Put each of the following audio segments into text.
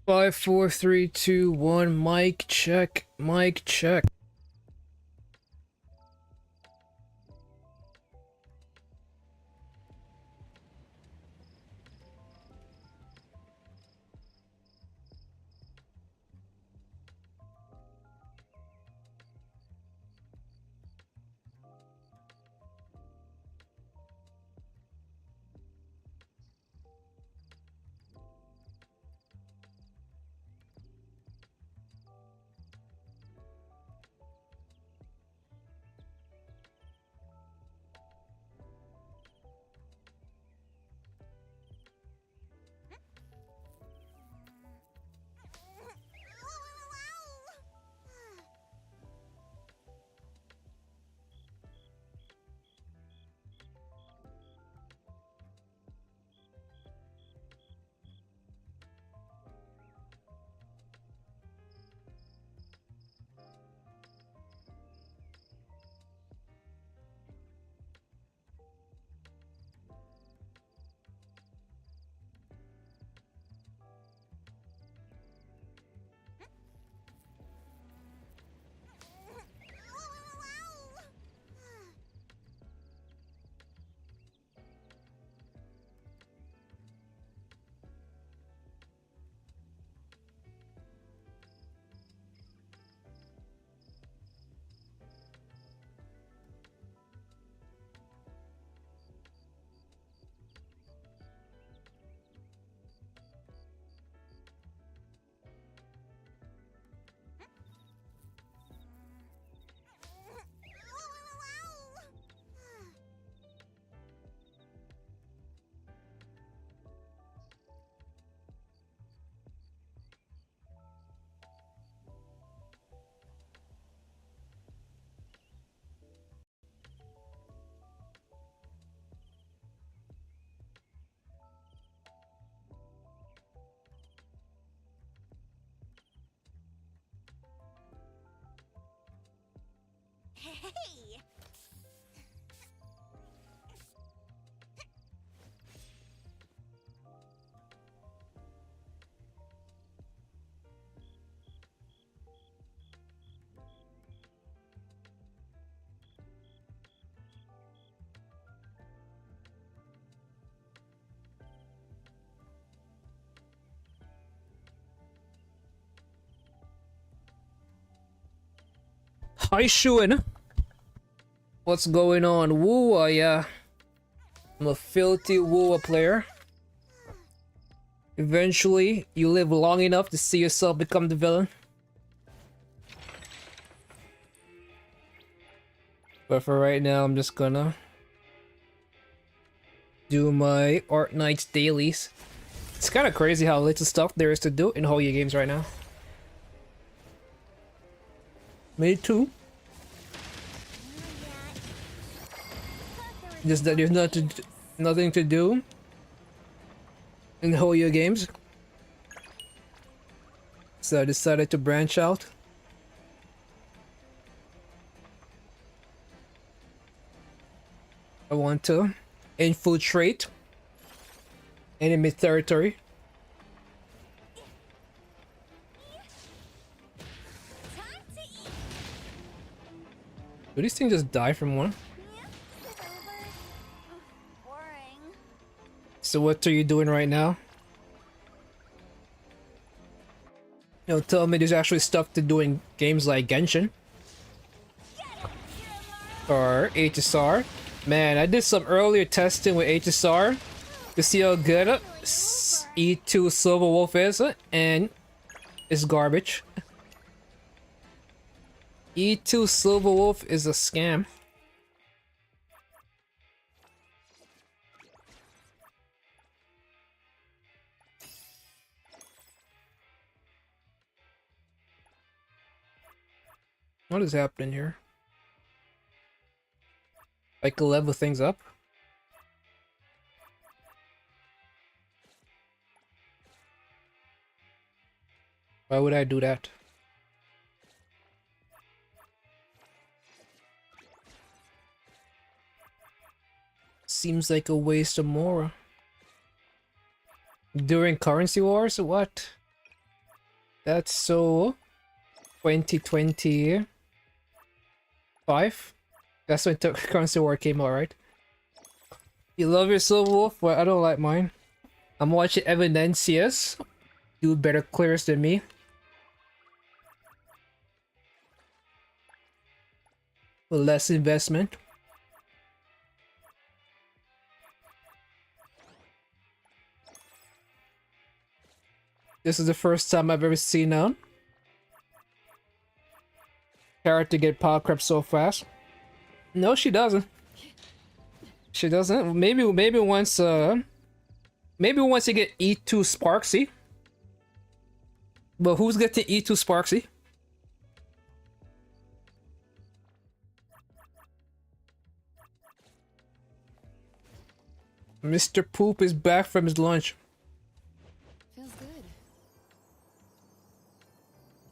Five, four, three, two, one. Mic check. Mic check. Hey! Hi, Shuin. What's going on? Woo, I'm a filthy Woo player. Eventually, you live long enough to see yourself become the villain. But for right now, I'm just gonna do my Art Nights dailies. It's kind of crazy how little stuff there is to do in Hoyo games right now. Me too. Just that there's nothing to do in Hoyo games. So I decided to branch out. I want to infiltrate enemy territory. Do these things just die from one? So what are you doing right now? You know, tell me there's actually stuff to do in games like Genshin. Or HSR. Man, I did some earlier testing with HSR to see how good E2 Silver Wolf is, and it's garbage. E2 Silver Wolf is a scam. What is happening here? I can level things up. Why would I do that? Seems like a waste of Mora. During currency wars or what? That's so 2025. That's when Currency War came out, right? You love your Silver Wolf? Well, I don't like mine. I'm watching Evidencias do better clears than me. With less investment. This is the first time I've ever seen a character get power crept so fast. No, she doesn't. She doesn't. Maybe once you get E2 Sparksy. But who's getting E2 Sparksy? Mr. Poop is back from his lunch. Feels good.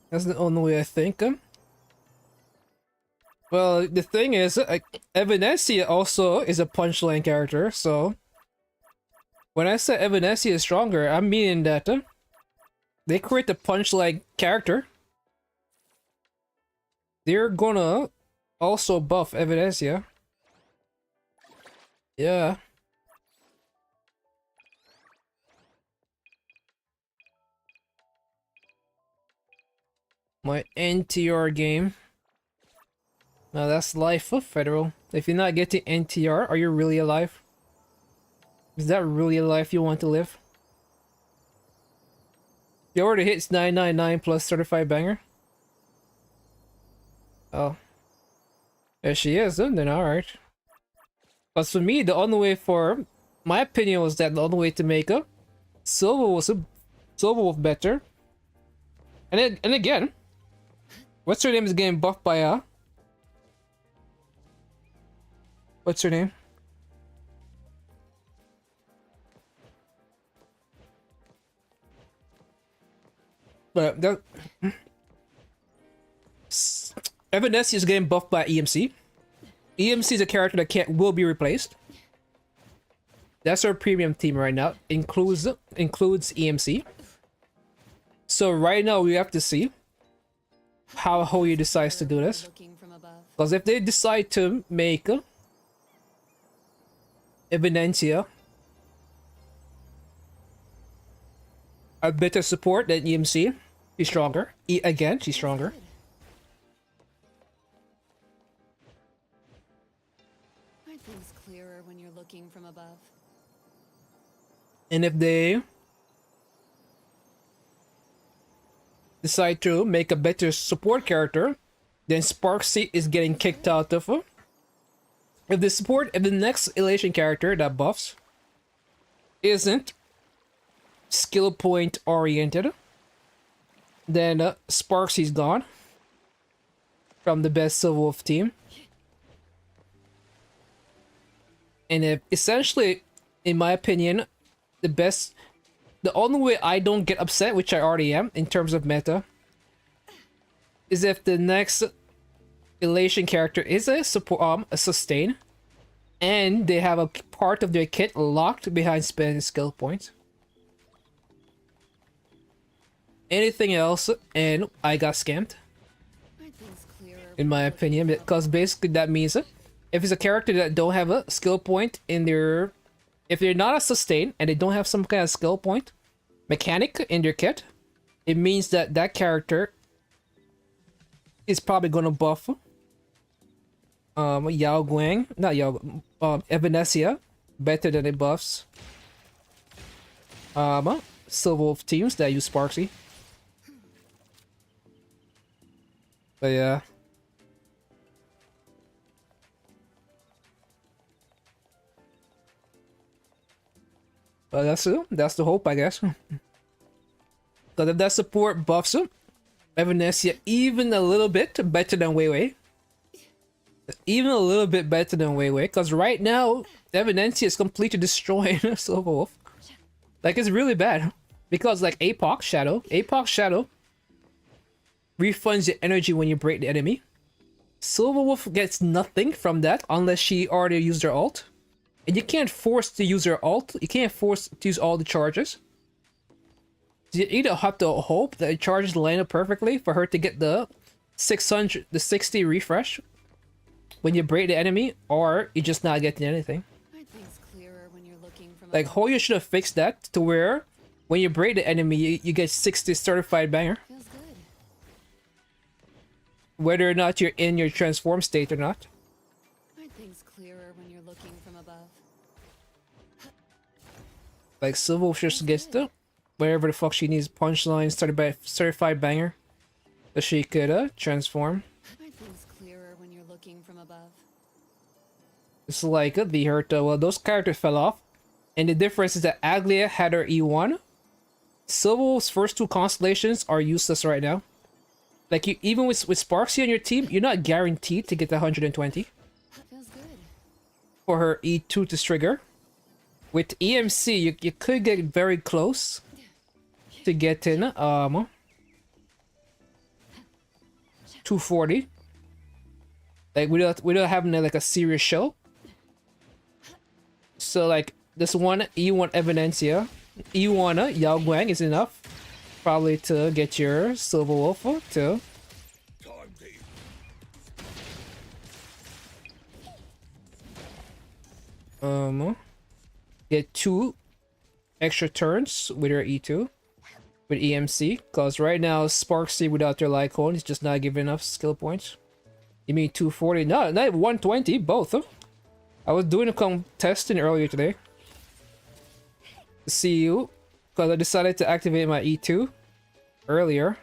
That's the only way I think. Well, the thing is, Evanesia also is a punchline character, so when I say Evanesia is stronger, I'm meaning that they create the punchline character. They're gonna also buff Evanesia. Yeah. My NTR game. Now that's life of Federal. If you're not getting NTR, are you really alive? Is that really a life you want to live? You already hits 999 plus certified banger. Oh. There she is, then alright. But for me, the only way for... My opinion was that the only way to make a Silver Wolf better. And again, what's her name is getting buffed by a... What's her name? But that... Evanesia is getting buffed by EMC. EMC is a character that will be replaced. That's our premium team right now. Includes EMC. So right now we have to see how Hoyo decides to do this. Because if they decide to make Evidencia a better support than EMC, she's stronger. Again, she's stronger. Aren't things clearer when you're looking from above? And if they decide to make a better support character, then Sparksy is getting kicked out of her. If the next elation character that buffs isn't skill point oriented, then Sparksy's gone from the best Silver Wolf team. And if essentially, in my opinion, the only way I don't get upset, which I already am in terms of meta, is if the next elation character is a sustain, and they have a part of their kit locked behind spending skill points. Anything else, and I got scammed. In my opinion, because basically that means if it's a character that don't have a skill point in their, if they're not a sustain and they don't have some kind of skill point mechanic in their kit, it means that that character is probably gonna buff Evanesia better than it buffs Silver Wolf teams that use Sparksy. But yeah. But that's the hope, I guess. Because if that support buffs him, Evanesia even a little bit better than Weiwei. Even a little bit better than Weiwei. Because right now, Evanesia is completely destroying Silver Wolf. Like, it's really bad. Because, like, Apoc Shadow refunds your energy when you break the enemy. Silver Wolf gets nothing from that unless she already used her ult. And you can't force to use her ult. You can't force to use all the charges. You either have to hope that it charges the lineup perfectly for her to get the 60 refresh when you break the enemy, or you're just not getting anything. Aren't things clearer when you're looking from Like, above? Hoyo should have fixed that to where when you break the enemy, you get 60 certified banger. Feels good. Whether or not you're in your transform state or not. Aren't things clearer when you're looking from above? Like, Silver just gets the wherever the fuck she needs punchline started by certified banger. So she could transform. Aren't things clearer when you're looking from above? It's like the hurt. Well, those characters fell off. And the difference is that Aglia had her E1. Silver's first two constellations are useless right now. Like, you, even with Sparksy on your team, you're not guaranteed to get the 120 Feels good. for her E2 to trigger. With EMC, you could get very close to getting 240. Like, without having like a serious show. So like this one E1 Evidencia, E1 Yao Guang is enough probably to get your Silver Wolf to get 2 extra turns with her E2 with EMC, because right now Sparksy without their Lycone is just not giving enough skill points. You mean 240? No, not 120, both. I was doing a testing earlier today to see you, because I decided to activate my E2 earlier.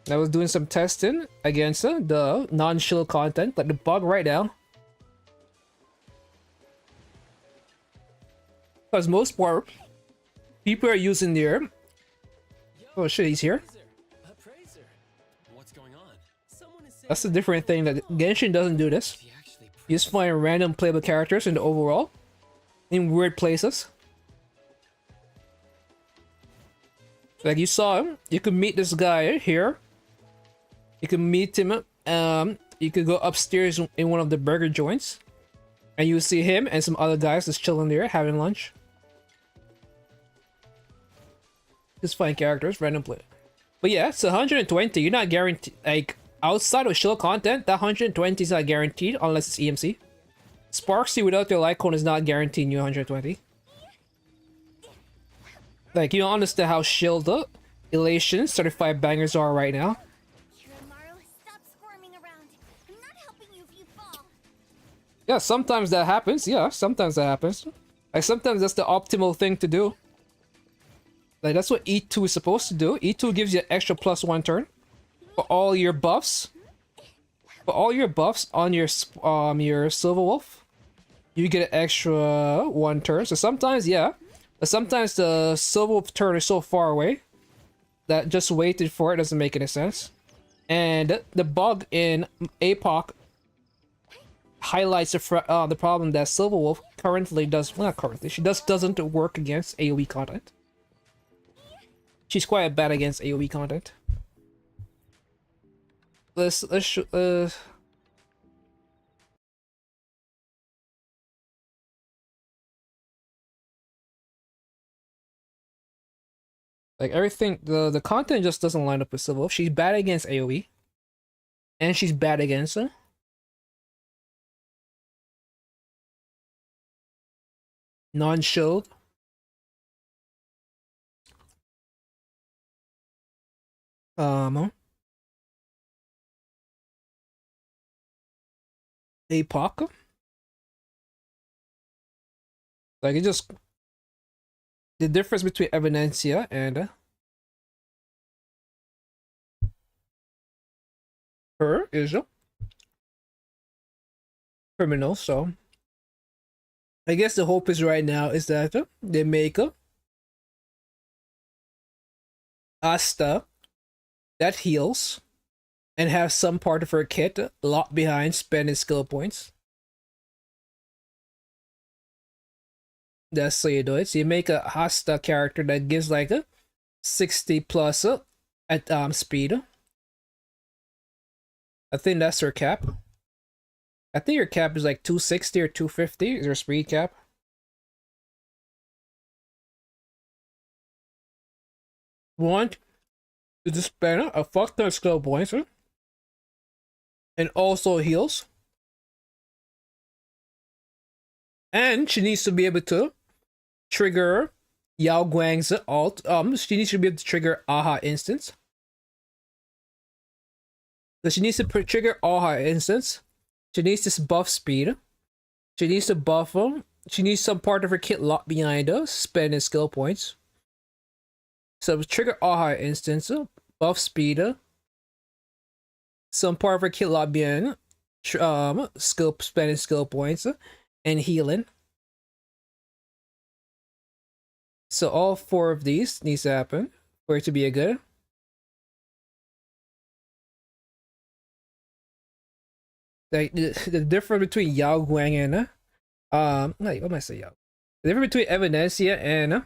I was doing some testing against the non-shield content, like the bug right now. Because most part, people are using their... Oh shit, he's here? What's going on? That's a different thing, that Genshin doesn't do this. You just find random playable characters in the overall, in weird places. Like you saw him, you could meet this guy here. You can meet him, you could go upstairs in one of the burger joints. And you see him and some other guys just chilling there, having lunch. Just find characters, random play. But yeah, it's 120, you're not guaranteed, like, outside of shield content, that 120 is not guaranteed unless it's EMC. Sparksy without their Lycone is not guaranteeing you 120. Like, you don't understand how shield elation certified bangers are right now. Stop squirming around. I'm not helping you if you fall. Yeah, sometimes that happens. Yeah, sometimes that happens. Like, sometimes that's the optimal thing to do. Like, that's what E2 is supposed to do. E2 gives you an extra +1 turn for all your buffs. For all your buffs on your Silver Wolf, you get an extra 1 turn. So sometimes, yeah, but sometimes the Silver Wolf turn is so far away that just waiting for it doesn't make any sense. And the bug in APOC highlights the problem that Silver Wolf currently does. Well, not currently. She doesn't work against AoE content. She's quite bad against AoE content. Let's like everything, the content just doesn't line up with Silver Wolf. She's bad against AoE, and she's bad against non-shield. APOC. Like, it just, the difference between Evidencia and her is criminal. So I guess the hope is right now is that they make Asta that heals and have some part of her kit locked behind spending skill points. That's how you do it. So you make a Asta character that gives like a 60 plus at speed. I think that's her cap. I think your cap is like 260 or 250 is her speed cap. want to spend a fuck ton of skill points, and also heals. And she needs to be able to trigger Yao Guang's alt. She needs to be able to trigger Aha instance. So she needs to trigger Aha instance. She needs this buff speed. She needs to buff them. She needs some part of her kit locked behind her, spending skill points. So trigger Aha instance, buff speed, some part of her kit locked behind, spending skill points, and healing. So all 4 of these needs to happen for it to be a good. Like the difference between Yao Guang and what am I saying? Yao? The difference between Evanesia and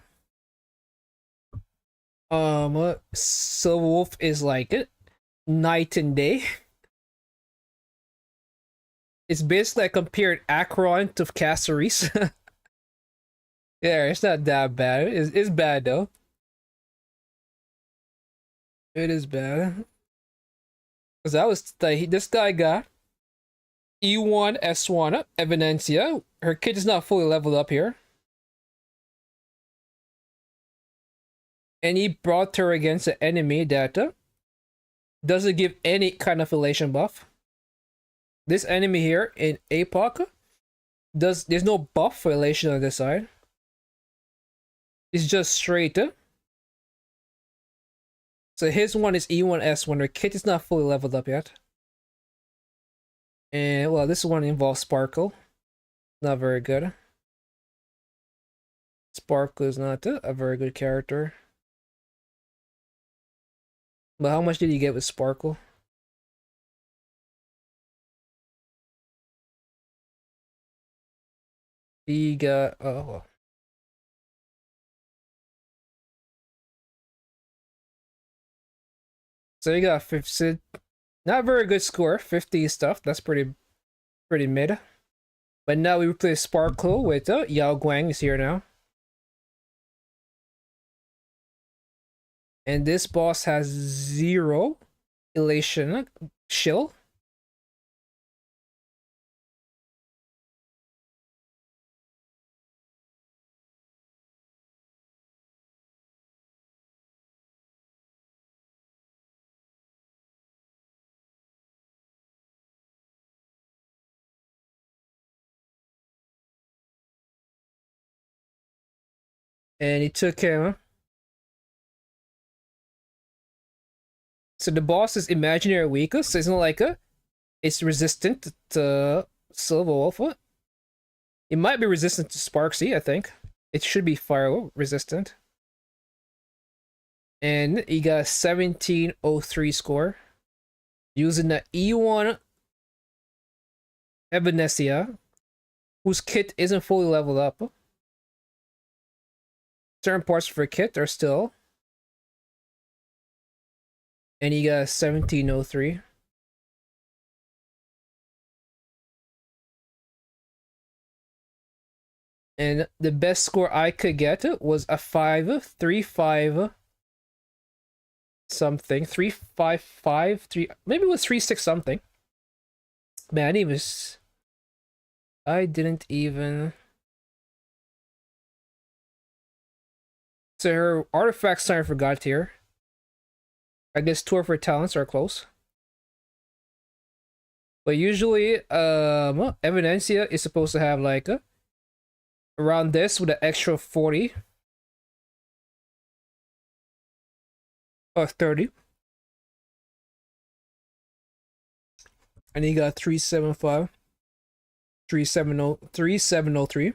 Silver Wolf is like night and day. It's basically like comparing Acheron to Caceres. Yeah, it's not that bad. It's bad though. It is bad. Cause I was like, this guy got E1 S1 Evidencia. Her kid is not fully leveled up here. And he brought her against an enemy that doesn't give any kind of elation buff. This enemy here in APOC there's no buff for elation on this side. It's just straight. So his one is E1 S1. Her kit is not fully leveled up yet. And well, this one involves Sparkle. Not very good. Sparkle is not a very good character. But how much did you get with Sparkle? He got so you got 50, not very good score, 50 stuff. That's pretty mid. But now we replace Sparkle with Yao Guang is here now. And this boss has 0 elation shill. And he took him. So the boss is imaginary weaker, so it's not like it's resistant to Silver Wolf. It might be resistant to Sparksy, I think. It should be fire resistant. And he got 1703 score. Using the E1 Evanesia, whose kit isn't fully leveled up. Certain parts of her kit are still. And he got 1703. And the best score I could get was a 535 something. 355 3, maybe it was 36 something. Man, I didn't even. So her artifacts I forgot here. I guess 2 of her talents are close. But usually Evidencia is supposed to have like around this with an extra 40 or 30. And he got 375 3703.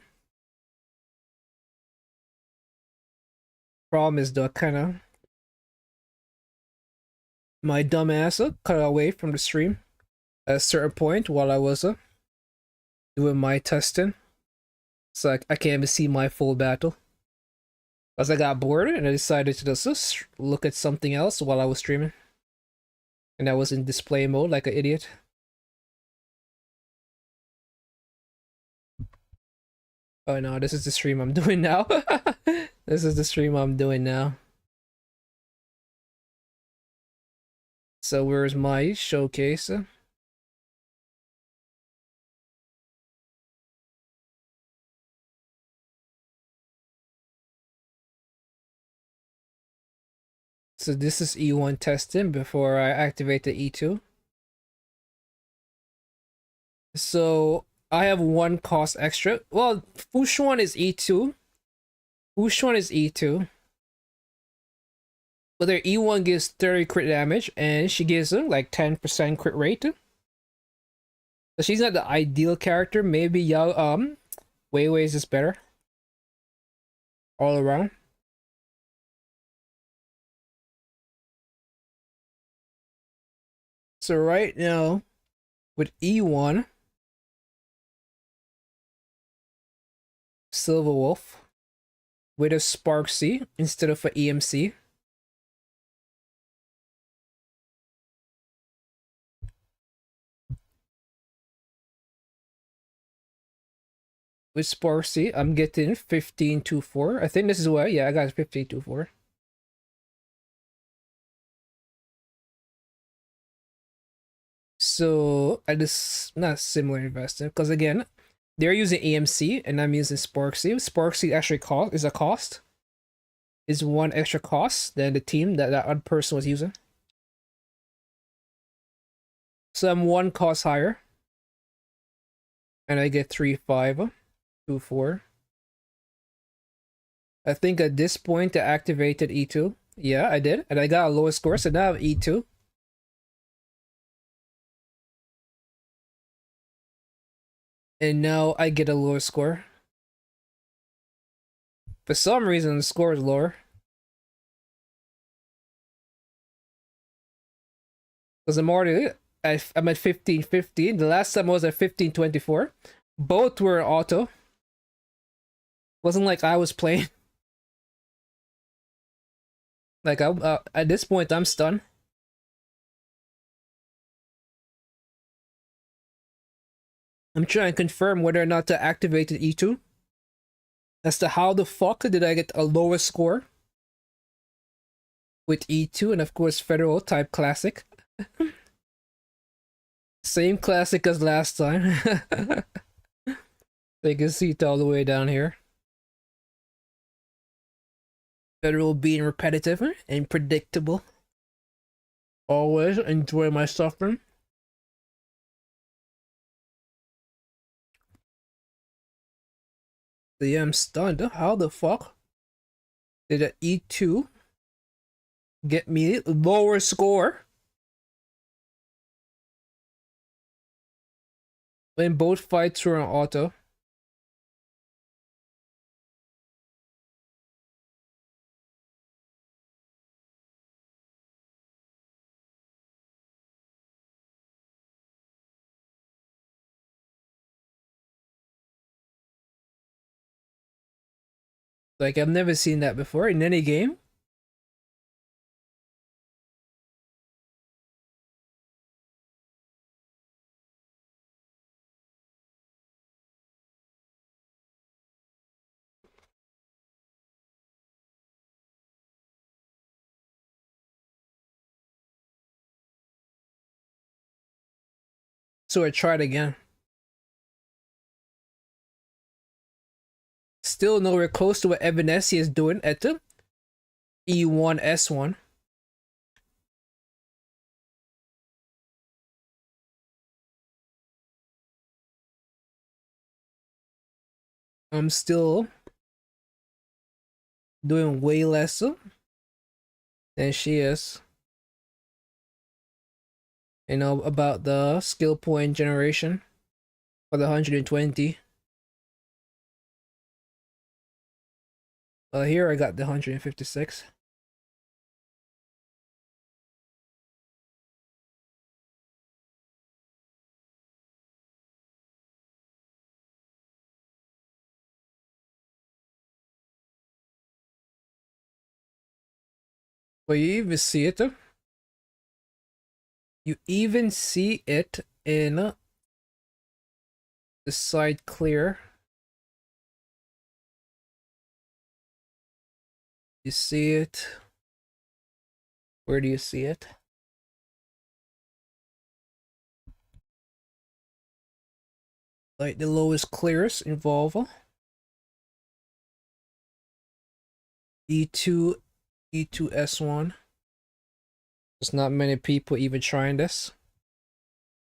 Problem is the kind of my dumbass cut away from the stream at a certain point while I was doing my testing. So I can't even see my full battle. As I got bored and I decided to just look at something else while I was streaming. And I was in display mode like an idiot. Oh no, this is the stream I'm doing now. This is the stream I'm doing now. So where's my showcase? So this is E1 testing before I activate the E2. So I have one cost extra. Well, Fushuan is E2. Fushuan is E2. But their E1 gives 30 crit damage, and she gives them like 10% crit rate. So she's not the ideal character. Maybe Wei Wei is just better. All around. So right now, with E1, Silver Wolf, with a Sparksy instead of an EMC. With Sparksy, I'm getting 1524. I think this is what, yeah, I got 1524. So I just not similar investing because again, they're using EMC and I'm using Sparksy. Sparksy actually is a cost. Is one extra cost than the team that other person was using. So I'm one cost higher. And I get 3-5-2-4. I think at this point I activated E2. Yeah, I did. And I got a lower score, so now I have E2. And now I get a lower score. For some reason, the score is lower. Because I'm at 15-15. The last time I was at 15-24. Both were auto. Wasn't like I was playing. Like, at this point, I'm stunned. I'm trying to confirm whether or not to activate the E2. As to how the fuck did I get a lower score with E2 and of course Federal type classic. Same classic as last time. You can see it all the way down here. Federal being repetitive and predictable. Always enjoy my suffering. So yeah, I'm stunned. How the fuck did an E2 get me lower score when both fights were on auto? Like, I've never seen that before in any game. So I tried again. Still nowhere close to what Evanessi is doing at the E1 S1. I'm still doing way less than she is. You know, about the skill point generation for the 120. Here I got the 156. But you even see it. You even see it in the side clear. You see it. Where do you see it? Like the lowest clearest involve E2, E2S1. There's not many people even trying this.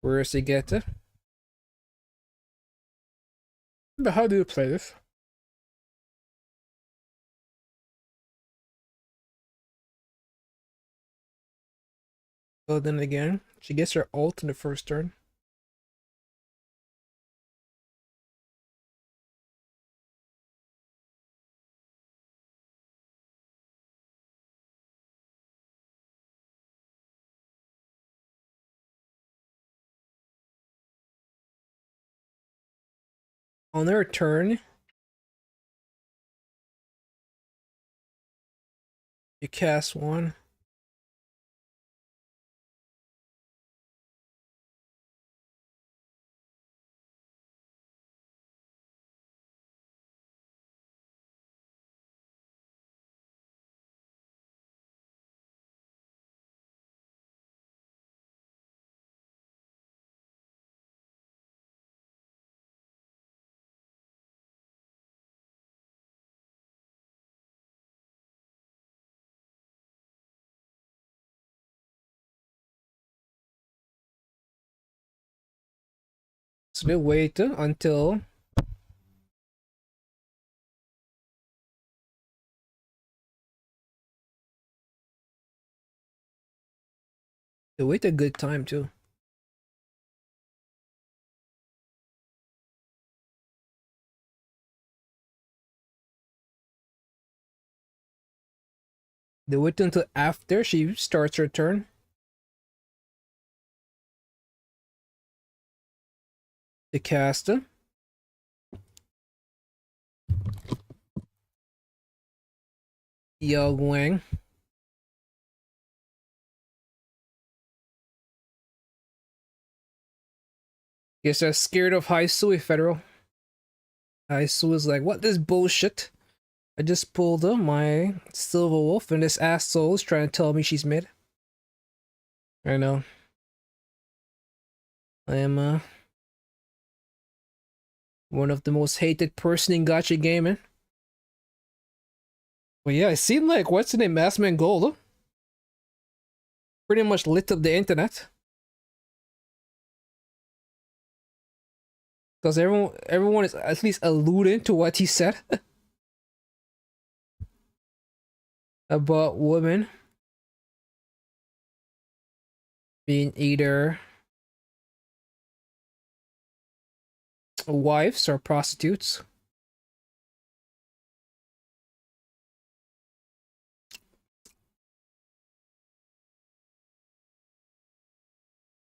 Where is he get it? But how do you play this? Well, then again, she gets her ult in the first turn. On her turn, you cast one. So they wait until they wait a good time too. They wait until after she starts her turn. To cast her. Yao Wang. Guess they're scared of HoyoShill Federal. HoyoShill is like, what this bullshit? I just pulled my Silver Wolf and this asshole is trying to tell me she's mid. I know. I am one of the most hated person in gacha gaming. Well, yeah, it seemed like what's the name, Massman Gold, pretty much lit up the internet. Because everyone is at least alluding to what he said about women being either wives or prostitutes.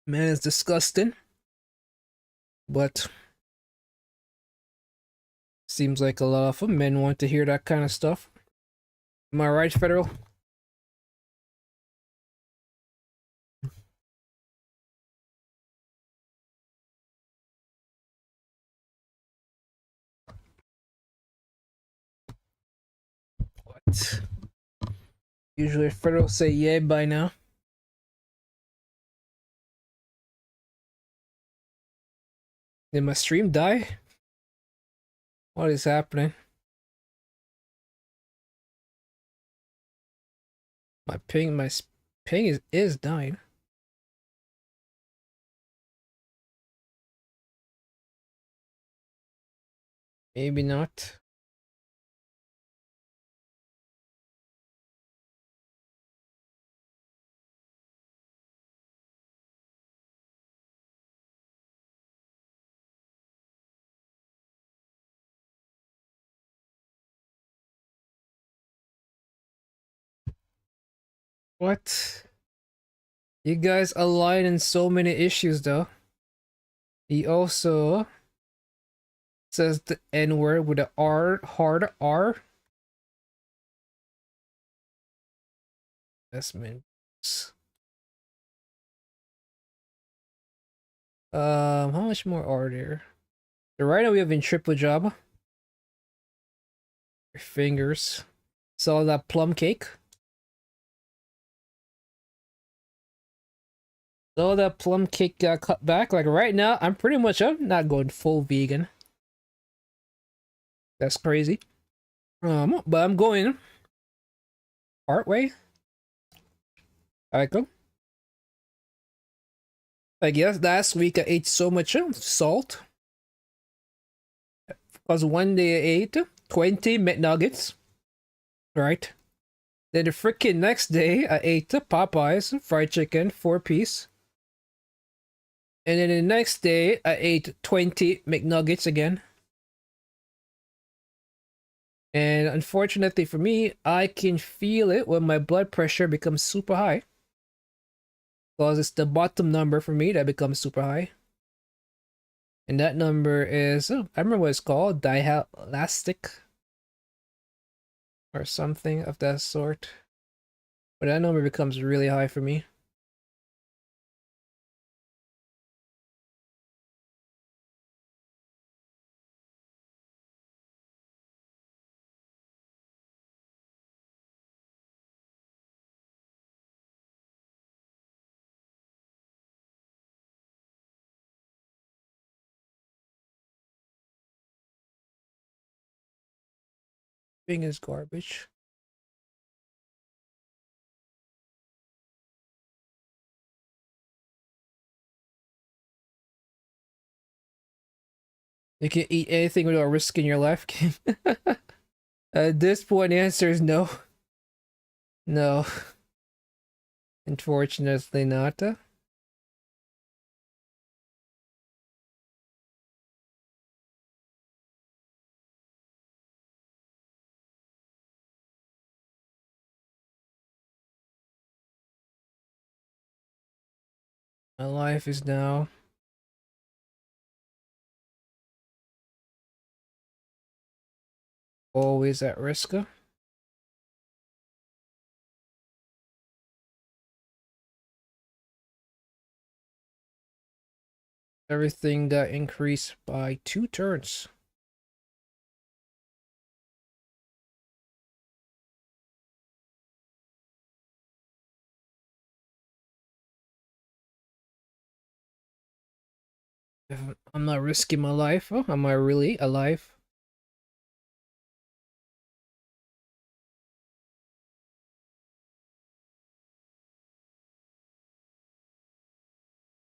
Man, it's disgusting. But seems like a lot of men want to hear that kind of stuff. Am I right, Federal? What? Usually Federal say yeah by now. Did my stream die? What is happening? My ping is dying. Maybe not. What? You guys align in so many issues though. He also says the N word with a R, hard R. Investment. How much more are there? So right now we have in triple job. Your fingers. Saw that plum cake. So that plum cake got cut back. Like right now, I'm pretty much I'm not going full vegan. That's crazy. But I'm going part way. I go. I guess last week I ate so much salt because one day I ate 20 McNuggets, right? Then the freaking next day I ate Popeyes fried chicken 4-piece. And then the next day, I ate 20 McNuggets again. And unfortunately for me, I can feel it when my blood pressure becomes super high. Because it's the bottom number for me that becomes super high. And that number is, oh, I remember what it's called, dialastic. Or something of that sort. But that number becomes really high for me. Thing is garbage. You can eat anything without risking your life. At this point, the answer is no. No. Unfortunately not. My life is now always at risk. Everything got increased by 2 turns. If I'm not risking my life, am I really alive?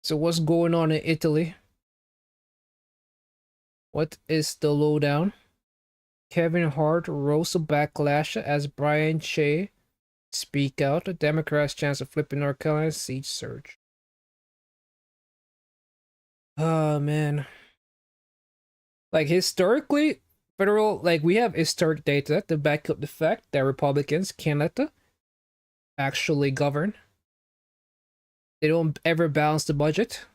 So what's going on in Italy? What is the lowdown? Kevin Hart rose to backlash as Brian Shea speak out. The Democrats' chance of flipping North Carolina seat surge. Oh man. Like historically, federal we have historic data to back up the fact that Republicans cannot actually govern. They don't ever balance the budget.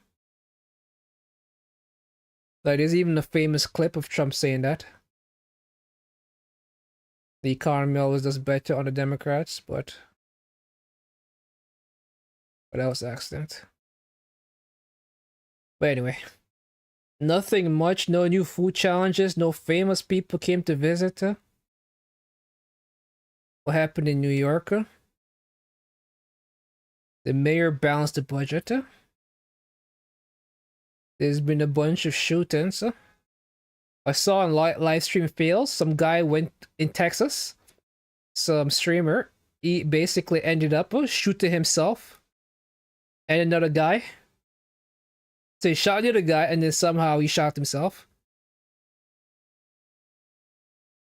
Like there's even a famous clip of Trump saying that. The economy always does better on the Democrats, but that was an accident. But anyway. Nothing much, no new food challenges, no famous people came to visit. What happened in New York? The mayor balanced the budget. There's been a bunch of shootings. I saw on live stream fails, some guy went in Texas, some streamer, he basically ended up shooting himself and another guy. So he shot the other guy and then somehow he shot himself.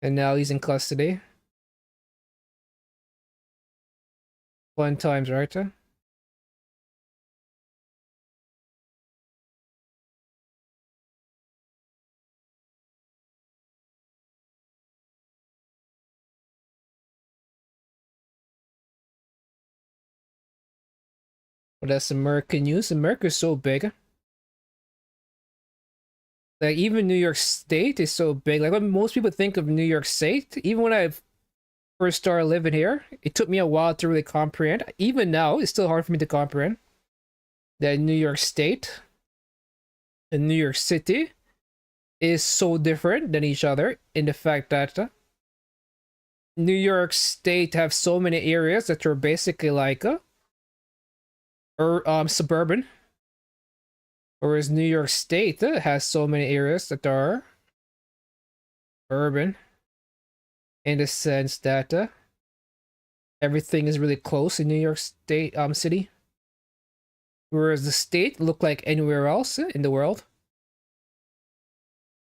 And now he's in custody. Fun times, right? Well, that's American news. America's so big. Like even New York State is so big. Like when most people think of New York State, even when I first started living here, it took me a while to really comprehend. Even now, it's still hard for me to comprehend that New York State and New York City is so different than each other in the fact that New York State have so many areas that are basically like suburban, Whereas New York State has so many areas that are urban in the sense that everything is really close in New York State city. Whereas the state look like anywhere else in the world.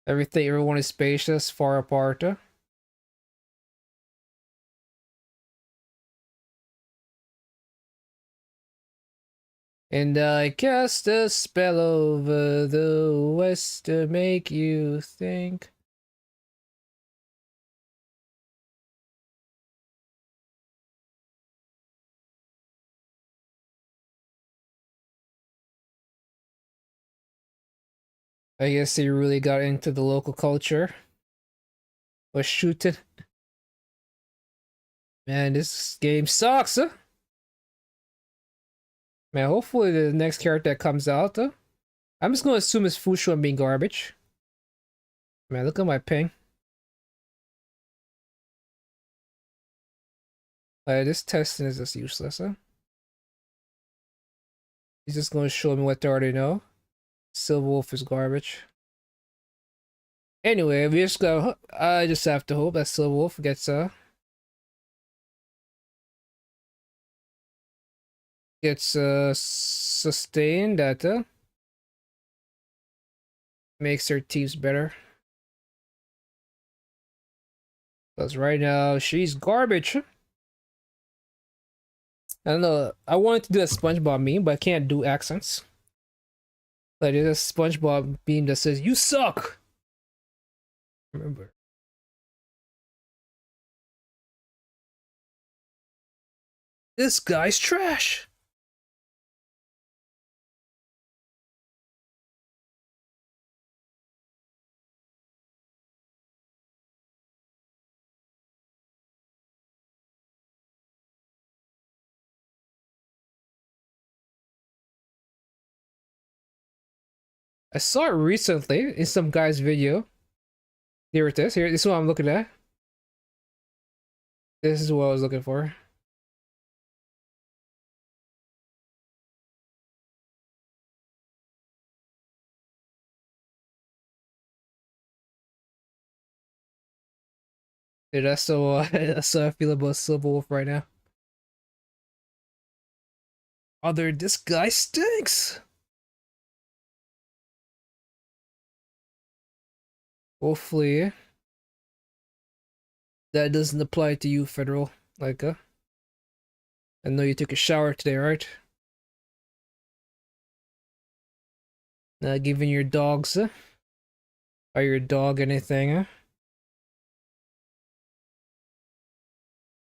Everyone is spacious, far apart. And I cast a spell over the west to make you think. I guess he really got into the local culture. Was shooting. Man, this game sucks, huh? Man, hopefully the next character that comes out, I'm just gonna assume it's Fushu and being garbage. Man, look at my ping. This testing is just useless, huh? He's just gonna show me what they already know. Silver Wolf is garbage. Anyway, we just go. I just have to hope that Silver Wolf gets sustained, that makes their teams better. Because right now she's garbage. I don't know. I wanted to do a SpongeBob meme, but I can't do accents. Like there's a SpongeBob meme that says "You suck." Remember. This guy's trash. I saw it recently in some guy's video. Here it is. Here, this is what I'm looking at. This is what I was looking for. Dude, that's how I feel about Silver Wolf right now. Other, this guy stinks. Hopefully that doesn't apply to you, Federal. Like, I know you took a shower today, right? Not giving your dogs, or your dog anything,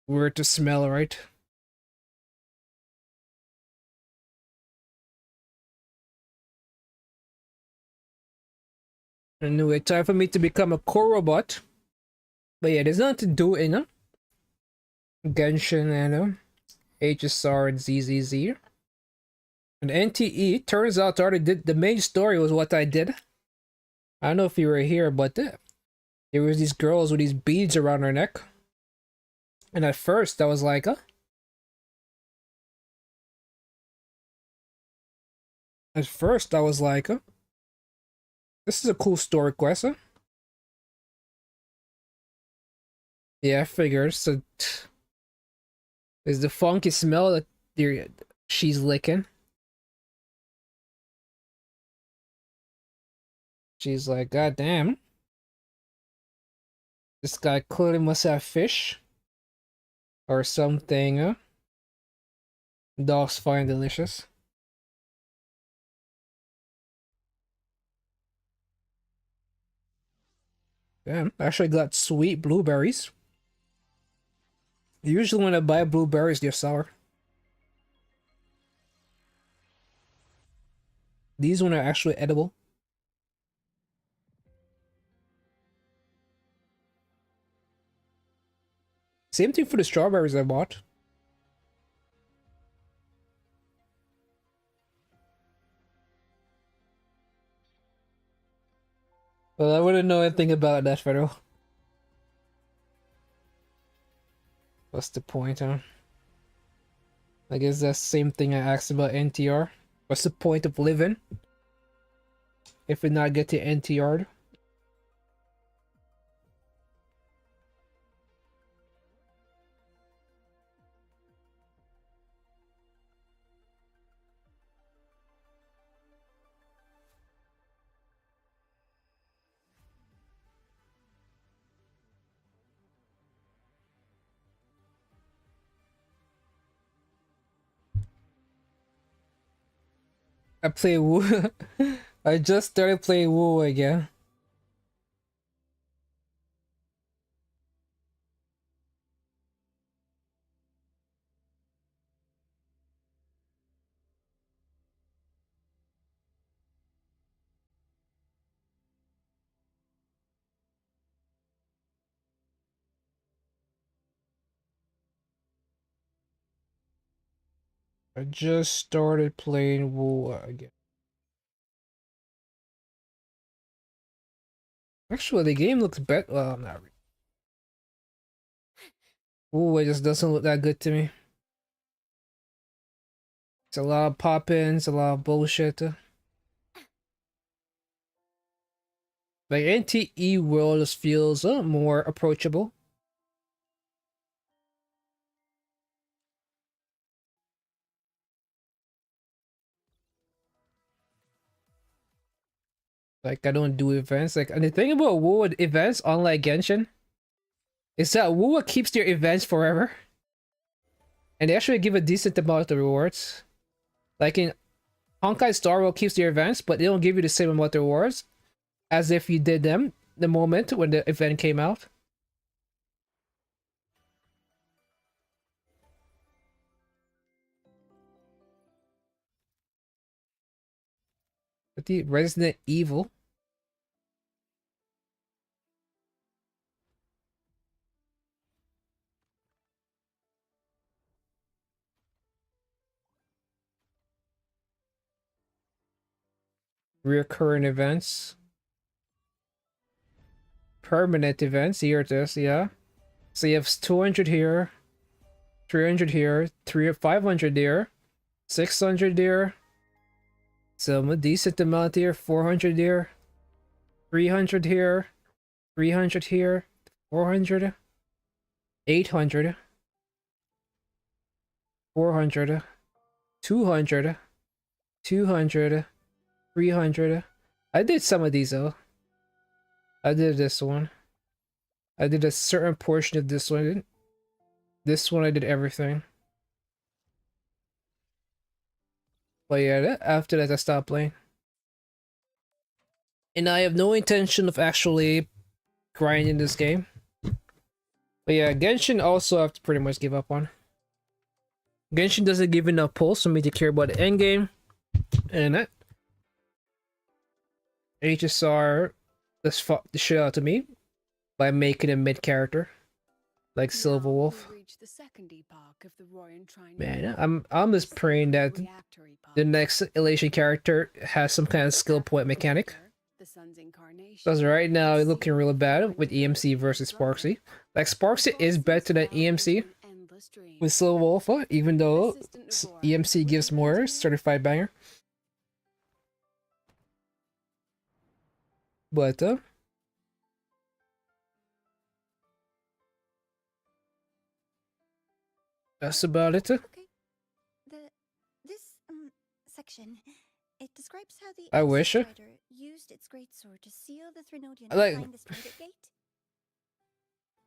where to smell, right? Anyway, time for me to become a Kurobot. But yeah, there's nothing to do in Genshin and HSR and ZZZ. And NTE, turns out I already did the main story was what I did. I don't know if you were here, but there was these girls with these beads around their neck. And at first I was like, At first I was like, this is a cool story quest, Yeah, I figured. So, is the funky smell that she's licking? She's like, God damn. This guy clearly must have fish. Or something, Dogs find delicious. Damn, I actually got sweet blueberries. Usually when I buy blueberries, they're sour. These ones are actually edible. Same thing for the strawberries I bought. Well, I wouldn't know anything about that, Federal. What's the point, huh? I guess that's the same thing I asked about NTR. What's the point of living? if we not get to NTR. I play Woo. I just started playing Woo again. I just started playing Woo again. Actually, the game looks better. Well, not really. Woo, it just doesn't look that good to me. It's a lot of pop-ins, a lot of bullshit. Like NTE World just feels more approachable. Like I don't do events. Like, and the thing about Woo events, unlike Genshin, is that Woo keeps their events forever, and they actually give a decent amount of rewards. Like in Honkai Star Rail keeps their events, but they don't give you the same amount of rewards as if you did them the moment when the event came out. But the Resident Evil. Recurring events. Permanent events. Here it is, yeah. So you have 200 here, 300 here, 500 there, 600 there. Some a decent amount here, 400 here, 300 here, 300 here, 400, 800, 400, 200, 200, 300. I did some of these though. I did this one. I did a certain portion of this one. This one I did everything. But yeah, after that I stopped playing. And I have no intention of actually grinding this game. But yeah, Genshin also I have to pretty much give up on. Genshin doesn't give enough pulse for me to care about the endgame. And that HSR just fucked the shit out of me by making a mid character like Silver Wolf. Man, I'm just praying that the next Elation character has some kind of skill point mechanic. Because right now it's looking really bad with EMC versus Sparksy. Like Sparksy is better than EMC with Silver Wolf, even though EMC gives more certified banger. But that's about it. Okay. This section, it describes how the I wish. Strider used its greatsword to seal the Threnodian Like- behind the Strider Gate.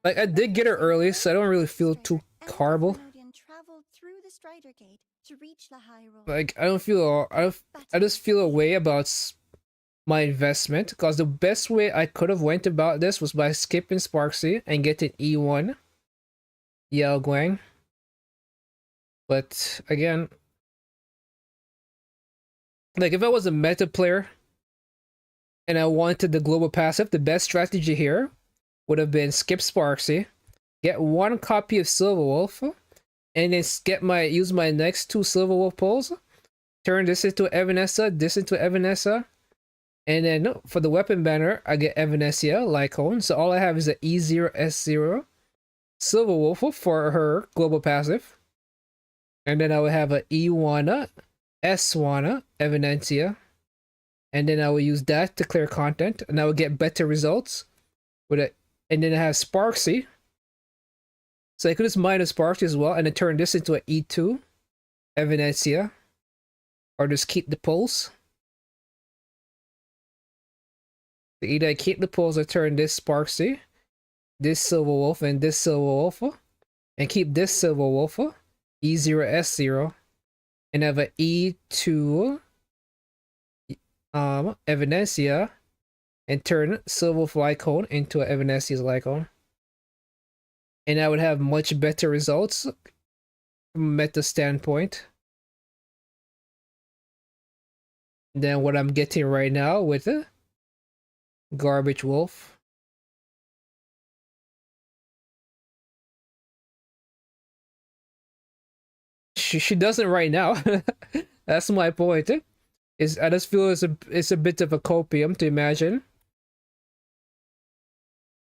Like I did get it early, so I don't really feel too horrible. Traveled through the Strider Gate to reach the high road. Like I don't feel I just feel a way about my investment, because the best way I could have went about this was by skipping Sparksy and getting E1 Yao Guang. But again, like if I was a meta player and I wanted the global passive, the best strategy here would have been skip Sparksy, get one copy of Silver Wolf, and then use my next two Silver Wolf pulls, turn this into Evanescence, this into Evanescence, and then for the weapon banner, I get Evanescence, Lycone. So all I have is an E0, S0, Silver Wolf for her global passive. And then I would have an E1, S1, Evanescence, and then I will use that to clear content, and I will get better results with it. And then I have Sparksy, so I could just mine a Sparksy as well, and then turn this into an E2 Evidencia, or just keep the pulse. So either I keep the pulse or turn this Sparksy, this Silver Wolf, and this Silver Wolf, and keep this Silver Wolf, E0 S0, and have an E2 Evidencia, and turn Silver Wolf Lycone into an Evidencia's Lycone. And I would have much better results from a meta standpoint than what I'm getting right now with a Garbage Wolf. She doesn't right now. That's my point. Is I just feel it's a bit of a copium to imagine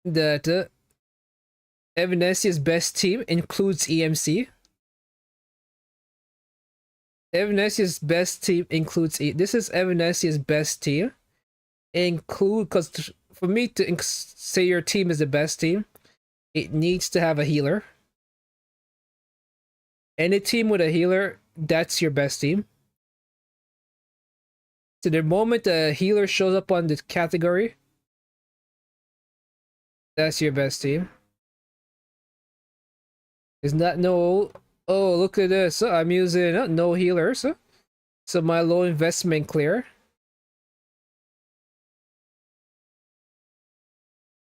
that Evidencia's best team includes EMC. Evidencia's best team includes this is Evidencia's best team. Include, because for me to say your team is the best team, it needs to have a healer. Any team with a healer, that's your best team. So the moment a healer shows up on the category, that's your best team. Is not no, oh look at this, I'm using no healers, so my low investment clear.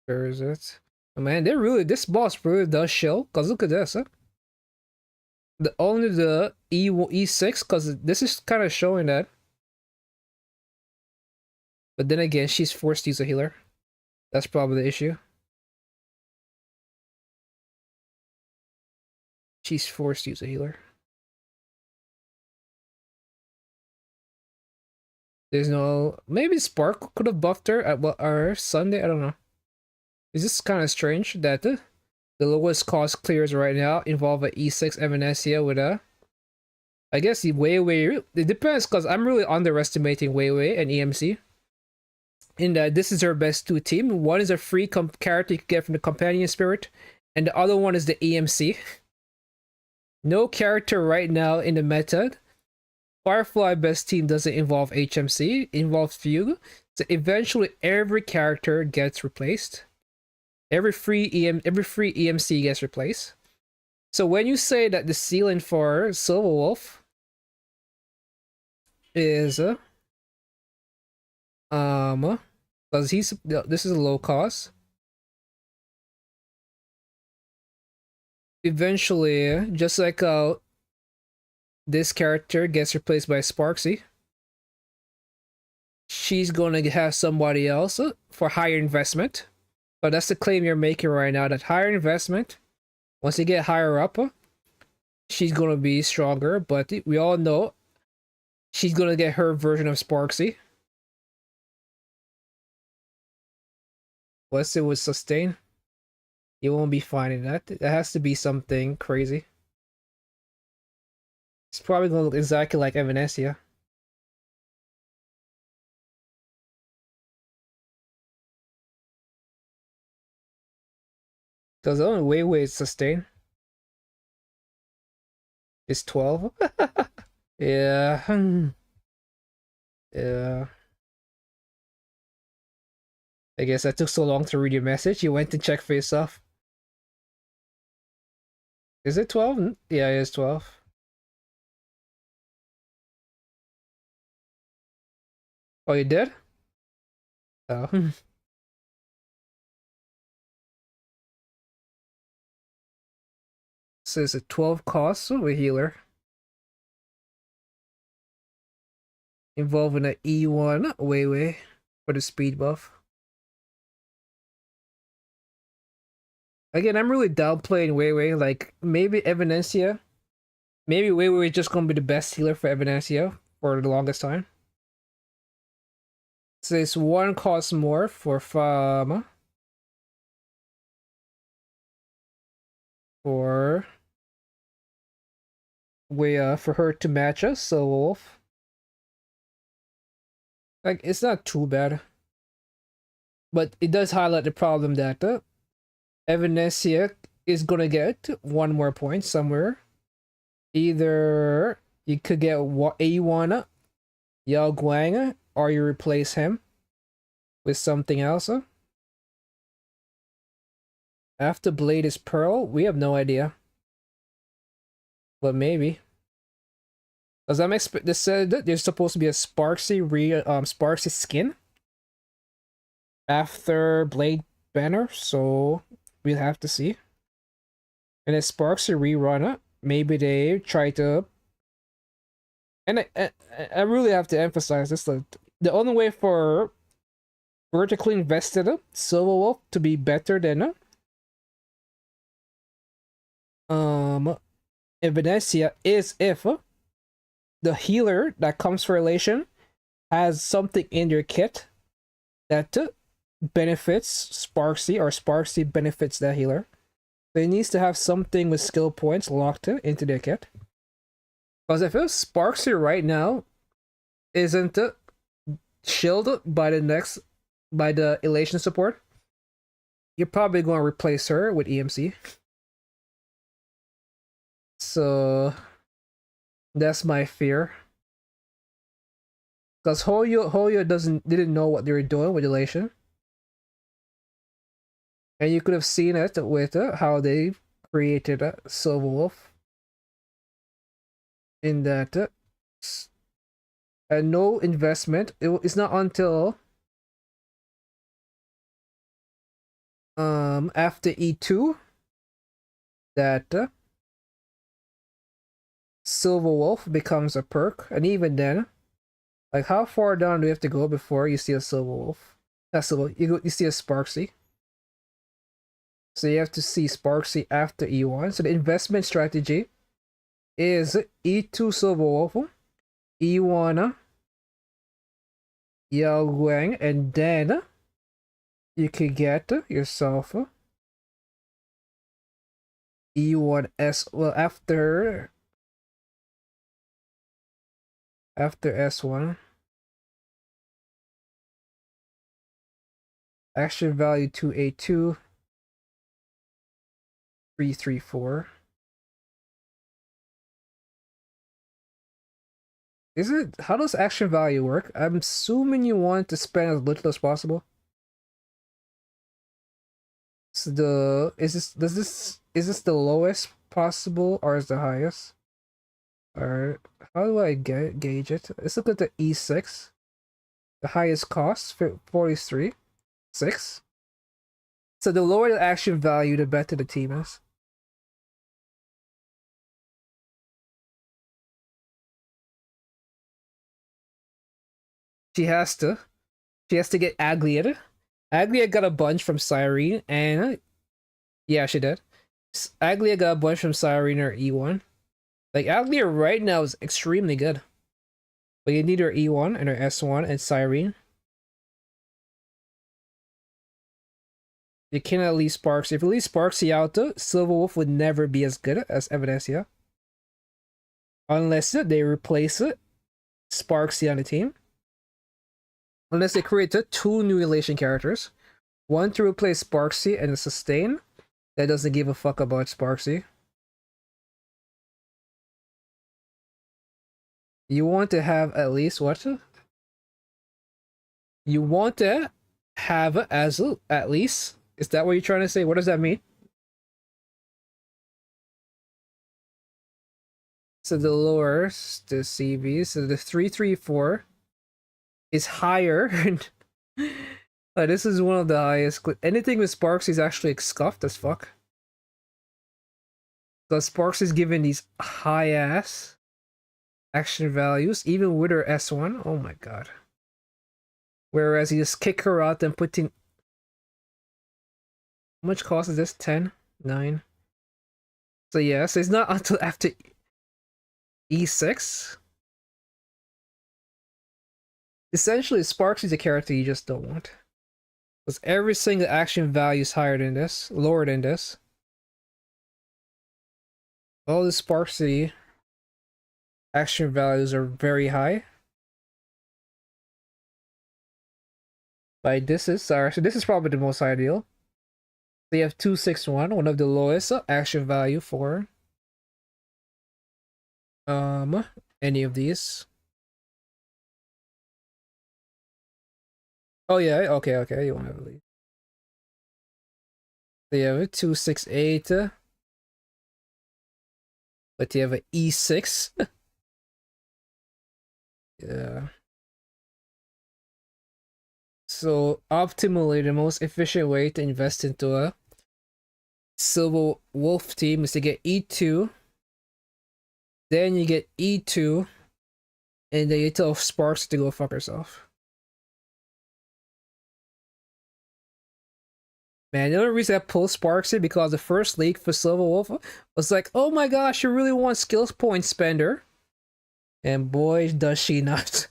Where is it? Oh, man, this boss really does show, cause look at this, only the E6, cause this is kind of showing that. But then again, she's forced to use a healer. That's probably the issue. She's forced to use a healer. There's no... Maybe Spark could have buffed her at our Sunday? I don't know. Is this kind of strange that the lowest cost clears right now involve a E6 Evanescia with a... I guess the Weiwei... It depends, because I'm really underestimating Weiwei and EMC. In that this is her best two team. One is a free character you can get from the Companion Spirit, and the other one is the EMC. No character right now in the meta. Firefly best team doesn't involve HMC, it involves Fugue. So eventually every character gets replaced. Every free EMC gets replaced. So when you say that the ceiling for Silver Wolf is because this is a low cost. Eventually, just like this character gets replaced by Sparksy, she's gonna have somebody else for higher investment. But that's the claim you're making right now, that higher investment, once you get higher up, she's gonna be stronger. But we all know she's gonna get her version of Sparksy. Unless it was sustain, you won't be finding that. It has to be something crazy. It's probably gonna look exactly like Evanescia. Because the only way it's sustain is 12. Yeah. Yeah. I guess that took so long to read your message. You went to check for yourself. Is it 12? Yeah, it is 12. Oh, you did? Oh. So it's a 12 cost of a healer. Involving an E1 Weiwei for the speed buff. Again, I'm really downplaying Weiwei. Like, maybe Evanescia. Maybe Weiwei is just gonna be the best healer for Evanescia for the longest time. So it's one cost more for for for her to match us, so Wolf. Like, it's not too bad. But it does highlight the problem that Evanesia is gonna get one more point somewhere. Either you could get A1 Yao Guang, or you replace him with something else. After Blade is Pearl, we have no idea. But maybe. Because I'm they said that there's supposed to be a Sparksy skin after Blade Banner, so we'll have to see. And if Sparksy rerun it, maybe they try to. And I really have to emphasize this: that the only way for vertically invested Silver Wolf to be better than Venetia is if the healer that comes for relation has something in their kit that benefits Sparksy, or Sparksy benefits that healer. So it needs to have something with skill points locked into their kit. Because if Sparksy right now isn't shielded by the elation support, you're probably going to replace her with EMC. So that's my fear. Because Hoyo didn't know what they were doing with elation. And you could have seen it with how they created Silver Wolf. In that no investment. It's not until after E2 that Silver Wolf becomes a perk, and even then, like, how far down do you have to go before you see a Silver Wolf? That's you see a Sparksy. So you have to see Sparksy after E1. So the investment strategy is E2 Silver Wolf, E1 Yao Guang, and then you could get yourself E1S. Well, after S1, action value 2A2 334. Is it, how does action value work? I'm assuming you want to spend as little as possible. So is this the lowest possible, or is the highest? Or how do I gauge it? Let's look at the E6. The highest cost 43 6. So the lower the action value, the better the team is. She has to get Aglia. Aglia got a bunch from Cyrene, and yeah, she did. Aglia got a bunch from Cyrene or E1. Like, Aglia right now is extremely good. But you need her E1 and her S1 and Cyrene. You cannot leave Sparksy. If you leave Sparksy out, Silver Wolf would never be as good as Evanesia. Unless they replace Sparksy on the team. Unless they create two new relation characters. One to replace Sparksy and a sustain that doesn't give a fuck about Sparksy. You want to have at least what? You want to have as at least? Is that what you're trying to say? What does that mean? So the lower, the CV, so the 334 is higher. This is one of the highest. Anything with Sparks is actually scuffed as fuck. Because Sparks is given these high ass action values, even with her S1. Oh my god. Whereas you just kick her out and put in. How much cost is this? 10? 9? So yes, it's not until after E6. Essentially, Sparks is a character you just don't want. Because every single action value is higher than this, lower than this. All the Sparksy action values are very high. Like this is so this is probably the most ideal. They have 261, one of the lowest action value for any of these. Oh yeah, okay, you want to leave. They have a 268, but they have an E6. Yeah. So optimally, the most efficient way to invest into a Silver Wolf team is to get E2, then you get E2, and then you tell Sparks to go fuck herself. Man, the only reason I pulled Sparksy because the first league for Silver Wolf was like, oh my gosh, you really want skills point spender. And boy, does she not.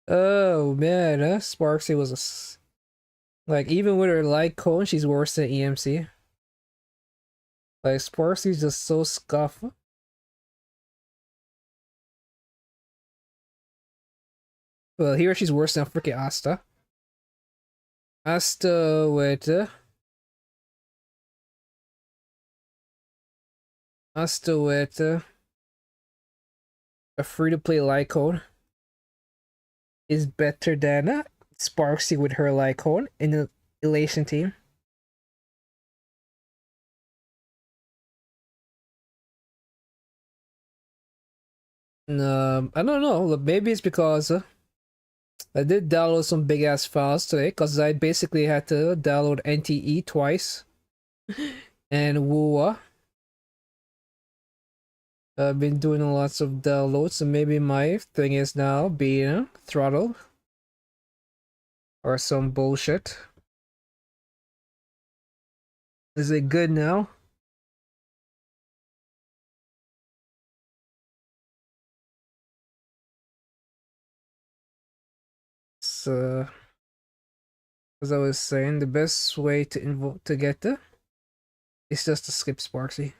Oh man, Sparksy was like, even with her light cone, she's worse than EMC. Like, Sparksy's just so scuff. Well, here she's worse than freaking Asta. Asta with a free-to-play light cone is better than Sparksy with her light cone in the Elation team. I don't know. Maybe it's because I did download some big ass files today because I basically had to download NTE twice and WUA. I've been doing lots of downloads, so maybe my thing is now being throttled or some bullshit. Is it good now? So, as I was saying, the best way to get there is just to skip Sparksy.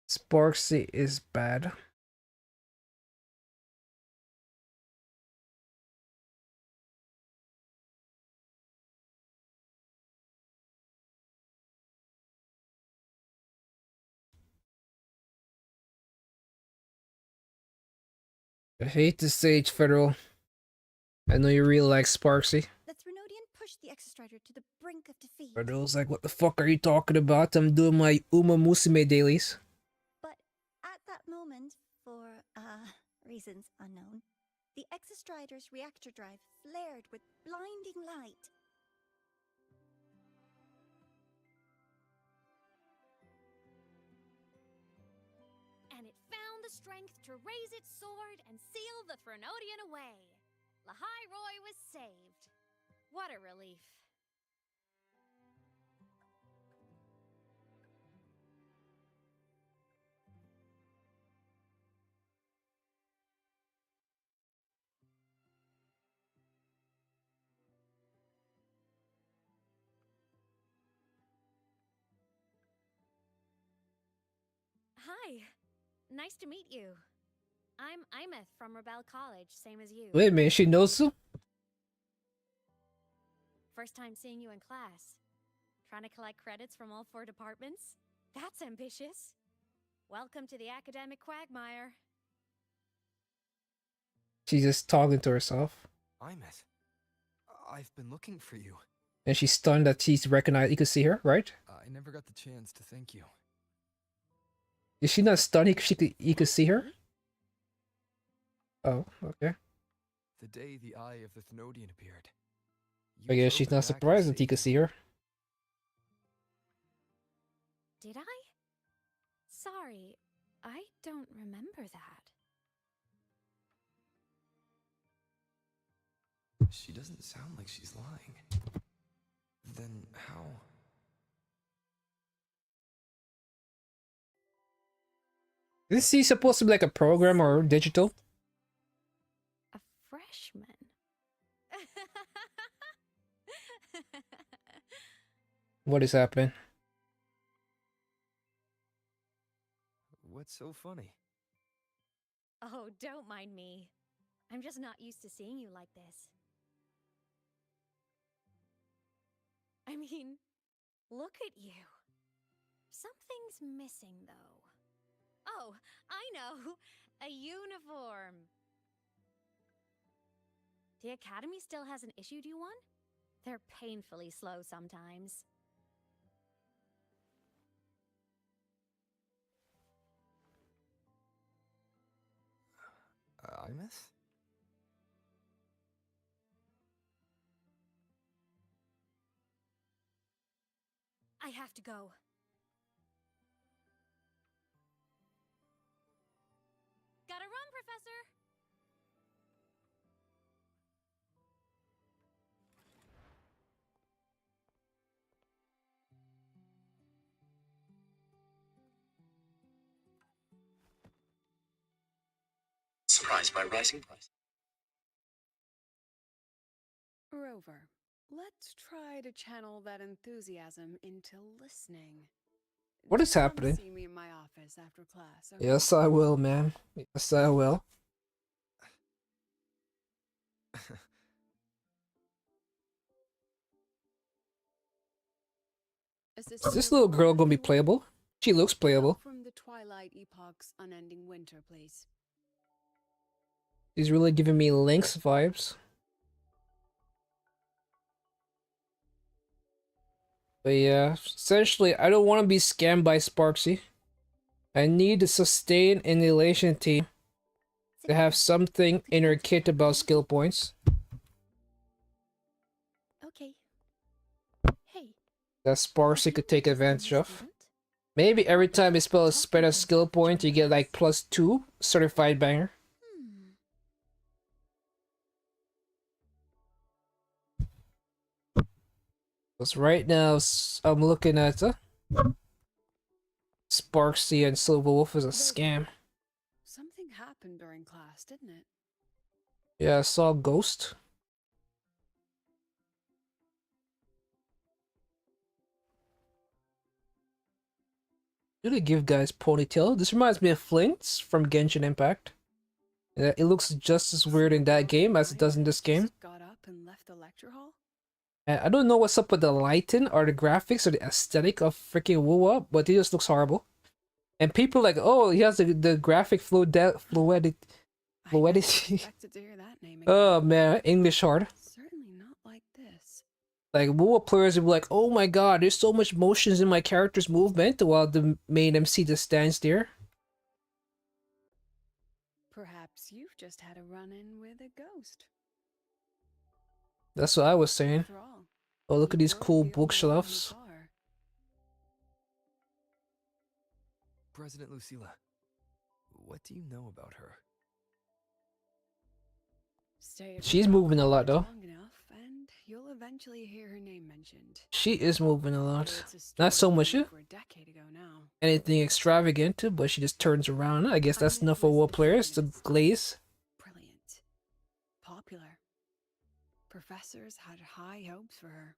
Sparksy is bad. I hate to say it, Federal. I know you really like Sparksy. The Threnodian pushed the Exostrider to the brink of defeat. Federal's like, what the fuck are you talking about? I'm doing my Uma Musume dailies. But at that moment, for reasons unknown, the Exostrider's reactor drive flared with blinding light. And it found the strength to raise its sword and seal the Threnodian away. Lahai Roy was saved. What a relief. Hi. Nice to meet you. I'm Imeth from Rebel College, same as you. Wait a minute, she knows you? First time seeing you in class. Trying to collect credits from all 4 departments? That's ambitious. Welcome to the academic quagmire. She's just talking to herself. Imeth, I've been looking for you. And she's stunned that she's recognized. You can see her, right? I never got the chance to thank you. Is she not stunned? You could see her? Oh, okay. The day the Eye of the Thenodian appeared. I guess she's not surprised that he could see her. Did I? Sorry, I don't remember that. She doesn't sound like she's lying. Then how? Is he supposed to be like a program or digital? A freshman? What is happening? What's so funny? Oh, don't mind me. I'm just not used to seeing you like this. I mean, look at you. Something's missing, though. Oh, I know! A uniform! The Academy still hasn't issued you one? They're painfully slow sometimes. I miss? I have to go. Gotta run, Professor! Surprised by rising price. Rover, let's try to channel that enthusiasm into listening. What is Just come happening? see me in my office after class, okay? Yes, I will, man. Yes, I will. Is this little girl gonna be playable? She looks playable. From the Twilight Epoch's unending winter, please. She's really giving me Lynx vibes. But yeah, essentially, I don't want to be scammed by Sparksy. I need to sustain an elation team to have something in her kit about skill points. Okay. Hey. That Sparksy could take advantage of. Maybe every time you spend a skill point, you get like +2 certified banger. Because right now, I'm looking at Sparksy and Silverwolf as a scam. Something happened during class, didn't it? Yeah, I saw Ghost. Do they give guys ponytail? This reminds me of Flint's from Genshin Impact. It looks just as weird in that game as it does in this game. Got up and left the lecture hall? And I don't know what's up with the lighting or the graphics or the aesthetic of freaking Woo-Up, but it just looks horrible. And people are like, oh, he has the graphic fluidity. Expected to hear that name again. Oh man, English hard. Certainly not like this. Like Woo-Up players will be like, oh my god, there's so much motions in my character's movement, while the main MC just stands there. Perhaps you've just had a run-in with a ghost. That's what I was saying. After all, Oh, look at you these weren't cool the only one in the bookshelves. car. President Lucilla, what do you know about her? Stay at She's the moving a top lot, though. long enough, and you'll eventually hear her name mentioned. She is moving a lot. It's a Not so story much over a decade ago now. anything extravagant, but she just turns around. I guess that's I met enough for Woo Elizabeth players to Venus. glaze. Brilliant. Popular. Professors had high hopes for her.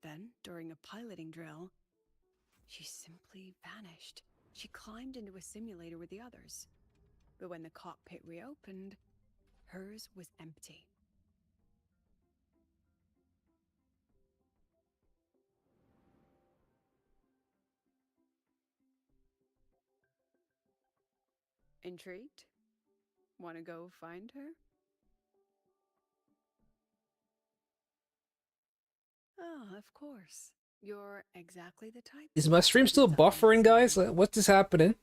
Then, during a piloting drill, she simply vanished. She climbed into a simulator with the others. But when the cockpit reopened, hers was empty. Intrigued? Want to go find her? Oh, of course. You're exactly the type. Is my stream still buffering, guys? What's this happening?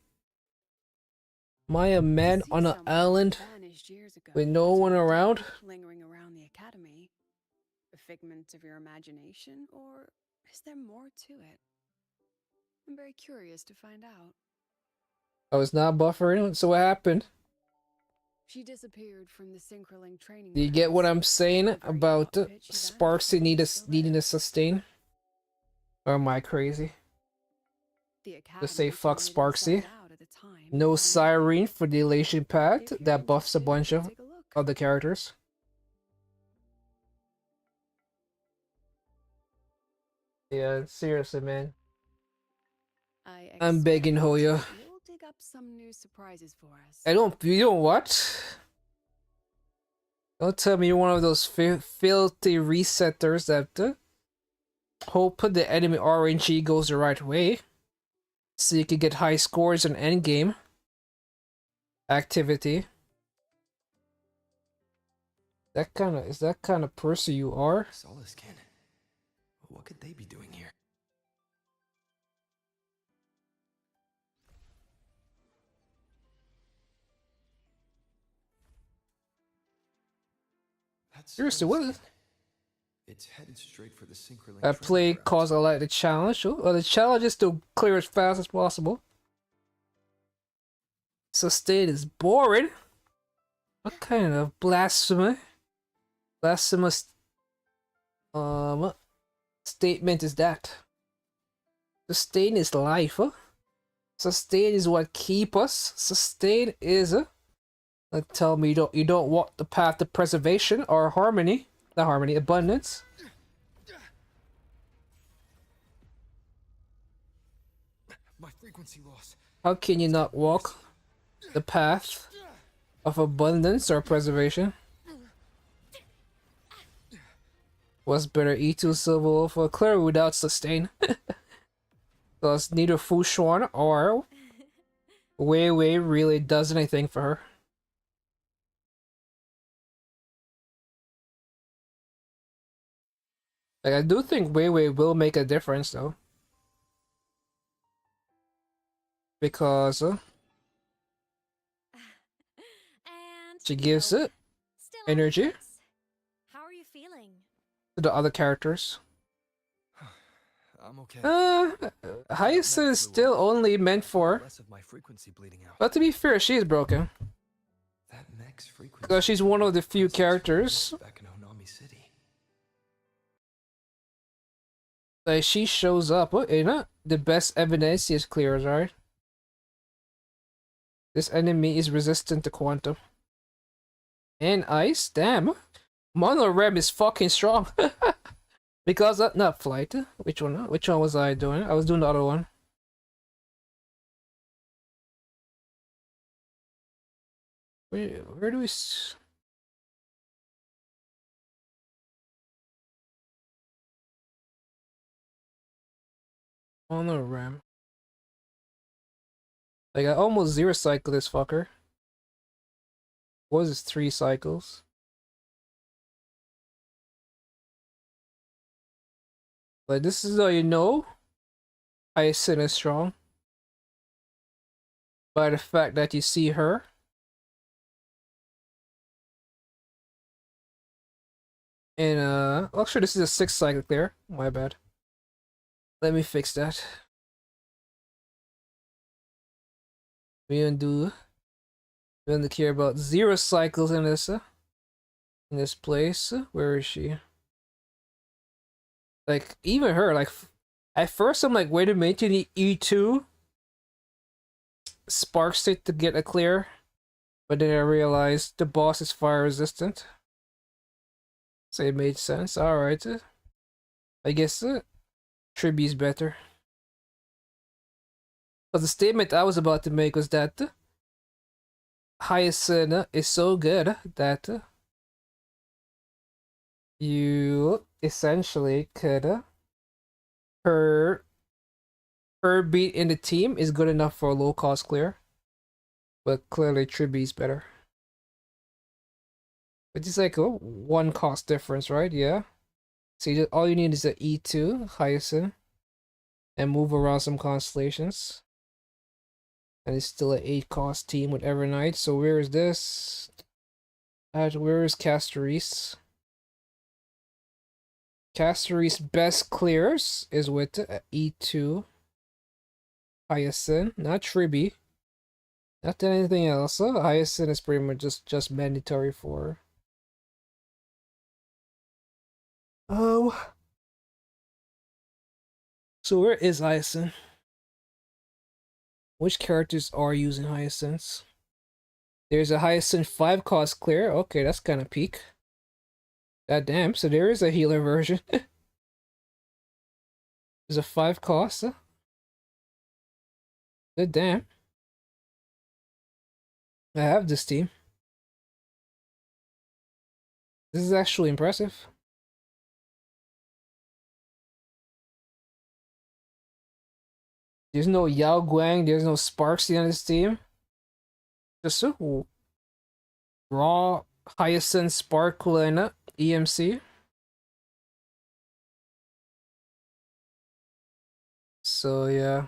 Am I a man on an island with no one around? Lingering around the academy. A figment of your imagination, or is there more to it? I'm very curious to find out. I was not buffering, so what happened? She disappeared from the Synchroling training. Do you get what grounds. I'm saying Over a about cockpit, she Sparksy vanished, needing to still there. sustain? Or am I crazy? The Just say academy fuck told me to Sparksy. sell out at the time No and siren for the elation pad if you're that buffs a interested, bunch of take a look. other characters. Yeah, seriously, man. I'm begging expect Hoyo. You'll dig up some new surprises for us. You don't what? Don't tell me you're one of those filthy resetters that hope the enemy RNG goes the right way, so you can get high scores in endgame activity. Is that kind of person you are? Solace Kin. What could they be doing here? That's Seriously, what Solace is Kin. It's headed straight for the Synchroling that play training cause grounds. I like the challenge? Oh, well, the challenge is to clear as fast as possible. Sustain is boring. What kind of blasphemous statement is that? Sustain is life, huh? Sustain is what keep us. Sustain is tell me you don't walk the path to preservation or harmony. Not harmony, abundance. My frequency loss. How can you not walk the path of abundance or preservation? What's better, E2 Silver Wolf or Clear without sustain? Because neither Fu Xuan or Wei Wei really does anything for her. Like, I do think Wei Wei will make a difference though. Because And she gives it still on energy the fence. How are you feeling? to the other characters. I'm okay. Hyacinth is still only meant for. Less of my frequency bleeding out. But to be fair, she is broken. That mech's frequency. Because she's one of the few presence characters. back in Honami City. Like, she shows up in the best evidence is clear, right? This enemy is resistant to quantum. And ice? Damn. Mono Rem is fucking strong. Because not flight. Which one? Which one was I doing? I was doing the other one. Where do we? Mono Rem. Like I almost zero cycle this fucker. What was this 3 cycles? Like this is how you know Hyacinth is strong. By the fact that you see her. And actually this is a 6 cycle clear. My bad. Let me fix that. We don't care about 0 cycles in this place. Where is she? Like even her, like at first I'm like, wait a minute, you need E2 spark state to get a clear, but then I realized the boss is fire resistant, so it made sense. All right, I guess Tribu's better. But the statement I was about to make was that Hyacinth is so good that you essentially could her beat in the team is good enough for a low cost clear, but clearly Tribu's better. But it's like a 1 cost difference, right? Yeah. So all you need is an E2 Hyacinth and move around some constellations. And it's still an 8 cost team with Evernight. So where is this? Where is Castoris? Castoris' best clears is with E2 Hyacinth, not Triby. Not anything else. Hyacinth is pretty much just mandatory for. Oh. So where is Hyacinth? Which characters are using Hyacinths? There's a Hyacinth 5 cost clear. Okay, that's kind of peak. God damn, so there is a healer version. There's a 5 cost. Good damn. I have this team. This is actually impressive. There's no Yao Guang, there's no Sparksy on this team. Just a raw Hyacinth Sparkle EMC. So yeah.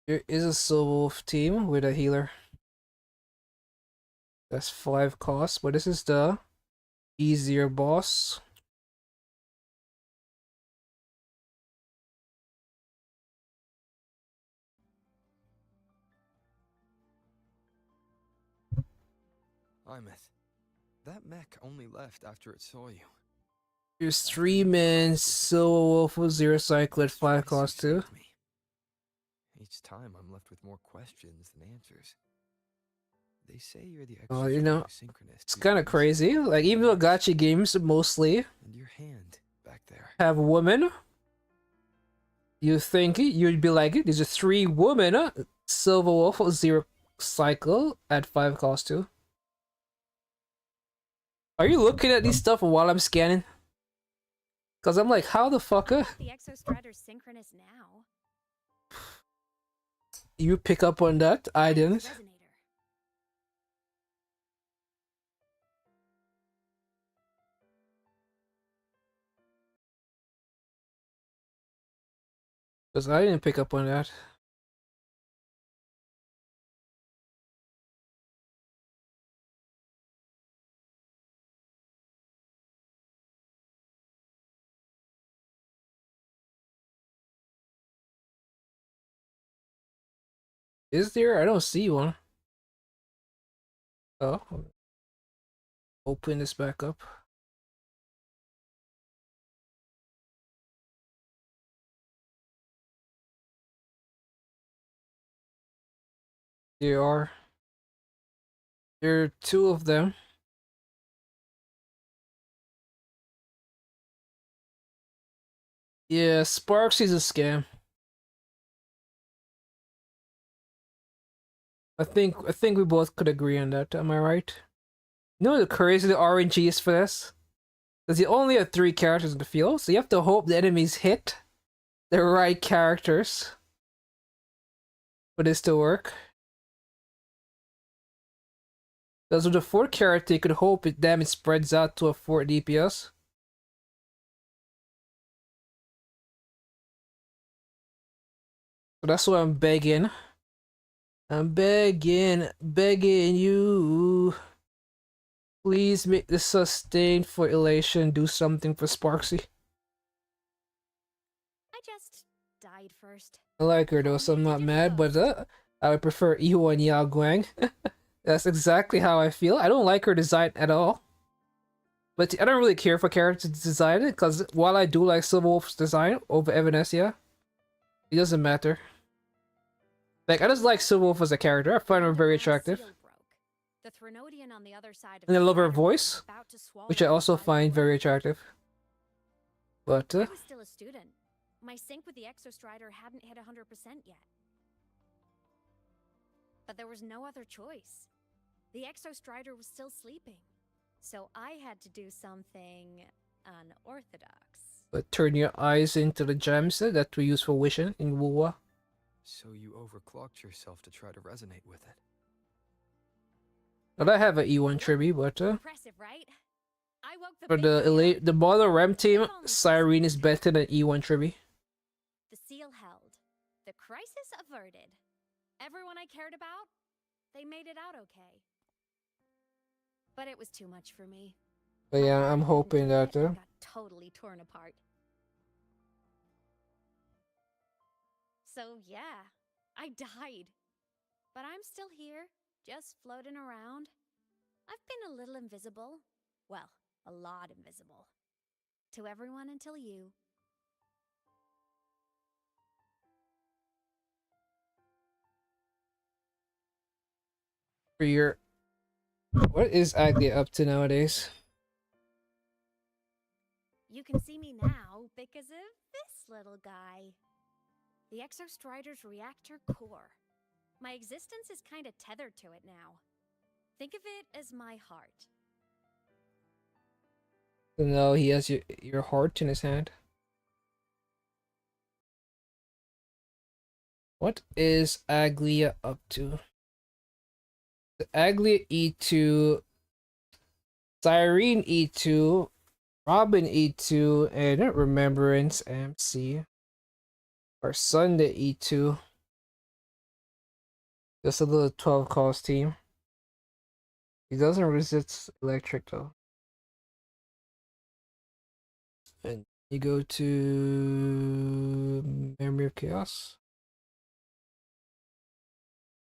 There is a Silver Wolf team with a healer. That's 5 costs, but this is the easier boss. Imeth, that mech only left after it saw you. There's 3 men, Silver Wolf with 0 cycle at 5 costs too. Me. Each time I'm left with more questions than answers. They say you're the extra You know, synchronous. it's kind of crazy. Like, even though gacha games mostly And your hand back there. have women, you think you'd be like, there's a 3 women, Silver Wolf with 0 cycle at 5 cost too. Are you looking at these stuff while I'm scanning? Cause I'm like, how the fuck? The Exostrator's synchronous now. You pick up on that? I didn't. Resonator. Cause I didn't pick up on that. Is there? I don't see one. Oh. Open this back up. There are. There are 2 of them. Yeah, Sparks is a scam. I think we both could agree on that. Am I right? You know the crazy the RNG is for this? Because you only have 3 characters in the field, so you have to hope the enemies hit the right characters for this to work. Because with a 4th character, you could hope it damage spreads out to a 4 DPS. So that's why I'm begging. I'm begging you. Please make the sustain for Elation do something for Sparksy. I just died first. I like her though, so I'm not mad, but I would prefer Iwo and Yao Guang. That's exactly how I feel. I don't like her design at all. But I don't really care for character design, because while I do like Silver Wolf's design over Evanescia, it doesn't matter. Like, I just like Silver Wolf as a character. I find her very attractive. The Threnodian on the other side of And I love her the voice, about to swallow which I also the find Cyborg. very attractive. But, I was still a student. My sync with the Exostrider hadn't hit 100% yet. But there was no other choice. The Exostrider was still sleeping. So I had to do something unorthodox. but turn your eyes into the gems that we use for wishing in Wuwa. So you overclocked yourself to try to resonate with it. But I have an E1 tribute, but Impressive, right? I woke the for big guy up. the Model Rem team, Cyrene is better than E1 tribute. The seal held. The crisis averted. Everyone I cared about, they made it out okay. But it was too much for me. But yeah, I'm hoping that Got totally torn apart. So yeah, I died. But I'm still here, just floating around. I've been a little invisible. Well, a lot invisible. To everyone until you. for your what is Aglia up to nowadays? You can see me now because of this little guy. The Exostrider's reactor core. My existence is kind of tethered to it now. Think of it as my heart. So now he has your heart in his hand. What is Aglia up to? The Aglia E2, Cyrene E2, Robin E2, and Remembrance MC. Or Sunday E2. Just a little 12 cost team. He doesn't resist electric though. And you go to Memory of Chaos.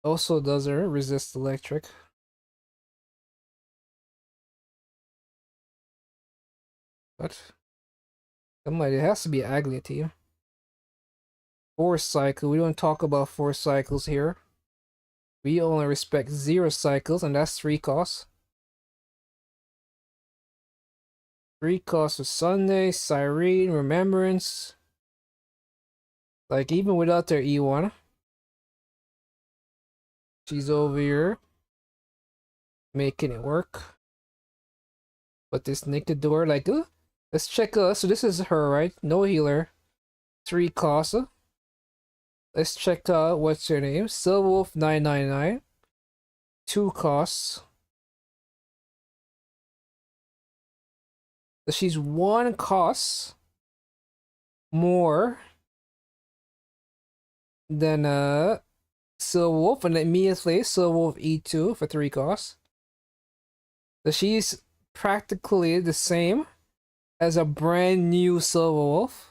Also doesn't resist electric. But it has to be an Aglia team. 4 cycle. We don't talk about 4 cycles here. We only respect 0 cycles, and that's 3 costs. 3 costs for Sunday, Cyrene, Remembrance. Like, even without their E1, she's over here making it work. But this Nicador, like, let's check. So this is her, right? No healer. 3 costs. Let's check out what's her name. Silverwolf 999. 2 costs. So she's 1 cost more than Silverwolf, and immediately Silverwolf E2 for 3 costs. So she's practically the same as a brand new Silverwolf.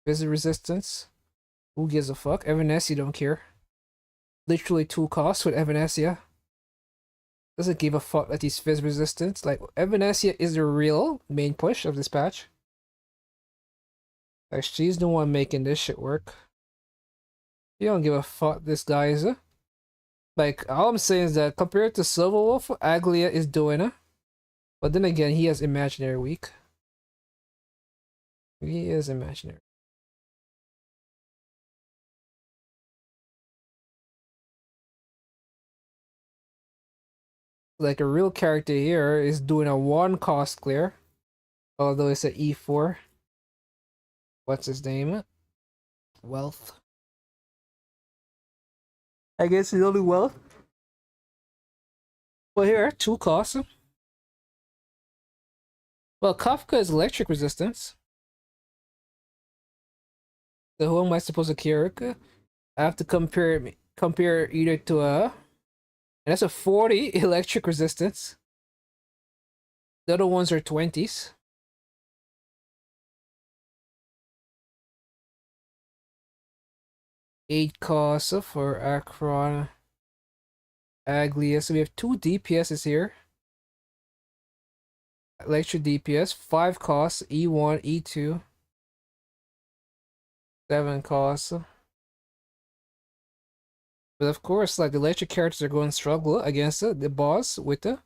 Visit resistance. Who gives a fuck? Evanescence, don't care. Literally 2 costs with Evanescence. Doesn't give a fuck that he's fizz resistance. Like, Evanescence is the real main push of this patch. Like, she's the one making this shit work. You don't give a fuck this guy is. Like, all I'm saying is that compared to Silverwolf, Aglia is doing it. But then again, he has Imaginary Weak. He is Imaginary. Like, a real character here is doing a 1 cost clear. Although it's an E4. What's his name? Wealth. I guess it's only Wealth. Well, here, 2 costs. Well, Kafka is electric resistance. So who am I supposed to carry? I have to compare either to a, and that's a 40 electric resistance. The other ones are 20s. Eight costs for Akron, Aglia. So we have 2 DPSs here. Electric DPS, 5 costs, E1, E2. 7 costs. But of course, like, the electric characters are going to struggle against the boss with the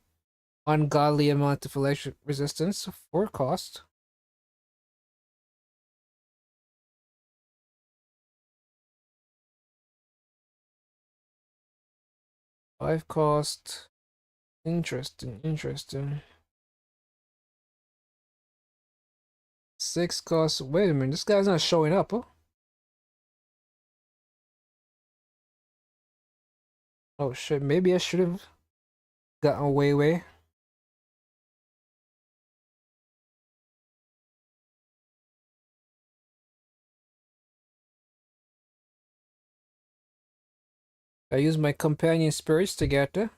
ungodly amount of electric resistance. 4 cost. 5 cost. Interesting. 6 cost. Wait a minute, this guy's not showing up, huh? Oh shit, maybe I should have gotten away. I use my companion spirits to get there.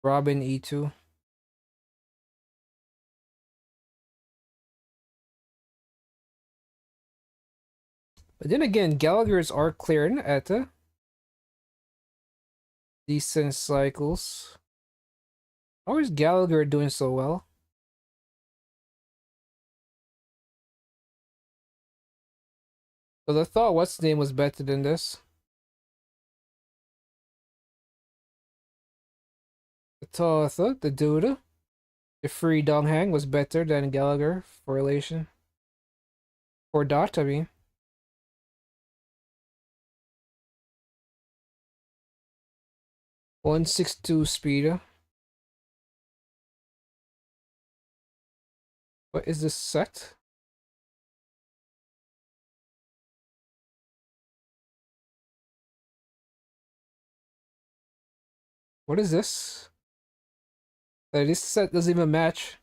Robin E2. But then again, Gallagher's are clearing at decent cycles. How is Gallagher doing so well? But I thought what's his name was better than this. I thought the dude, the free Donghang was better than Gallagher for relation. Or dot, I mean. .162 speed. What is this set? What is this? This set doesn't even match.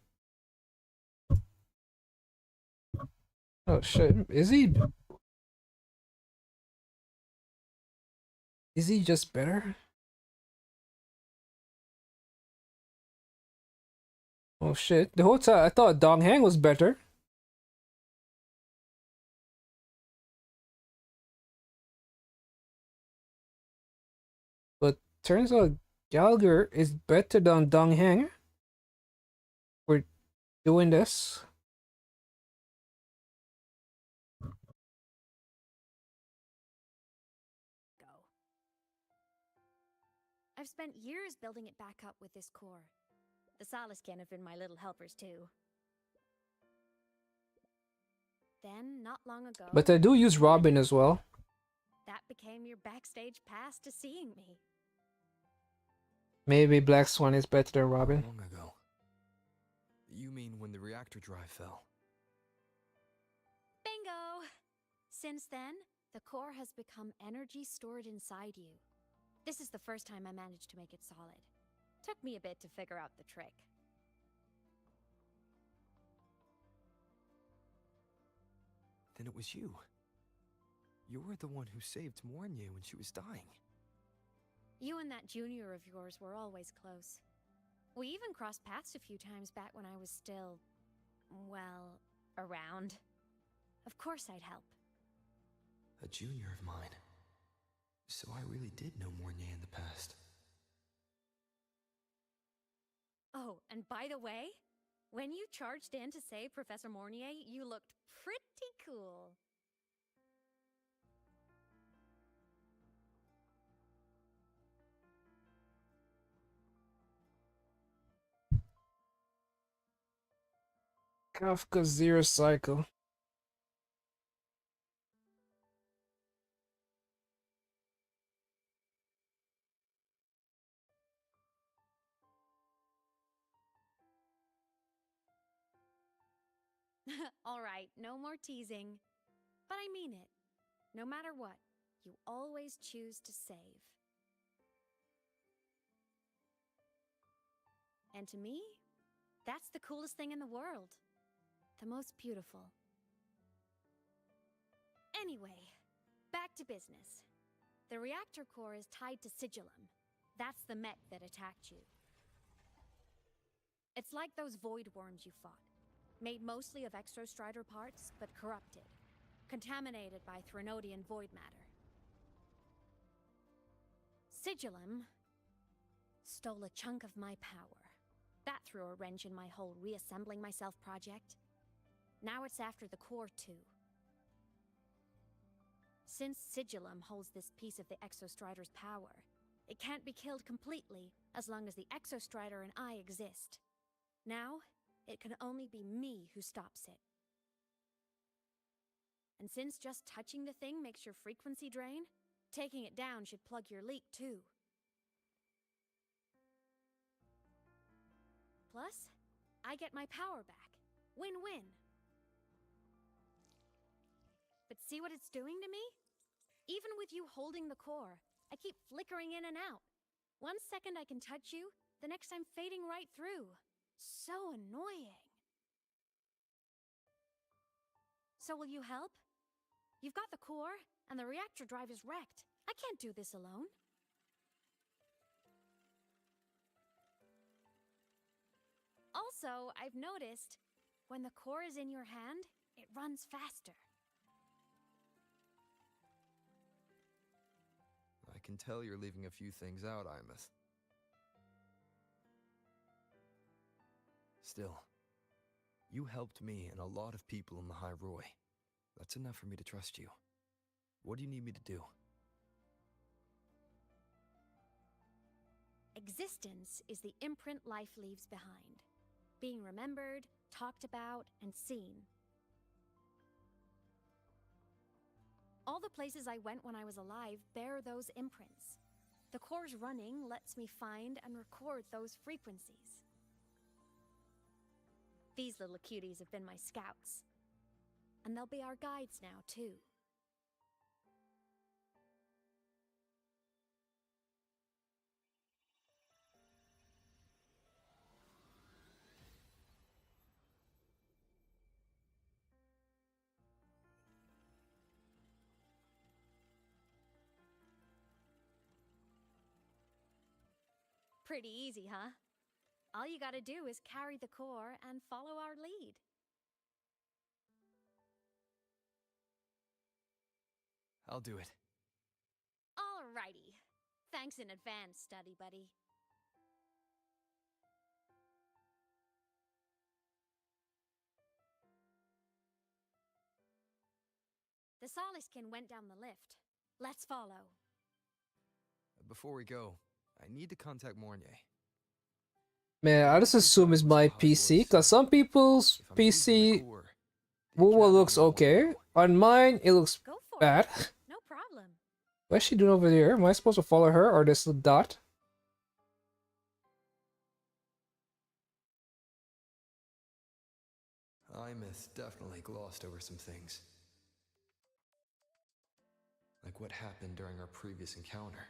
Oh shit, is he? Is he just better? Oh shit, the whole time I thought Dong Hang was better. But turns out Gallagher is better than Dong Hang. We're doing this. Go. I've spent years building it back up with this core. The Saliscan have been my little helpers too. Then, not long ago, But I do use Robin as well. that became your backstage pass to seeing me. Maybe Black Swan is better than Robin. Long ago. You mean when the reactor drive fell? Bingo! Since then, the core has become energy stored inside you. This is the first time I managed to make it solid. Took me a bit to figure out the trick. Then it was you. You were the one who saved Mornier when she was dying. You and that junior of yours were always close. We even crossed paths a few times back when I was still, well, around. Of course I'd help. A junior of mine. So I really did know Mornier in the past. Oh, and by the way, when you charged in to save Professor Mornier, you looked pretty cool. Kafka Zero Cycle. All right, no more teasing. But I mean it. No matter what, you always choose to save. And to me, that's the coolest thing in the world. The most beautiful. Anyway, back to business. The reactor core is tied to Sigillum. That's the mech that attacked you. It's like those void worms you fought. Made mostly of exostrider parts, but corrupted. Contaminated by Threnodian void matter. Sigillum stole a chunk of my power. That threw a wrench in my whole reassembling myself project. Now it's after the core too. Since Sigillum holds this piece of the Exostrider's power, it can't be killed completely as long as the Exostrider and I exist. Now, it can only be me who stops it. And since just touching the thing makes your frequency drain, taking it down should plug your leak too. Plus, I get my power back. Win-win. But see what it's doing to me? Even with you holding the core, I keep flickering in and out. 1 second I can touch you, the next I'm fading right through. So annoying. So will you help? You've got the core, and the reactor drive is wrecked. I can't do this alone. Also, I've noticed, when the core is in your hand, it runs faster. I can tell you're leaving a few things out, Imeth. Still, you helped me and a lot of people in the High Roy. That's enough for me to trust you. What do you need me to do? Existence is the imprint life leaves behind. Being remembered, talked about, and seen. All the places I went when I was alive bear those imprints. The core's running lets me find and record those frequencies. These little cuties have been my scouts. And they'll be our guides now, too. Pretty easy, huh? All you gotta do is carry the core and follow our lead. I'll do it. Alrighty. Thanks in advance, study buddy. The Soliskin went down the lift. Let's follow. Before we go, I need to contact Mornier. Man, I just assume it's my PC, because some people's If I'm using the PC core, the Woo Academy looks will want to okay. know. On mine, it looks Go for bad. it. No problem. What's she doing over there? Am I supposed to follow her or this dot? Imeth definitely glossed over some things. Like what happened during our previous encounter.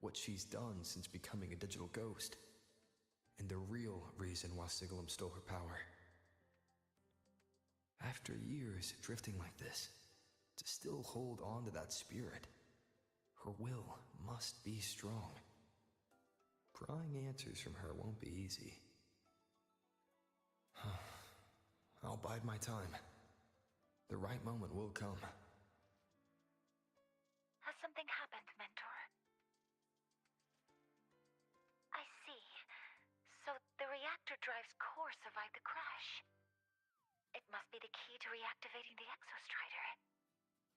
What she's done since becoming a digital ghost. And the real reason why Sigalum stole her power. After years drifting like this, to still hold on to that spirit, her will must be strong. Prying answers from her won't be easy. I'll bide my time. The right moment will come. Has something happened, Mentor? I see. So the reactor drive's core survived the crash. It must be the key to reactivating the Exostrider.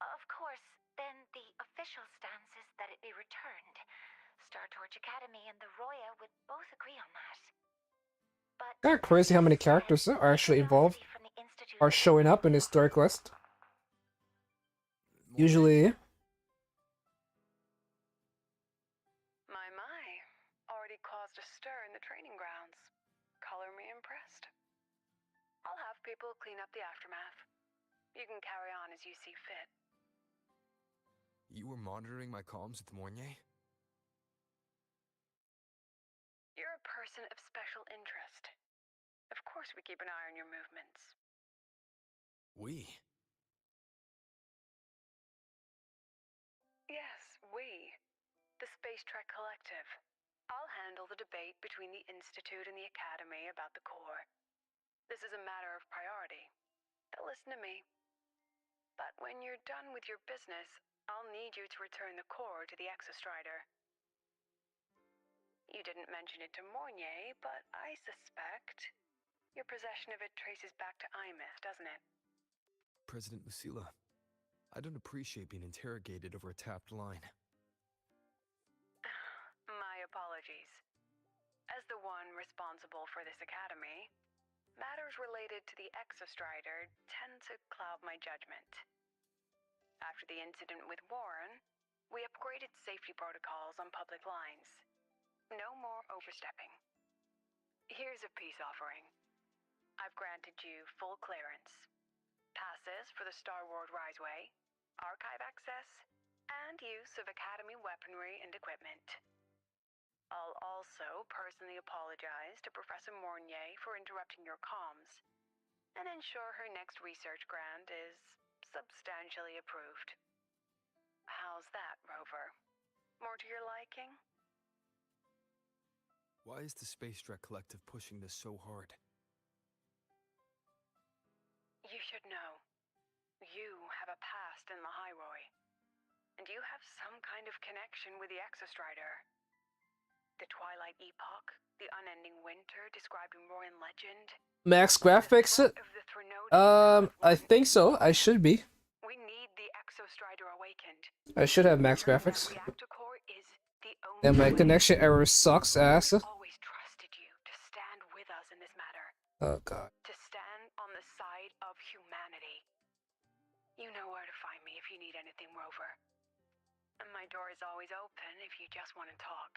Of course, then the official stance is that it be returned. Star Torch Academy and the Roya would both agree on that. But Kinda crazy how many characters are actually involved, are showing up in this dark list. Usually, My. Already caused a stir in the training grounds. Color me impressed. I'll have people clean up the aftermath. You can carry on as you see fit. You were monitoring my comms with Mornier? You're a person of special interest. Of course we keep an eye on your movements. We? Yes, we. The Space Trek Collective. I'll handle the debate between the Institute and the Academy about the core. This is a matter of priority. They'll listen to me. But when you're done with your business, I'll need you to return the core to the Exostrider. You didn't mention it to Mornier, but I suspect your possession of it traces back to Imeth, doesn't it? President Lucilla, I don't appreciate being interrogated over a tapped line. My apologies. As the one responsible for this academy, matters related to the Exostrider tend to cloud my judgment. After the incident with Warren, we upgraded safety protocols on public lines. No more overstepping. Here's a peace offering. I've granted you full clearance. Passes for the Star Wars Riseway, archive access, and use of Academy weaponry and equipment. I'll also personally apologize to Professor Mornier for interrupting your comms, and ensure her next research grant is substantially approved. How's that, Rover? More to your liking? Why is the Space Trek Collective pushing this so hard? You should know. You have a past in the Hyroi. And you have some kind of connection with the Exostrider. The Twilight Epoch, the unending winter described in Royan legend. max graphics. I think so. I should be. We need the Exostrider awakened. I should have max graphics. Reactor core is the only And my way. connection error sucks ass. We've always trusted you to stand with us in this matter. Oh god. To stand on the side of humanity. You know where to find me if you need anything, Rover. And my door is always open if you just want to talk.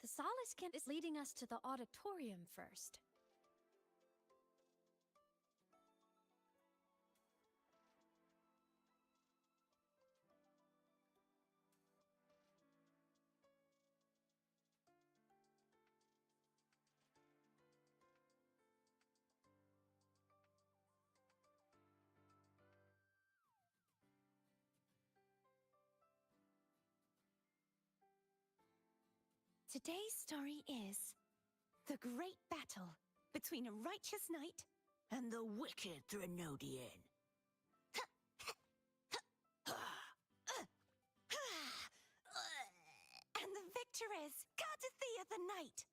The Solace Camp is leading us to the auditorium first. Today's story is the great battle between a righteous knight and the wicked Threnodian. And the victor is Cardathea the Knight.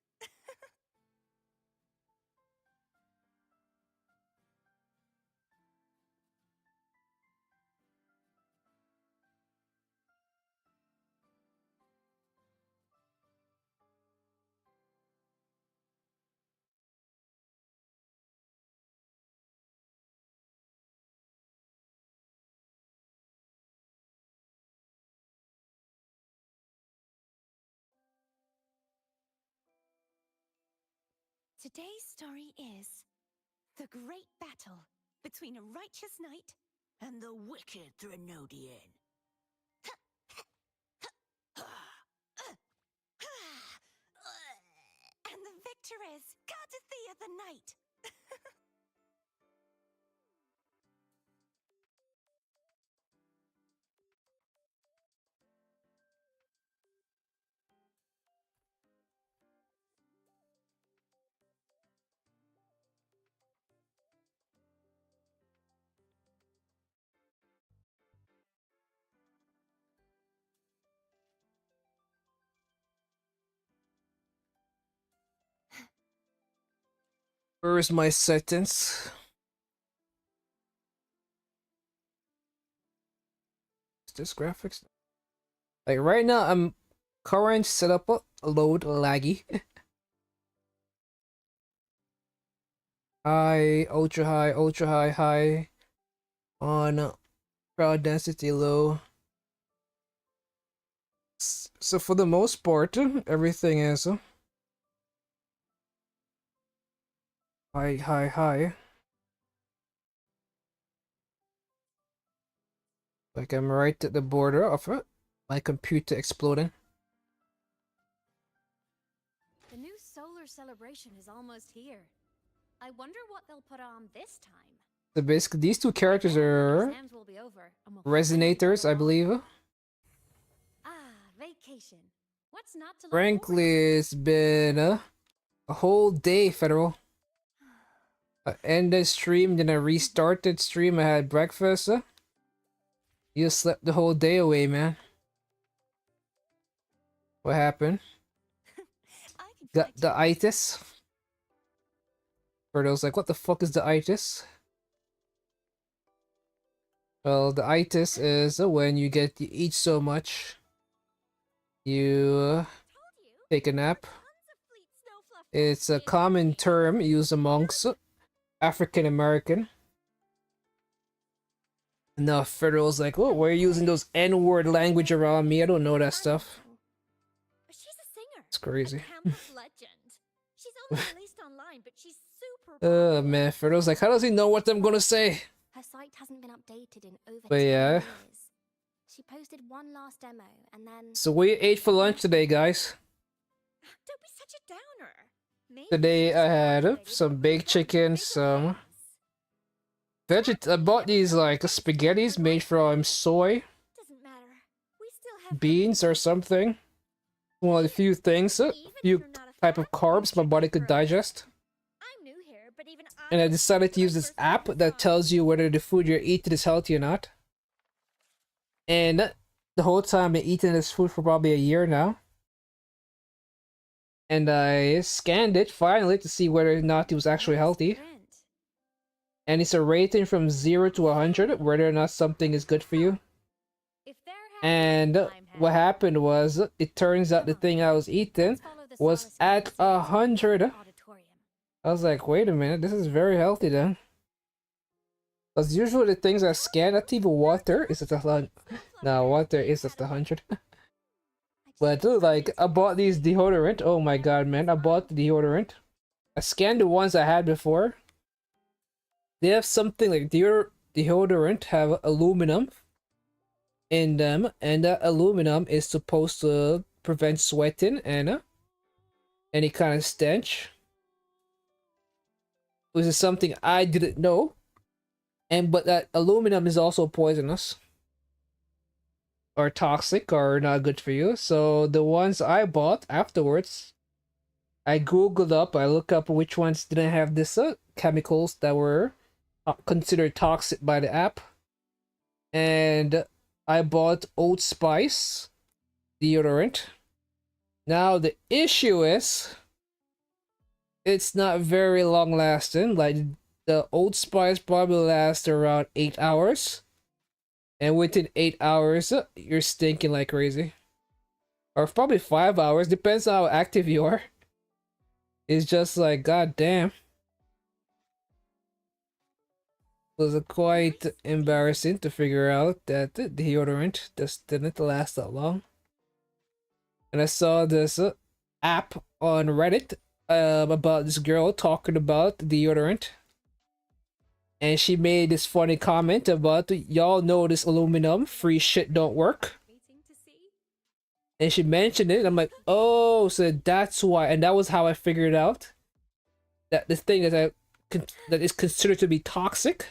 Today's story is the great battle between a righteous knight and the wicked Threnodian. And the victor is Cardathea the Knight. Where is my sentence? Is this graphics? Like right now, I'm current setup load laggy. High, ultra high, high. On crowd density low. So for the most part, everything is high, high, high. Like I'm right at the border of it. My computer exploding. The new solar celebration is almost here. I wonder what they'll put on this time. So basically, these two characters are Exams will be over, and we'll resonators, I finally go believe. Ah, vacation. What's not to look Frankly, forward to? it's been a whole day, Federal. I ended stream, then I restarted stream. I had breakfast. You slept the whole day away, man. What happened? I could Got collect the you- itis. Ferdow's like, what the fuck is the itis? Well, the itis is when you eat so much, you Told you. take a nap. Tons of fleet snow fluff It's a in common here. term used amongst African American. No, Federal's like, oh, why are you using those N-word language around me? I don't know that stuff. She's a singer. It's crazy. A campus legend. She's only released online, but she's super Oh popular. man, Federal's like, how does he know what I'm gonna say? Her site hasn't been updated in over But 10 yeah. years. She posted one last demo and then... So what you ate for lunch today, guys? Don't be such a downer. Maybe Today she's I had motivated some by baked becoming chicken, bigger some things. I bought these like spaghettis made from soy Doesn't matter. We still have beans or something. One of the few things, a Even if few you're not a type fan, of carbs my you body should could grow up. digest. I'm new here, but even And I don't decided to think use the this first app thing that is tells you whether the food you're eating is healthy or not. And the whole time I've been eating this food for probably a year now. And I scanned it finally to see whether or not it was actually Nice healthy. print. And it's a rating from 0 to 100, whether or not something is good for you. If they're happy, And I'm what happy. happened was, it turns out the thing I was eating Let's follow the was Solace at Camp's exit to the 100. auditorium. I was like, wait a minute, this is very healthy then. Because usually the things I scan, not even water, is at the no, water is at the 100. But dude, like, I bought these deodorant. Oh my god, man. I bought the deodorant. I scanned the ones I had before. They have something like deodorant have aluminum in them, and that aluminum is supposed to prevent sweating and any kind of stench. Which is something I didn't know. But that aluminum is also poisonous. Or toxic or not good for you. So the ones I bought afterwards, I googled up, I looked up which ones didn't have this chemicals that were considered toxic by the app. And I bought Old Spice deodorant. Now the issue is it's not very long lasting. Like the Old Spice probably lasts around 8 hours. And within 8 hours, you're stinking like crazy. Or probably 5 hours, depends on how active you are. It's just like, god damn. It was quite embarrassing to figure out that the deodorant just didn't last that long. And I saw this app on Reddit about this girl talking about deodorant. And she made this funny comment about, y'all know this aluminum free shit don't work. And she mentioned it, and I'm like, oh, so that's why. And that was how I figured out that the thing that that is considered to be toxic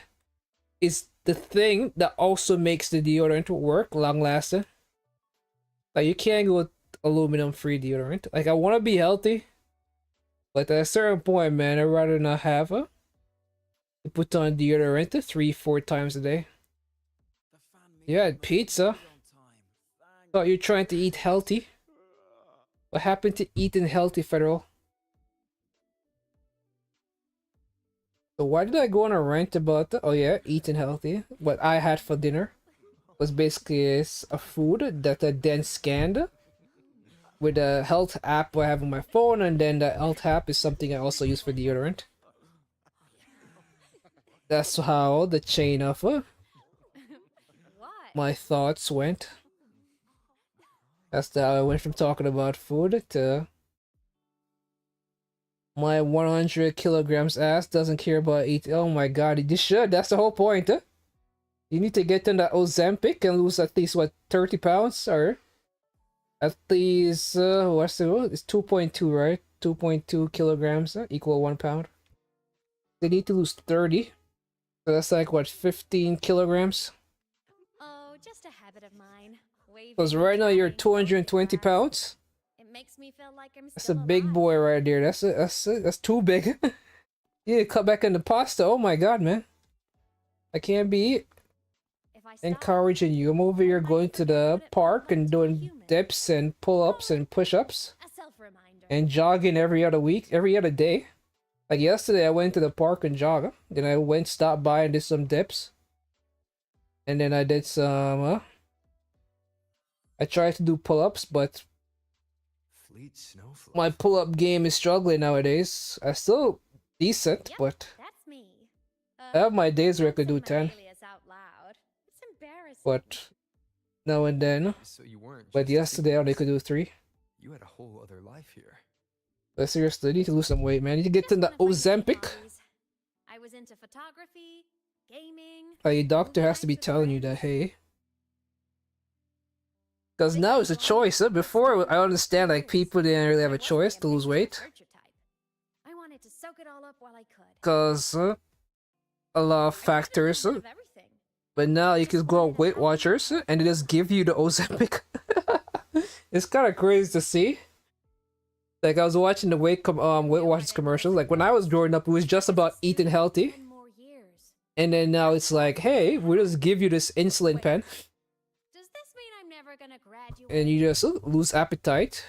is the thing that also makes the deodorant work long lasting. Like you can't go with aluminum free deodorant. Like I want to be healthy, but at a certain point, man, I'd rather not have a. Put on deodorant 3-4 times a day. You had pizza. Thought you're trying to eat healthy. What happened to eating healthy, Federal? So why did I go on a rant about oh yeah, eating healthy? What I had for dinner was basically a food that I then scanned with a health app I have on my phone, and then the health app is something I also use for deodorant. That's how the chain of my thoughts went. That's how I went from talking about food to my 100 kilograms ass doesn't care about eating. Oh my god, you should. That's the whole point. You need to get in that Ozempic and lose at least, what, 30 pounds? Or at least, what's the, it's 2.2, right? 2.2 kilograms equal 1 pound. They need to lose 30. So that's like, what, 15 kilograms? Oh, just a habit of mine. Because right now you're 220 pounds. It makes me feel like I'm That's a still big alive. boy right there. That's too big. You need to cut back on the pasta. Oh my god, man. I can't be If I stop, encouraging you. I'm over here going to the park and doing dips and pull-ups and push-ups a self-reminder. and jogging every other week, every other day. Like yesterday, I went to the park and jogged. Then I went, stopped by and did some dips. And then I did some, I tried to do pull-ups, but my pull-up game is struggling nowadays. I'm still decent, Yep, but that's me. I have my days where I could do Don't say my 10. alias out loud. It's embarrassing. But now and then. So you weren't. But just a yesterday I only secret. could do 3. You had a whole other life here. But seriously, you need to lose some weight, man. You need to get Just in the one of my many Ozempic. hobbies. I was into photography, gaming. Your doctor has to be telling you that, hey. Because now it's a choice. Before, I understand, like, people didn't really have a choice to lose weight. I wanted to soak it all up while I could. Because a lot of factors. Of everything. But now you can go on Weight Watchers and they just give you the Ozempic. It's kind of crazy to see. Like I was watching the Weight Watchers commercials. Like when I was growing up, it was just about eating healthy. 10 more years. And then now it's like, hey, we'll just give you this insulin pen. Does this mean I'm never gonna graduate? And you just lose appetite.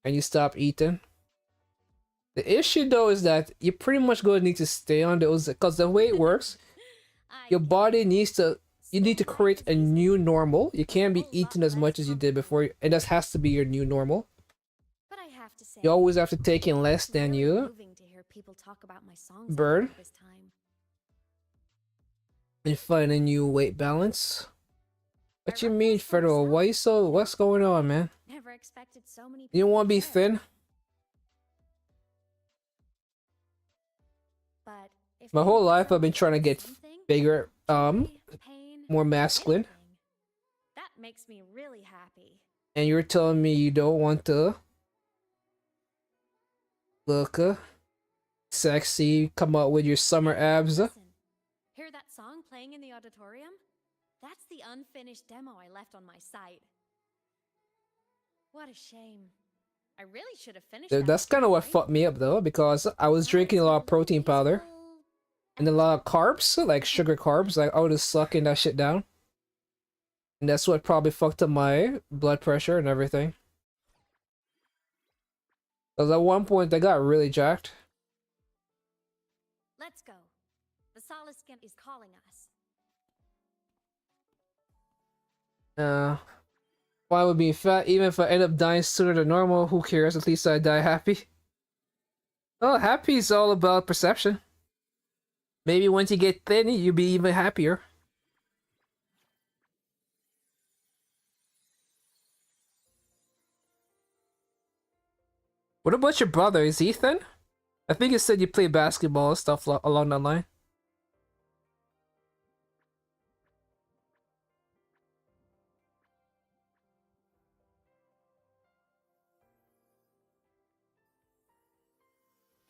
And you stop eating. The issue though is that you're pretty much going to need to stay on those. Because the way it works, your body needs to, you need to create a new normal. You can't be eating as much as you did before, and that has to be your new normal. But I have to say, You always have to take in less than it's you moving to hear people talk about my songs burn. this time. And find a new weight balance. What I you wrote mean, those for Federal? myself, Why you so? What's going on, man? Never expected so many You don't people want to be care. thin? But if My they whole need life I've been something trying to from get something, bigger, joy, pain, more masculine. anything, that makes me really happy. And you're telling me you don't want to look sexy, come out with your summer abs? Listen, hear that song playing in the auditorium? That's the unfinished demo I left on my site. What a shame. I really should have finished that. That's kind of what fucked me up though, because I was drinking a lot of protein powder and a lot of carbs, like sugar carbs. Like I was just sucking that shit down, and that's what probably fucked up my blood pressure and everything. Because at one point I got really jacked. Let's go. The Solace Skin is calling us. Why would being fat? Even if I end up dying sooner than normal, who cares? At least I die happy. Well, happy is all about perception. Maybe once you get thin, you'll be even happier. What about your brother? Is he thin? I think you said you play basketball and stuff along that line.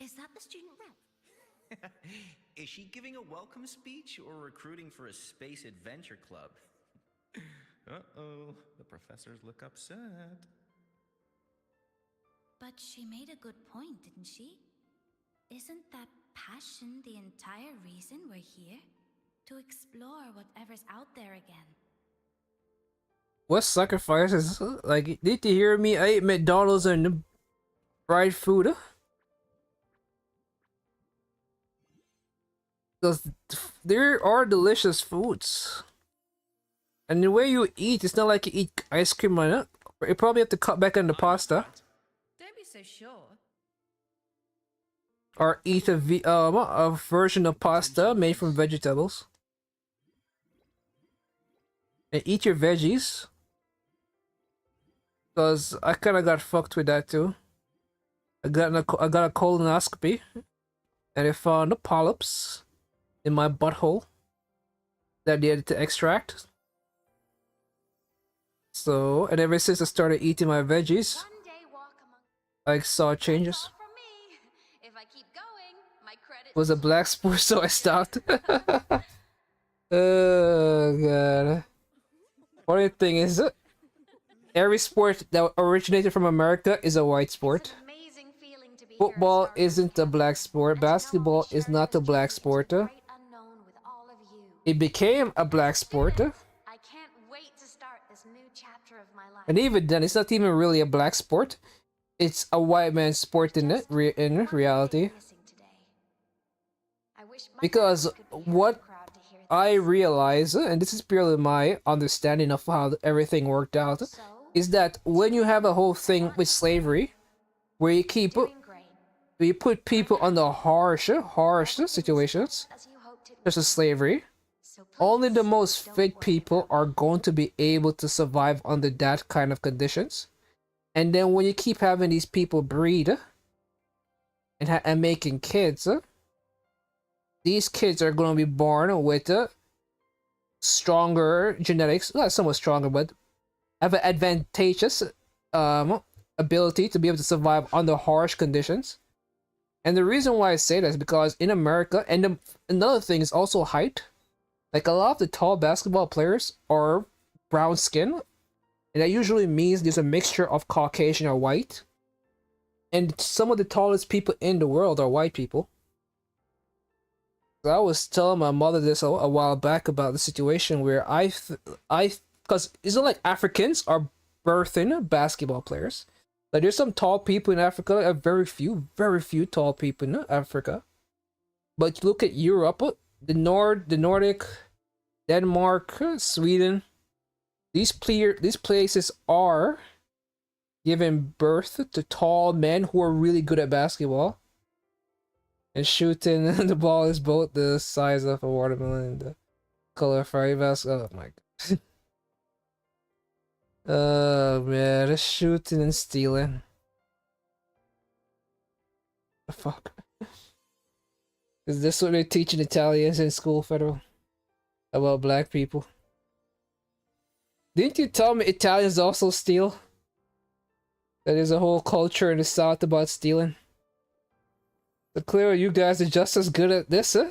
Is that the student rep? Is she giving a welcome speech or recruiting for a space adventure club? Uh-oh, the professors look upset. But she made a good point, didn't she? Isn't that passion the entire reason we're here? To explore whatever's out there again. What sacrifices? Like, did you hear me? I ate McDonald's and fried food. Because there are delicious foods. And the way you eat, it's not like you eat ice cream on it. You probably have to cut back on the pasta. Don't be so sure. Or eat a version of pasta made from vegetables. And eat your veggies. Because I kind of got fucked with that too. I got a colonoscopy. And I found the polyps in my butthole that they had to extract. So, and ever since I started eating my veggies, One day walk among I saw changes. That's all from me. If I keep going, my credit It was a black sport, so I stopped. Oh god. Funny thing is, every sport that originated from America is a white sport. amazing feeling to be Football isn't a black sport. Basketball is not a black sport. It became a black sport. I can't wait to start this new chapter of my life. And even then, it's not even really a black sport. It's a white man's sport in it, in reality. Because what I realize, and this is purely my understanding of how everything worked out, is that when you have a whole thing with slavery, where you keep, you put people under harsh situations, such as slavery, only the most fit people are going to be able to survive under that kind of conditions. And then when you keep having these people breed and making kids, these kids are going to be born with stronger genetics, not somewhat stronger, but have an advantageous ability to be able to survive under harsh conditions. And the reason why I say that is because in America, and another thing is also height. Like a lot of the tall basketball players are brown skin, and that usually means there's a mixture of Caucasian or white. And some of the tallest people in the world are white people. So I was telling my mother this a while back about the situation where because it's not like Africans are birthing basketball players. Like there's some tall people in Africa, very few tall people in Africa. But look at Europe, the Nordic, Denmark, Sweden. These places are giving birth to tall men who are really good at basketball. And shooting the ball is both the size of a watermelon. Color fire mask. Oh my god. Oh man, the shooting and stealing. The fuck? Is this what they're teaching Italians in school, Federal? About black people? Didn't you tell me Italians also steal? That there's a whole culture in the South about stealing. But clearly you guys are just as good at this, huh?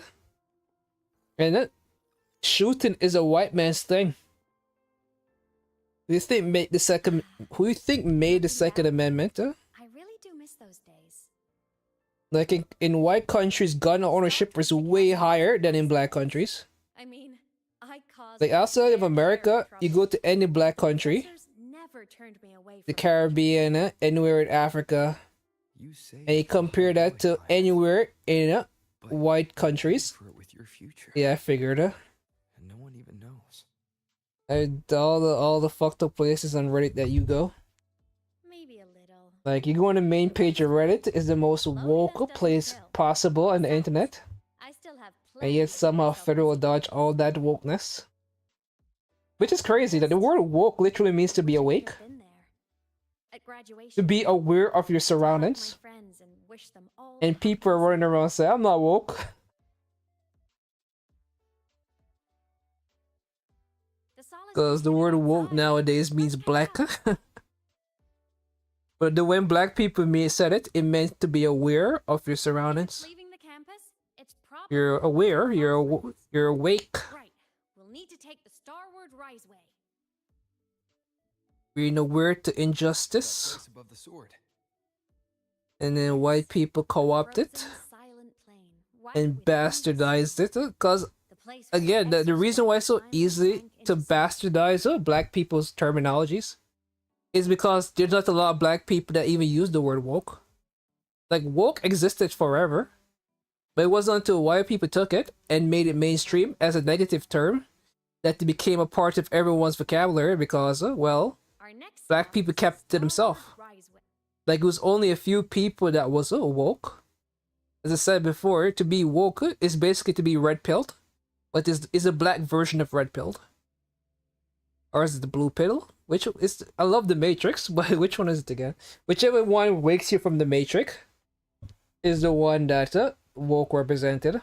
And it, shooting is a white man's thing. Who do you think made the second? Who do you think made the Second Amendment? Huh? I really do miss those days. Like in white countries, gun ownership is way higher than in black countries. I mean, I caused Like outside of America, you go to any black country, Professors never turned me away the from Caribbean, anywhere in Africa, You say and you compare that to anywhere in white countries. for it with your future. Yeah, I figured. And no one even knows. And all the fucked up places on Reddit that you go. maybe a little. Like you go on the main page of Reddit is the most Loneliness woke doesn't place kill. possible on the Besides, internet, I still have and plenty yet to keep somehow myself Federal busy. dodge all that wokeness. Which is crazy that the word woke literally means to be Wish I could awake, have been there. At graduation, to be aware of your I hug my surroundings. friends and wish them all And people are happiness. running around saying, I'm not woke. The solace Because of the getting word woke outside. nowadays means Let's black. catch up. But when black people said it, it meant to be aware of your If surroundings. leaving the campus, it's probably You're aware, you're awake. right. We'll need to take the Starward Riseway. Being aware to That injustice. place above the sword. And then white people co-opt it Frozen silent plain. Why and would we leave bastardized it. Because the place where again, the reason why it's so exercise easy sank to into bastardize black people's terminologies is because there's not a lot of black people that even use the word woke. Like woke existed forever, but it wasn't until white people took it and made it mainstream as a negative term that it became a part of everyone's vocabulary because, well, Our next black stop people is kept it to Starward themselves. Riseway. Like it was only a few people that was woke. As I said before, to be woke is basically to be red pilled, but is a black version of red pilled. Or is it the blue pill? Which is I love the Matrix, but which one is it again? Whichever one wakes you from the Matrix is the one that woke represented.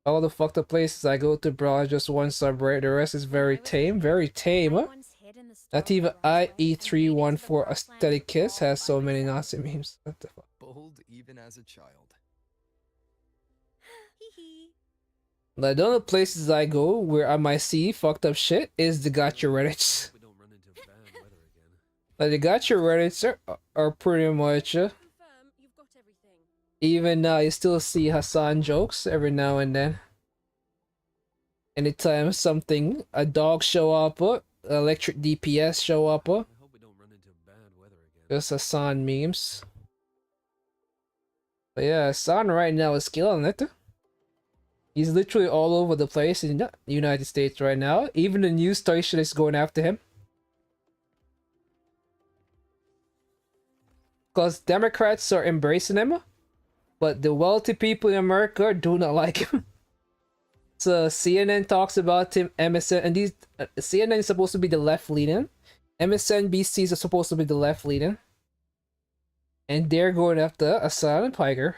All the fucked up places I go to, bro, is just one subreddit. The rest is very tame, very tame. I once hid in the Not even Starward Riseway and made it to the IE314 Northland Aesthetic Kiss all has by so many myself. Nazi memes. What the fuck? Bold even as a child. Hee hee. Like the only places I go where I might see fucked up shit is the gotcha reddits. We don't run into bad weather again. Like the gotcha reddits are pretty much Confirm you've got everything. even now you still see Hassan jokes every now and then. Anytime something a dog show up, electric DPS show up, I hope we don't run into bad weather again. just Hassan memes. But yeah, Hassan right now is killing it. He's literally all over the place in the United States right now. Even the news station is going after him. Because Democrats are embracing him, but the wealthy people in America do not like him. So CNN talks about him, MSN, and these CNN is supposed to be the left leaning. MSNBCs are supposed to be the left leaning. And they're going after Hassan and Piker.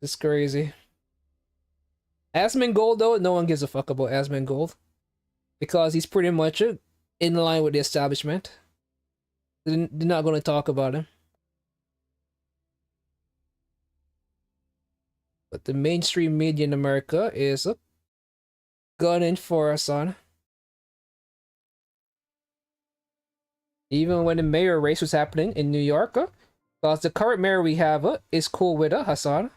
It's crazy. Asmongold, though, no one gives a fuck about Asmongold. Because he's pretty much in line with the establishment. They're not going to talk about him. But the mainstream media in America is gunning for Hassan. Even when the mayor race was happening in New York, because the current mayor we have is cool with Hassan.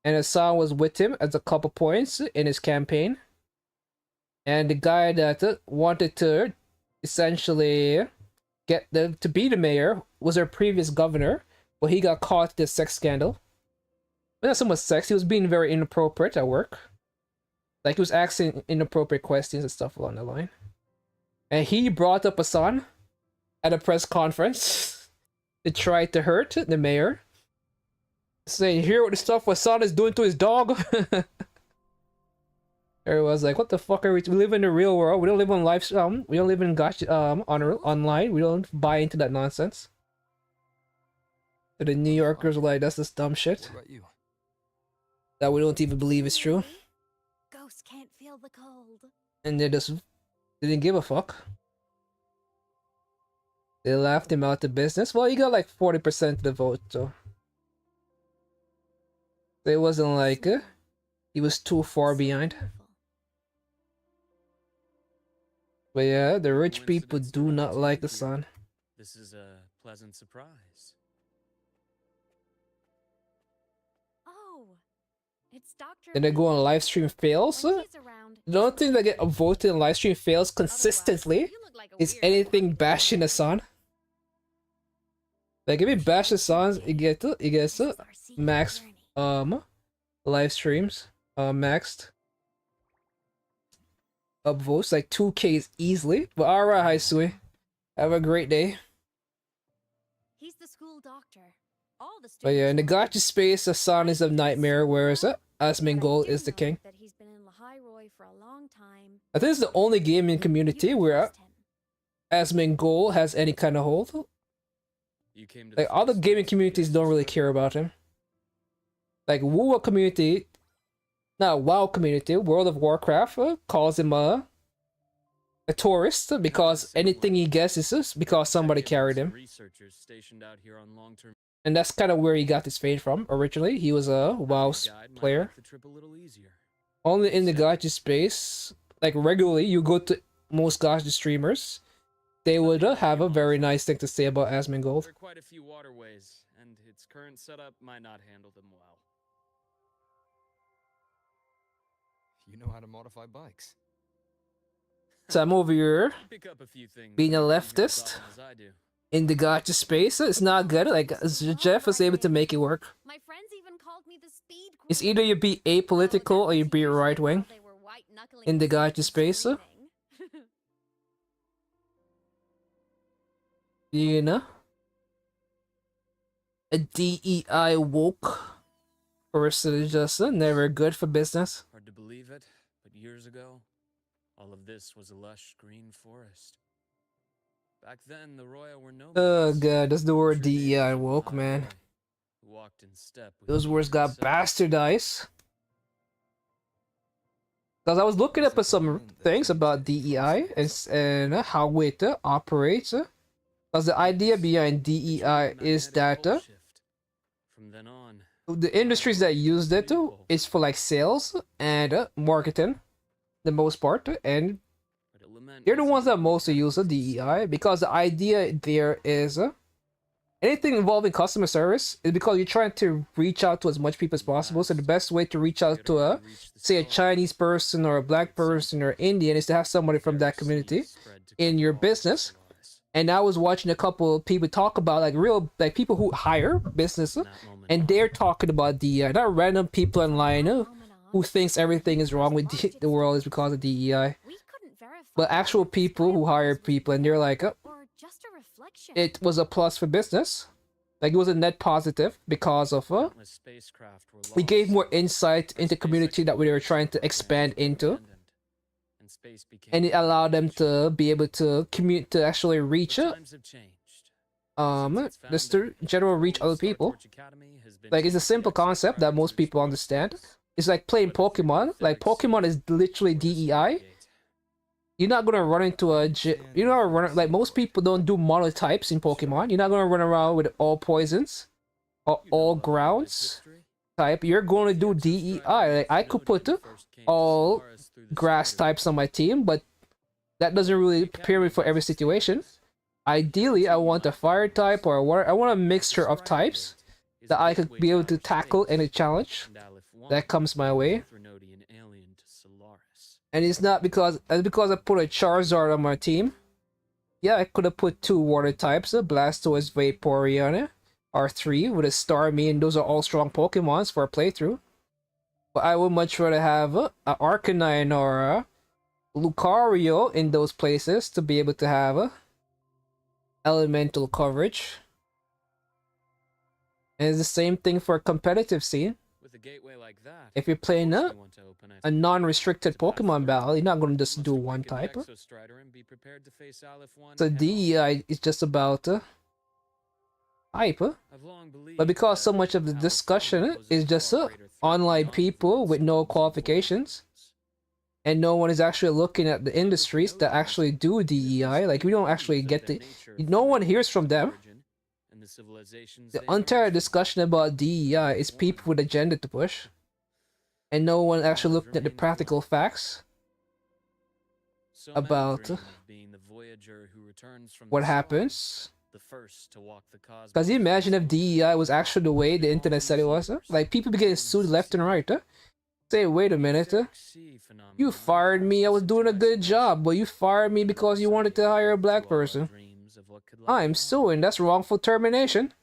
And Hassan was with him at a couple points in his campaign. And the guy that wanted to essentially get them to be the mayor was our previous governor, but he got caught in the sex scandal. But not so much sex, he was being very inappropriate at work. Like he was asking inappropriate questions and stuff along the line. And he brought up Hassan at a press conference to try to hurt the mayor. Saying, hear what the stuff Wasan is doing to his dog? Everyone's like, what the fuck are we? We live in the real world. We don't live on live. We don't live in online. We don't buy into that nonsense. So the New Yorkers are like, that's this dumb shit What about you? that we don't even believe is true, Ghosts can't feel the cold. and they didn't give a fuck. They laughed him out of business. Well, he got like 40% of the vote, so it wasn't like he was too far behind. But yeah, the rich people Coincidence do to not run like into the you. sun. This is a pleasant surprise. Oh, it's Dr. Then they go on live stream fails. When he's around, The only thing that get voted in live stream fails consistently otherwise, you look like a is weirdo anything walking bashing the around. sun. Like if you bash the sun, you get This is our secret max journey. live streams maxed upvotes like 2Ks easily. But alright, Hisui, have a great day. He's the school doctor. All the But yeah, in the students gacha space, the sun is a nightmare, whereas Asmongold is the king. That he's been in Lahairoi for a long time. I think it's the only gaming community You can where trust him. Asmongold has any kind of hold. You came to Like all the first gaming place communities because don't really it's care about him. Like WoW community, not WoW community, World of Warcraft calls him a tourist because anything he gets is just because somebody carried him. Researchers stationed out here on long-term And that's kind of where he got his fame from originally. He was a WoW guide might player. make the trip a little easier. Only in the gacha space, like regularly, you go to most gacha streamers, they would have a very nice thing to say about Asmongold. There are quite a few waterways, and its current setup might not handle them well. You know how to modify bikes. So I'm over here Pick up a few things being a as leftist often as I do. in the gacha space. It's not good. Like Jeff was able to make it work. My friends even called me the speed queen. It's either you be apolitical or you be right wing They were white-knuckling in the me gacha for space. screaming. You know, a DEI woke person is just never good for business. Hard to believe it, but years ago, all of this was a lush green forest. Back then, the Roya were no. Oh god, that's the word DEI woke, man. Walked in step with Those words nature got itself. bastardized. Because I was looking up at some things about DEI and how it operates. Because the idea behind DEI is that From then on, the industries that use it is for like sales and marketing, the most part, and but it lament they're the its ones that own mostly use the DEI because the idea there is anything involving customer service is because you're trying to reach out to as much people as possible. So the best way to reach out to a say a Chinese person or a black person or Indian is to have somebody from that community in your business. And I was watching a couple of people talk about like real like people who hire business, and they're talking about DEI, not random people online who thinks everything is wrong with the world is because of DEI, We couldn't verify but actual if this people who title hire was people, and they're like, or just a reflection. it was a plus for business, like it was a net positive because of countless spacecraft were we gave lost. more insight into community that we were trying to expand into, And space became and it allowed them to be able to commute to actually reach times have changed. just to general reach other people. Like it's a simple concept that most people understand. It's like playing Pokemon. Like Pokemon is literally DEI. You're not gonna run into you're not run like most people don't do monotypes in Pokemon. You're not gonna run around with all poisons or all grounds type. You're gonna do DEI. Like I could put all grass types on my team, but that doesn't really prepare me for every situation. Ideally, I want a fire type or I want a mixture of types that I could be able to tackle any challenge that comes my way. And it's not because I put a Charizard on my team. Yeah, I could have put 2 water types, Blastoise, Vaporeon, R3 with a Starmie, and those are all strong Pokemons for a playthrough. But I would much rather have a Arcanine or a Lucario in those places to be able to have elemental coverage. And it's the same thing for a competitive scene. With a gateway like that, If you're playing of course a, you want to open it. a non-restricted To pass Pokemon through, battle, you're not going to you just must do awaken one the type. Exostrider and be prepared to face Aleph 1 So head on. DEI is just about hype. I've long believed But because so that much of the Aleph 1 discussion poses is a just far greater threat online beyond people with no stones and qualifications, wolves. and no one is actually looking at the industries that actually do DEI. Like, we don't actually get the... No one hears from them. The entire discussion about DEI is people with agenda to push. And no one actually looked at the practical facts about what happens. Because you imagine if DEI was actually the way the internet said it was? Like, people be getting sued left and right. Say, wait a minute. You fired me, I was doing a good job, but you fired me because you wanted to hire a black person. I'm suing, that's wrongful termination.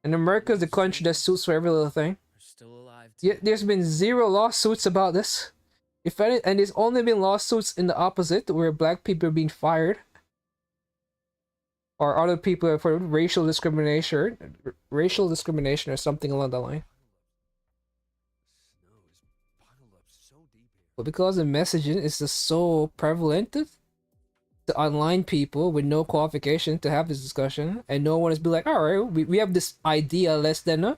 And America's the country that sues for every little thing. Yet there's been 0 lawsuits about this. If any, and there's only been lawsuits in the opposite, where black people are being fired. Or other people for racial discrimination or something along that line. But because the messaging is just so prevalent to online people with no qualification to have this discussion, and no one is be like, alright, we have this idea, let's then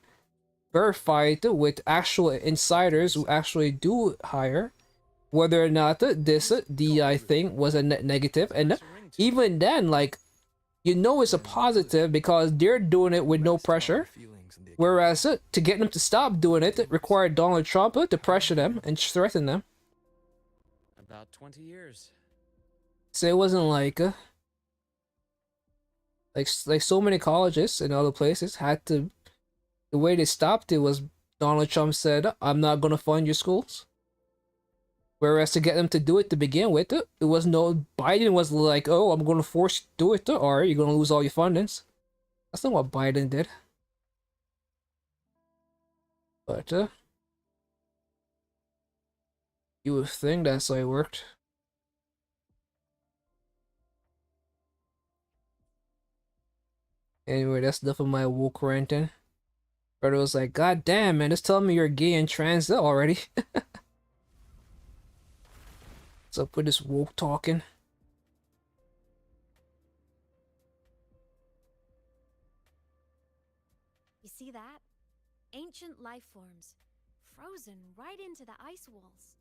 verify it with actual insiders who actually do hire, whether or not this DEI thing was a net negative. And even then, like, you know it's a positive because they're doing it with no pressure. Whereas to get them to stop doing it required Donald Trump to pressure them and threaten them. About 20 years. So it wasn't like so many colleges and other places had to. The way they stopped it was Donald Trump said, "I'm not gonna fund your schools." Whereas to get them to do it to begin with, it was no. Biden was like, "Oh, I'm gonna force you to do it, or you're gonna lose all your fundings." That's not what Biden did. But you would think that's how it worked. Anyway, that's enough of my woke ranting. Brother was like, "God damn, man, just tell me you're gay and trans already." What's up with this woke talking? You see that? Ancient life forms, frozen right into the ice walls.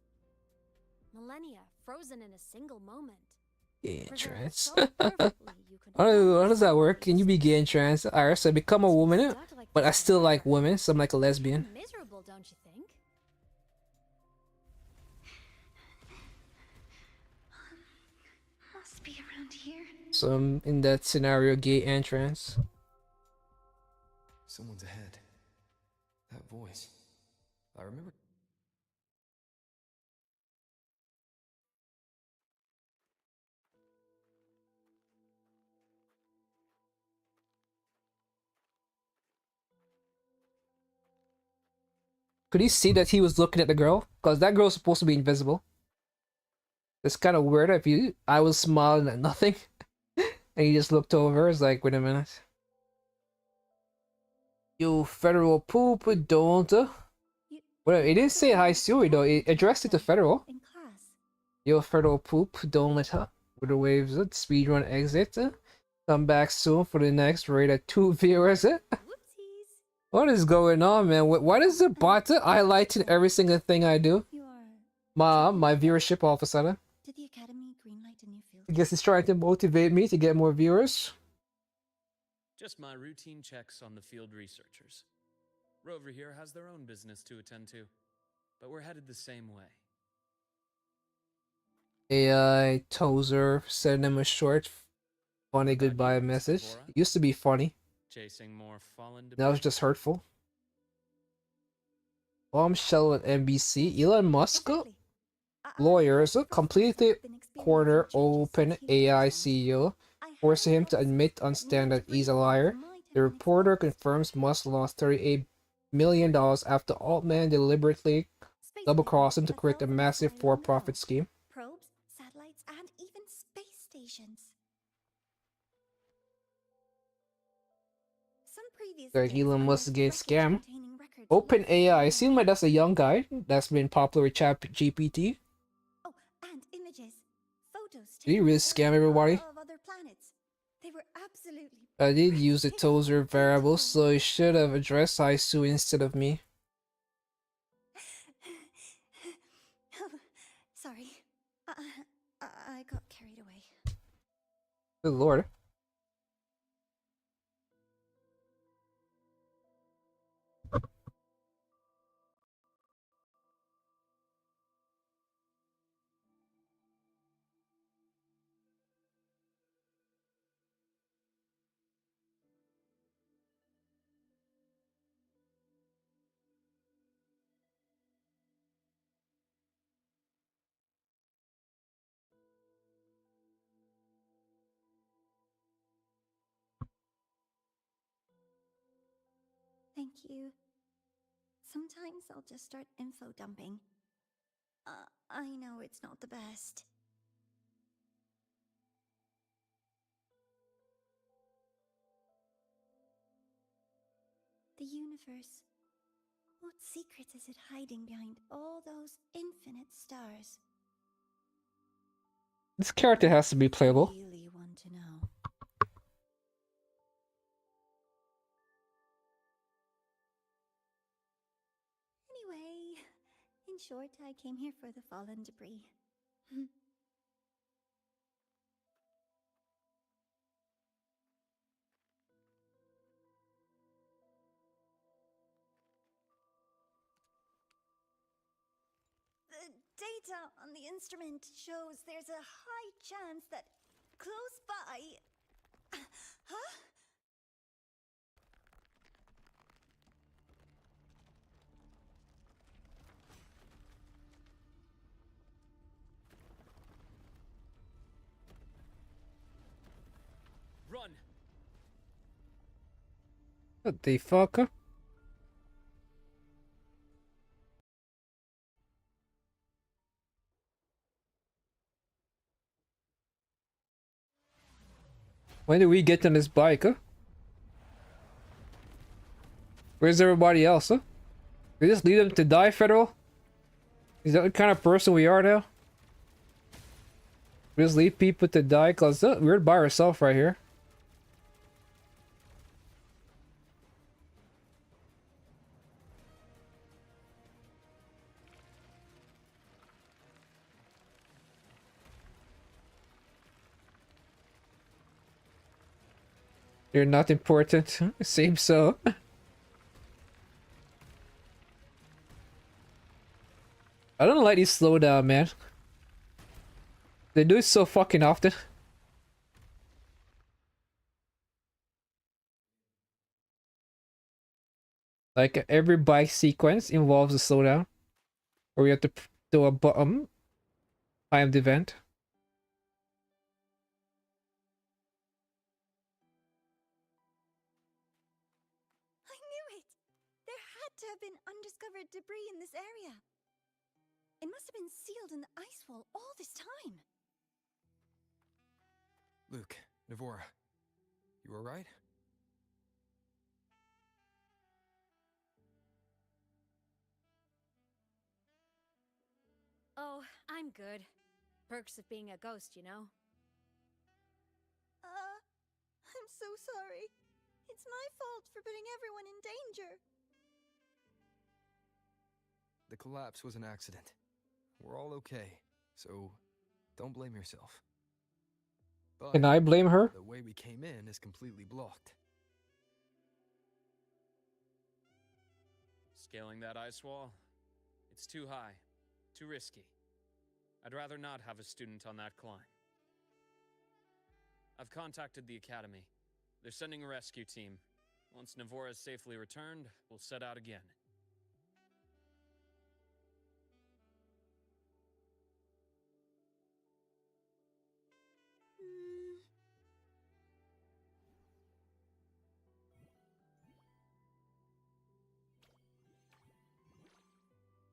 Millennia frozen in a single moment. Gay and trans. So perfectly you could How does that work? Can you be gay and trans? Alright, so I become a woman, but I still like women, so I'm like a lesbian. Miserable, don't you think? Must be around here. So I'm in that scenario, gay and trans. Someone's ahead. That voice. I remember. Could he see that he was looking at the girl? Because that girl's supposed to be invisible. It's kind of weird if I was smiling at nothing. And he just looked over. It's like, wait a minute. You federal poop, don't. Well, it didn't say hi Siri though. It addressed it to federal. In class. Yo, federal poop, don't let her. With the waves, speedrun exit. Come back soon for the next raid at 2 viewers. Whoopsies. What is going on, man? Why does the bot highlighting every single thing I do? You are. My viewership all of a sudden. Did the Academy greenlight a new field? I guess it's trying to motivate me to get more viewers. Just my routine checks on the field researchers. Rover here has their own business to attend to, but we're headed the same way. AI Tozer sent him a short, funny goodbye message. It used to be funny. Chasing more fallen Now it's just hurtful. Bombshell at NBC. Elon Musk lawyers completely corner open AI CEO, forcing him to admit on stand that he's a liar. The reporter confirms Musk lost $38 million after Altman deliberately double-crossed him to create a massive for-profit scheme. Probes, satellites, and even space stations. some previous Like kids Elon found Musk get scam. wreckage-containing records Open left AI. in Seems like that's a young guy that's been popular with Chat GPT. Oh, and images, photos Did he too, really scam everybody? of other planets. They were absolutely. I did use the breathtaking tozer and variable, beautiful. so he should have addressed Haisu instead of me. Sorry, I got carried away. Good lord. Thank you. Sometimes I'll just start info dumping. I know it's not the best. The universe. What secret is it hiding behind all those infinite stars? This character has to be playable. Really want to know. Anyway, in short, I came here for the fallen debris. The data on the instrument shows there's a high chance that close by. Huh? Run! What the fuck? When did we get on this bike, huh? Where's everybody else, huh? We just leave them to die, Federal? Is that the kind of person we are now? We just leave people to die? Cause we're by ourselves right here. You're not important. Seems so. I don't like these slow down, man. They do it so fucking often. Like every bike sequence involves a slowdown. Or we have to do a bottom timed event. I knew it! There had to have been undiscovered debris in this area. It must have been sealed in the ice wall all this time. Luke, Navora, you alright? Oh, I'm good. Perks of being a ghost, you know? I'm so sorry. It's my fault for putting everyone in danger. The collapse was an accident. We're all okay, so don't blame yourself. But Can I blame her? the way we came in is completely blocked. Scaling that ice wall? It's too high. Too risky. I'd rather not have a student on that climb. I've contacted the academy. They're sending a rescue team. Once Navora is safely returned, we'll set out again.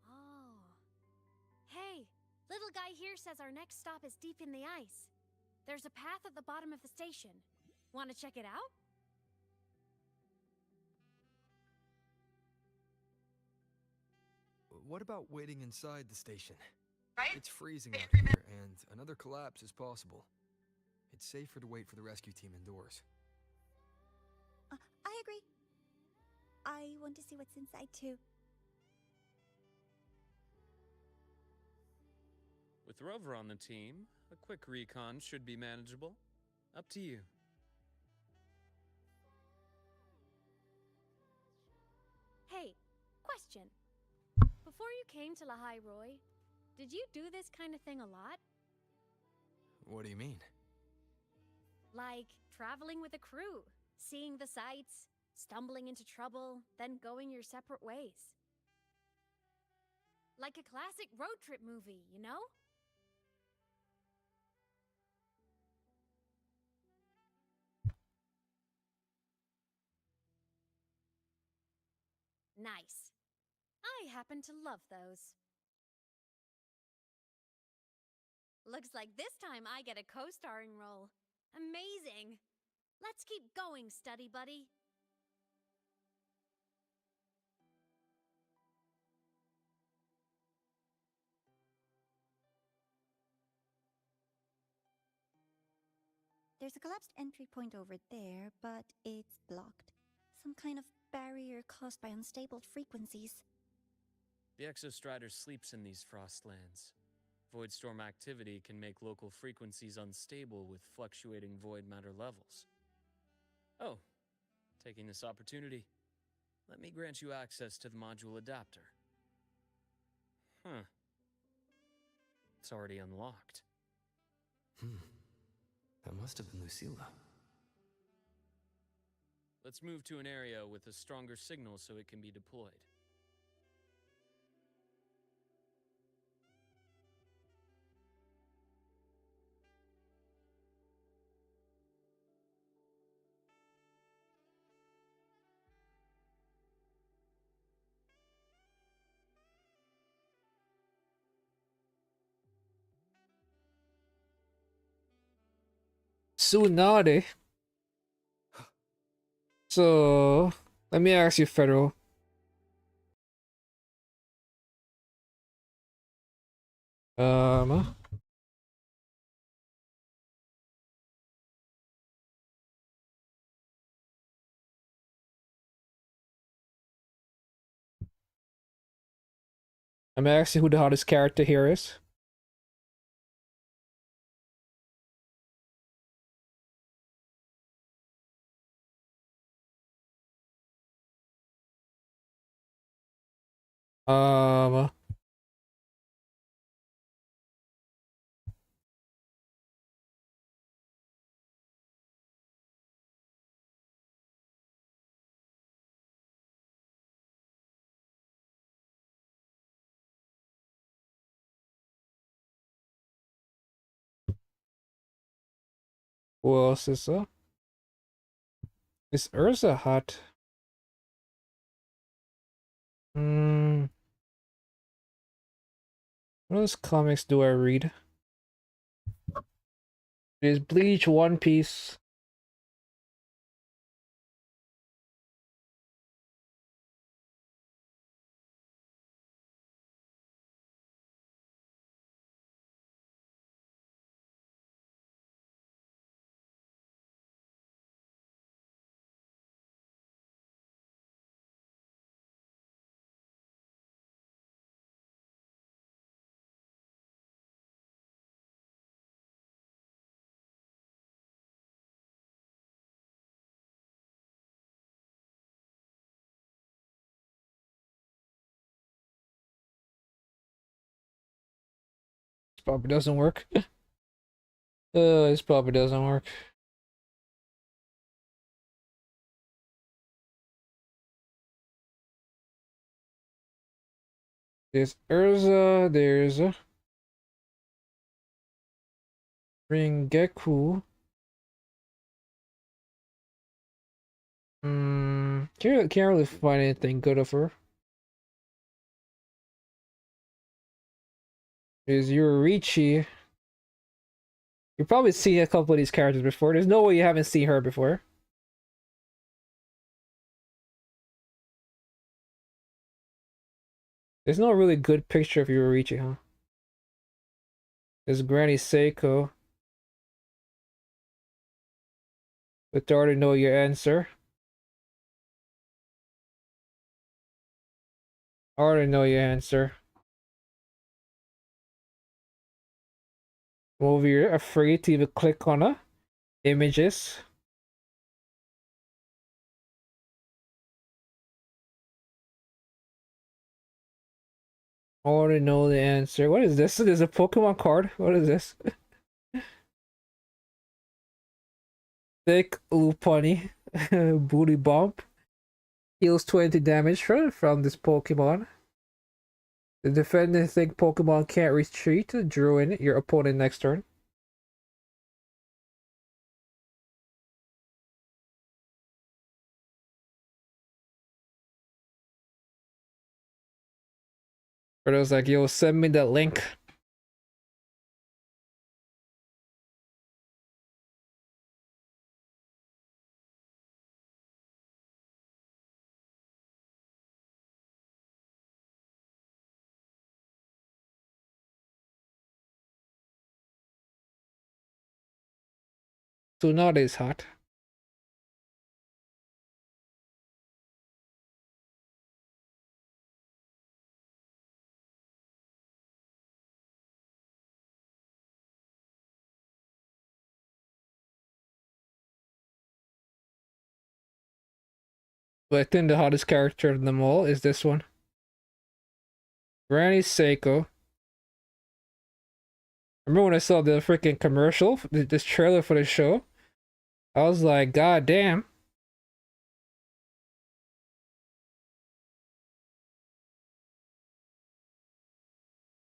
Oh. Hey, little guy here says our next stop is deep in the ice. There's a path at the bottom of the station. Want to check it out? What about waiting inside the station? Right? It's freezing out here, and another collapse is possible. It's safer to wait for the rescue team indoors. I agree. I want to see what's inside too. With Rover on the team, a quick recon should be manageable. Up to you. Hey, question. Before you came to Lahai Roy, did you do this kind of thing a lot? What do you mean? Like traveling with a crew, seeing the sights, stumbling into trouble, then going your separate ways. Like a classic road trip movie, you know? Nice. I happen to love those. Looks like this time I get a co-starring role. Amazing! Let's keep going, study buddy. There's a collapsed entry point over there, but it's blocked. Some kind of barrier caused by unstable frequencies. The Exostrider sleeps in these frostlands. Void storm activity can make local frequencies unstable with fluctuating void matter levels. Oh, taking this opportunity, let me grant you access to the module adapter. Huh. It's already unlocked. That must have been Lucilla. Let's move to an area with a stronger signal so it can be deployed. Tsunade. So, let me ask you, Federal. I'm asking who the hottest character here is. Who else is Is Urza hot? What those comics do I read? There's Bleach, One Piece. Probably doesn't work. This probably doesn't work. There's Urza, there's Ringeku. Can't really find anything good of her. There's Yurichi. You've probably seen a couple of these characters before. There's no way you haven't seen her before. There's no really good picture of Yoruichi, huh? There's Granny Seiko. But I already know your answer. I already know your answer. Over here, afraid to even click on images. I already know the answer. What is this? There's a Pokemon card. What is this? Thick Lopunny. Booty Bump. Heals 20 damage from this Pokemon. The defending Thick Pokemon can't retreat. Drew in your opponent next turn. But I was like, yo, send me that link. Tsunade is hot. But I think the hottest character of them all is this one. Granny Seiko. Remember when I saw the freaking commercial, this trailer for the show? I was like, God damn.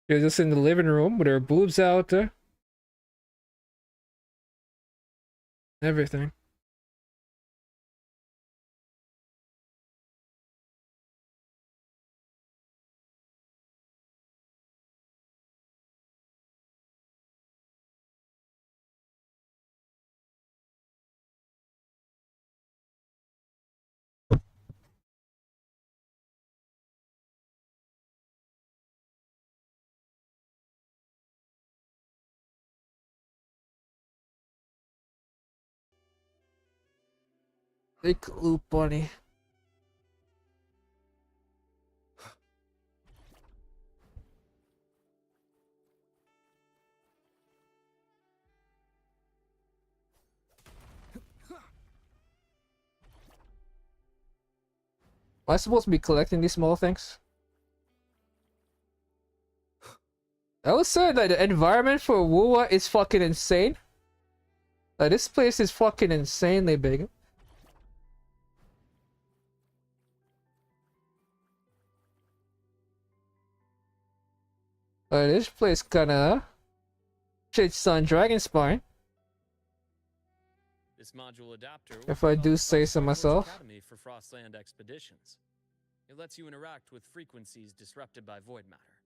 She was just in the living room with her boobs out there. Everything. Big loop bunny. Am I supposed to be collecting these small things? I would say that the environment for Wuwa is fucking insane. Like, this place is fucking insanely big. This place kinda shits on Dragon Spine. This module adapter If I do say so myself. Academy for Frostland expeditions. It lets you interact with frequencies disrupted by void matter.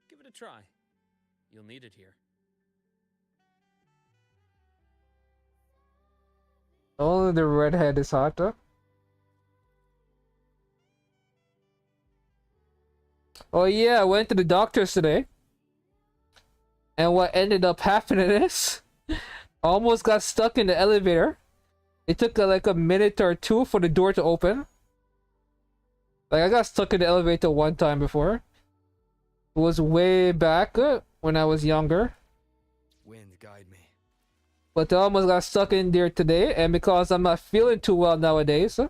Give it a try. You'll need it here. Only the redhead is hot, though. Oh yeah, I went to the doctor's today. And what ended up happening is... almost got stuck in the elevator. It took like a minute or two for the door to open. Like, I got stuck in the elevator one time before. It was way back when I was younger. Wind, guide me. But I almost got stuck in there today, and because I'm not feeling too well nowadays,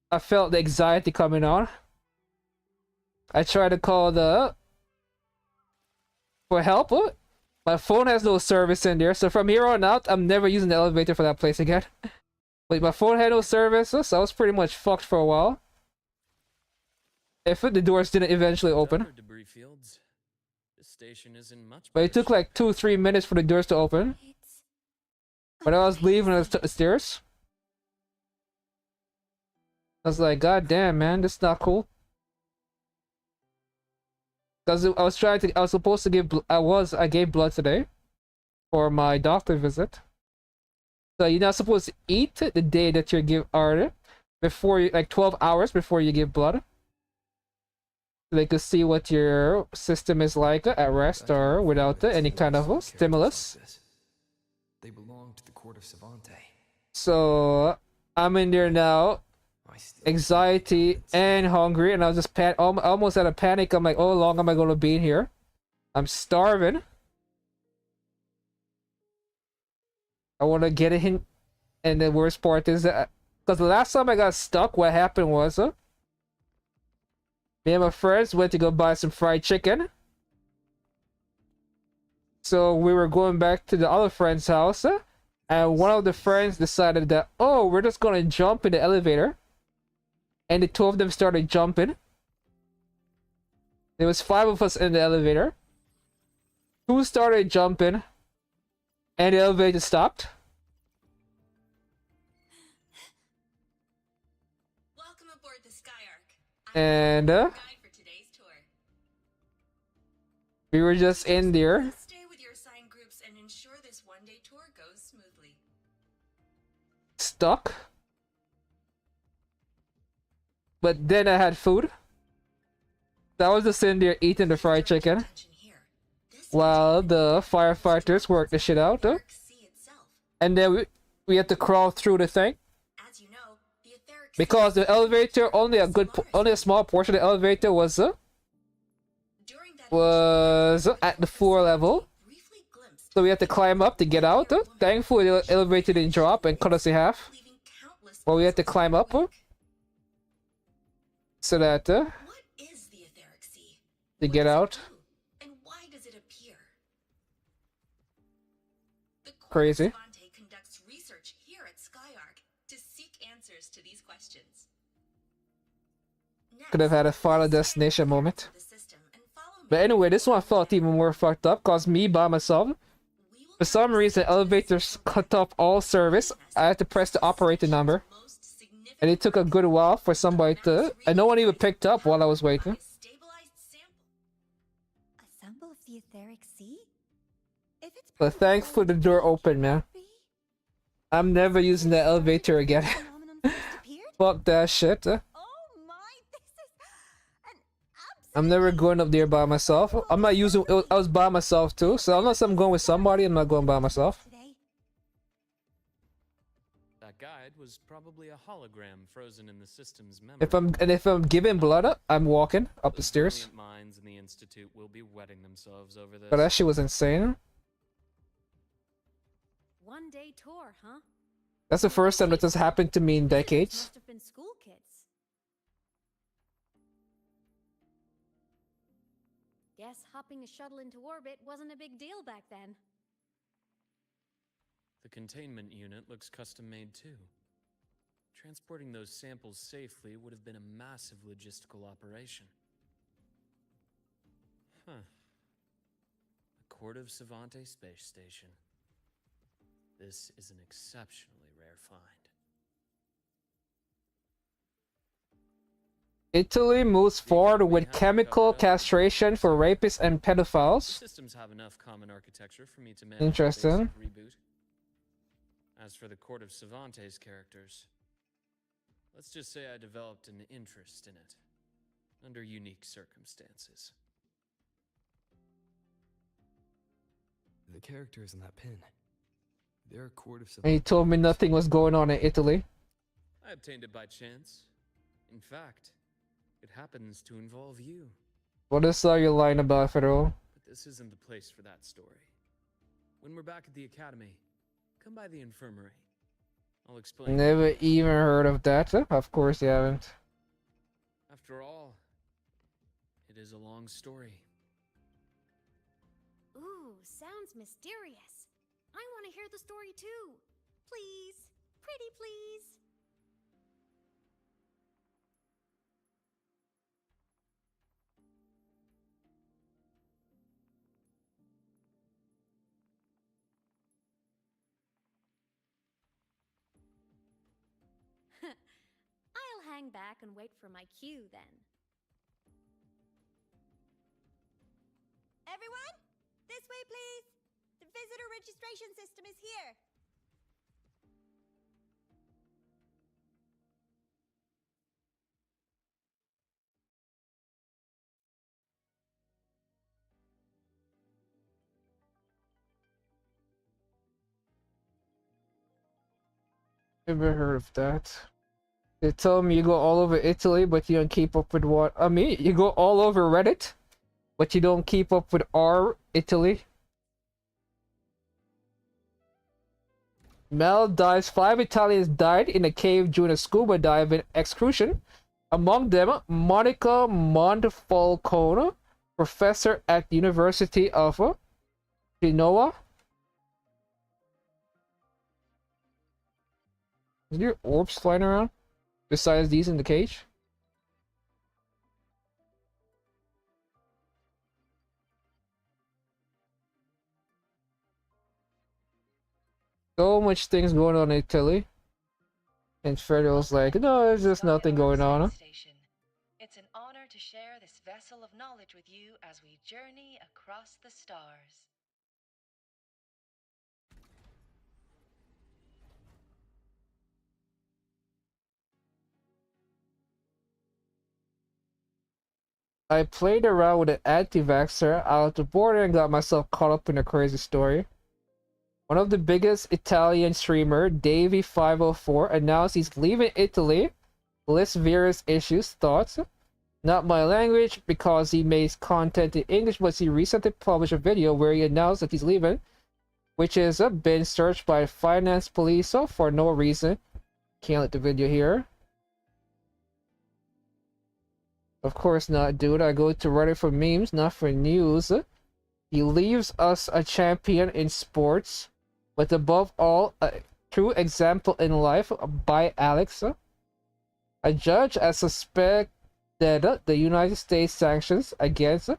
I felt the anxiety coming on. I tried to call for help. My phone has no service in there, so from here on out, I'm never using the elevator for that place again. But my phone had no service, so I was pretty much fucked for a while. If the doors didn't eventually open. Debris fields. This station is in much But it took like 2-3 minutes for the doors to open. When I was leaving the stairs, I was like, God damn, man, this is not cool. Because I was supposed to give, I gave blood today for my doctor visit. So you're not supposed to eat the day that you give, or before you, like 12 hours before you give blood. They could see what your system is like at rest or without any kind of stimulus. They belong to the court of Savante. So I'm in there now, anxiety and hungry, and I was just almost at a panic. I'm like, oh, how long am I gonna be in here? I'm starving. I want to get in, and the worst part is that because the last time I got stuck, what happened was me and my friends went to go buy some fried chicken. So we were going back to the other friend's house, and one of the friends decided that, oh, we're just gonna jump in the elevator. And the two of them started jumping. There was 5 of us in the elevator. 2 started jumping, and the elevator stopped. Welcome aboard the Skyark. And Guide for today's tour. we were just in there. Stay with your assigned groups and ensure this one-day tour goes smoothly. Stuck. But then I had food. So I was just sitting there eating the fried chicken while the firefighters worked the shit out. And then we had to crawl through the thing. As you know, the etheric Because the elevator, only a small portion of the elevator was at the floor level. So we had to climb up to get out. Thankfully, the elevator didn't drop and cut us in half. But we had to climb up. So that What is the etheric sea? to What get does it out. do? And why does it appear? The Court of Crazy. Savante conducts research here at Skyark to seek answers to these questions. Could have had a Final Destination moment. But anyway, this one felt even more fucked up because me by myself, for some reason, elevators cut off all service. I had to press the operator number. And it took a good while for somebody to... And no one even picked up while I was waiting. A sample of the etheric sea? If it's But thankfully the door opened, man. I'm never using the elevator again. Fuck that shit. Oh my, this is an I'm never going up there by myself. I'm not using... I was by myself too. So unless I'm going with somebody, I'm not going by myself. That guide was probably a hologram frozen in the system's memory. If I'm giving blood, I'm walking up the stairs. Brilliant minds in the institute will be wetting themselves over this. But that shit was insane. One-day tour, huh? That's the first time that this happened to me in Visitors decades. Must have been school kids. Guess hopping a shuttle into orbit wasn't a big deal back then. The containment unit looks custom made too. Transporting those samples safely would have been a massive logistical operation. Huh. The Court of Savante Space Station. This is an exceptionally rare find. Italy moves forward with chemical castration for rapists and The pedophiles. systems have enough common architecture for me to manage Interesting. a basic reboot. As for the Court of Savante's characters, let's just say I developed an interest in it, under unique circumstances. The characters in that pin. They're a court of And he told me nothing was going on in Italy. I obtained it by chance. In fact, it happens to involve you. What is your line about, Federal? But this isn't the place for that story. When we're back at the academy, come by the infirmary. I'll explain. Never even heard of that. Of course you haven't. After all, it is a long story. Ooh, sounds mysterious. I want to hear the story too. Please. Pretty please. I'll hang back and wait for my cue then. Everyone, this way please. The visitor registration system is here. Never heard of that. They tell me you go all over Italy, but you don't keep up with what? I mean, you go all over Reddit, but you don't keep up with our Italy. Mel dies. 5 Italians died in a cave during a scuba diving excursion. Among them, Monica Montefalcone, professor at the University of Genoa. Is there orbs flying around besides these in the cage? So much things going on in Italy. And Federal's like, no, there's just nothing going on. It's an honor to share this vessel of knowledge with you as we journey across the stars. I played around with an anti-vaxxer out the border and got myself caught up in a crazy story. One of the biggest Italian streamer, Davey504, announced he's leaving Italy. Lists various issues, thoughts. Not my language because he makes content in English, but he recently published a video where he announced that he's leaving, which has been searched by finance police for no reason. Can't let the video here. Of course not, dude. I go to Reddit for memes, not for news. He leaves us a champion in sports, but above all, a true example in life by Alex. A judge has suspected the United States sanctions against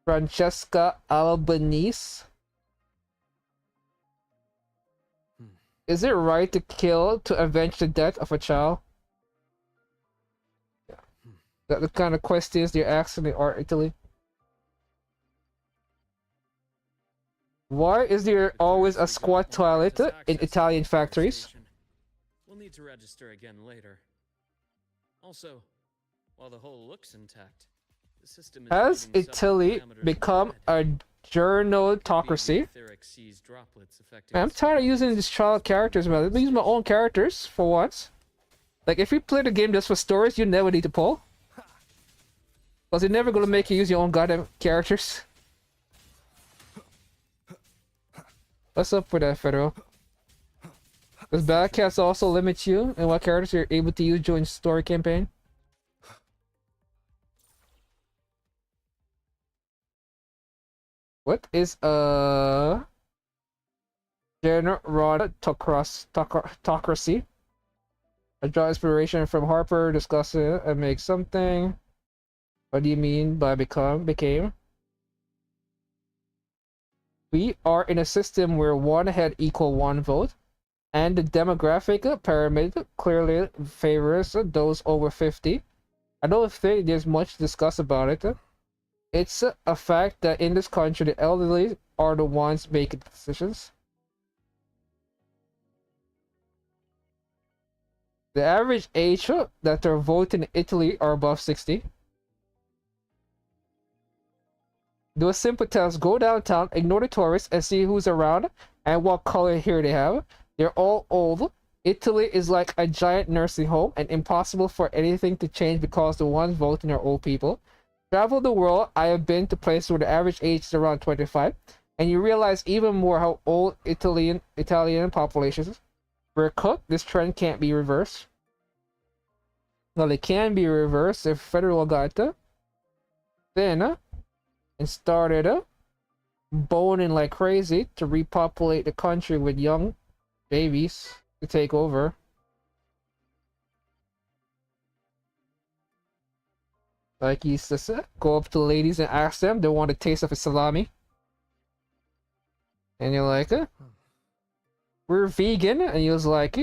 Francesca Albanese. Is it right to kill to avenge the death of a child? That the kind of questions they're asking in Art Italy. Why is there always a squat toilet in Italian factories? We'll need to register again later. Also, while the hull looks intact, the system is Has Italy become a journalocracy? Man, I'm tired of using these child characters, man. Let me use my own characters for once. Like, if you play the game just for stories, you never need to pull. Because they're never gonna make you use your own goddamn characters. What's up with that, Federal? Does Badcats also limit you and what characters you're able to use during story campaign? What is generatocracy? I draw inspiration from Harper, discuss it, and make something. What do you mean by became? We are in a system where 1 head equal 1 vote, and the demographic pyramid clearly favors those over 50. I don't think there's much to discuss about it. It's a fact that in this country, the elderly are the ones making decisions. The average age that they're voting in Italy are above 60. Do a simple test. Go downtown, ignore the tourists, and see who's around and what color hair they have. They're all old. Italy is like a giant nursing home and impossible for anything to change because the ones voting are old people. Travel the world, I have been to places where the average age is around 25, and you realize even more how old Italian populations. We're cooked. This trend can't be reversed. Well, it can be reversed if Federal got then and started boning like crazy to repopulate the country with young babies to take over. Like he used to say, go up to the ladies and ask them they want a taste of a salami. And you're like, we're vegan, and he was like,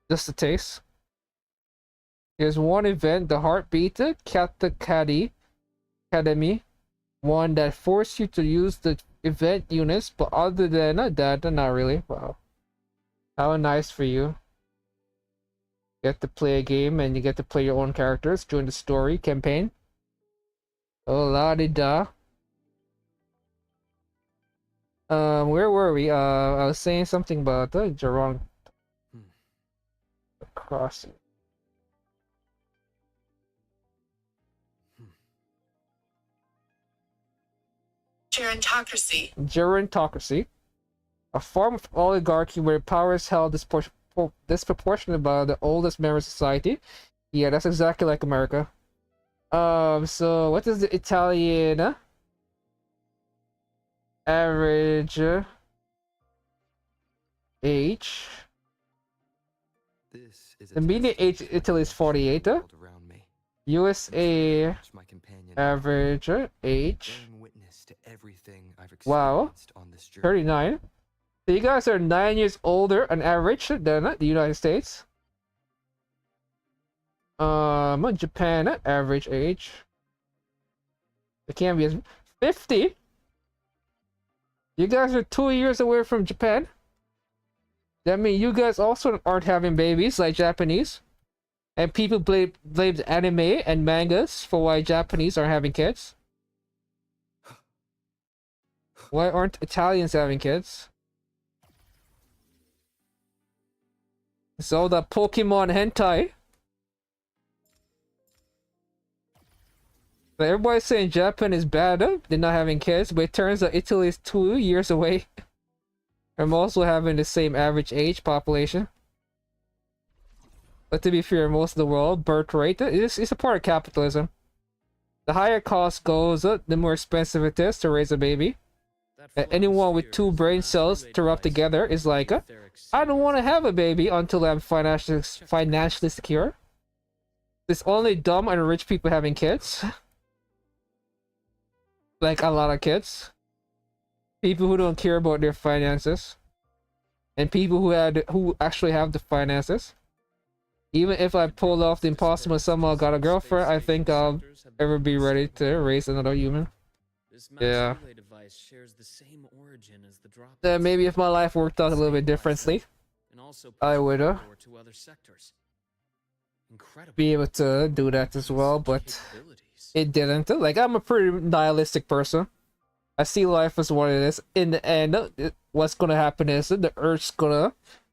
just a taste. There's one event, the Heartbeat Academy, one that forced you to use the event units, but other than that, not really. Wow. How nice for you. Get to play a game and you get to play your own characters during the story campaign. Oh la di da. Where were we? I was saying something about the Geron crossing. Gerontocracy. Gerontocracy. A form of oligarchy where power is held disproportionate by the oldest member of society. Yeah, that's exactly like America. So what is the Italian average age? The median age in Italy is 48. USA average age. Wow, 39. So you guys are 9 years older on average than the United States. Japan average age. It can't be as 50. You guys are 2 years away from Japan. That means you guys also aren't having babies like Japanese. And people blame anime and mangas for why Japanese are having kids. Why aren't Italians having kids? So the Pokemon hentai. But everybody's saying Japan is bad. They're not having kids, but it turns out Italy is 2 years away. I'm also having the same average age population. But to be fair, most of the world, birth rate is a part of capitalism. The higher cost goes, the more expensive it is to raise a baby. Anyone with 2 brain cells to rub together is like, I don't want to have a baby until I'm financially secure. It's only dumb and rich people having kids. Like a lot of kids. People who don't care about their finances. And people who actually have the finances. Even if I pulled off the impossible somehow got a girlfriend, I think I'll ever be ready to raise another human. Yeah. Maybe if my life worked out a little bit differently, I would be able to do that as well, but it didn't. Like, I'm a pretty nihilistic person. I see life as what it is. In the end, what's gonna happen is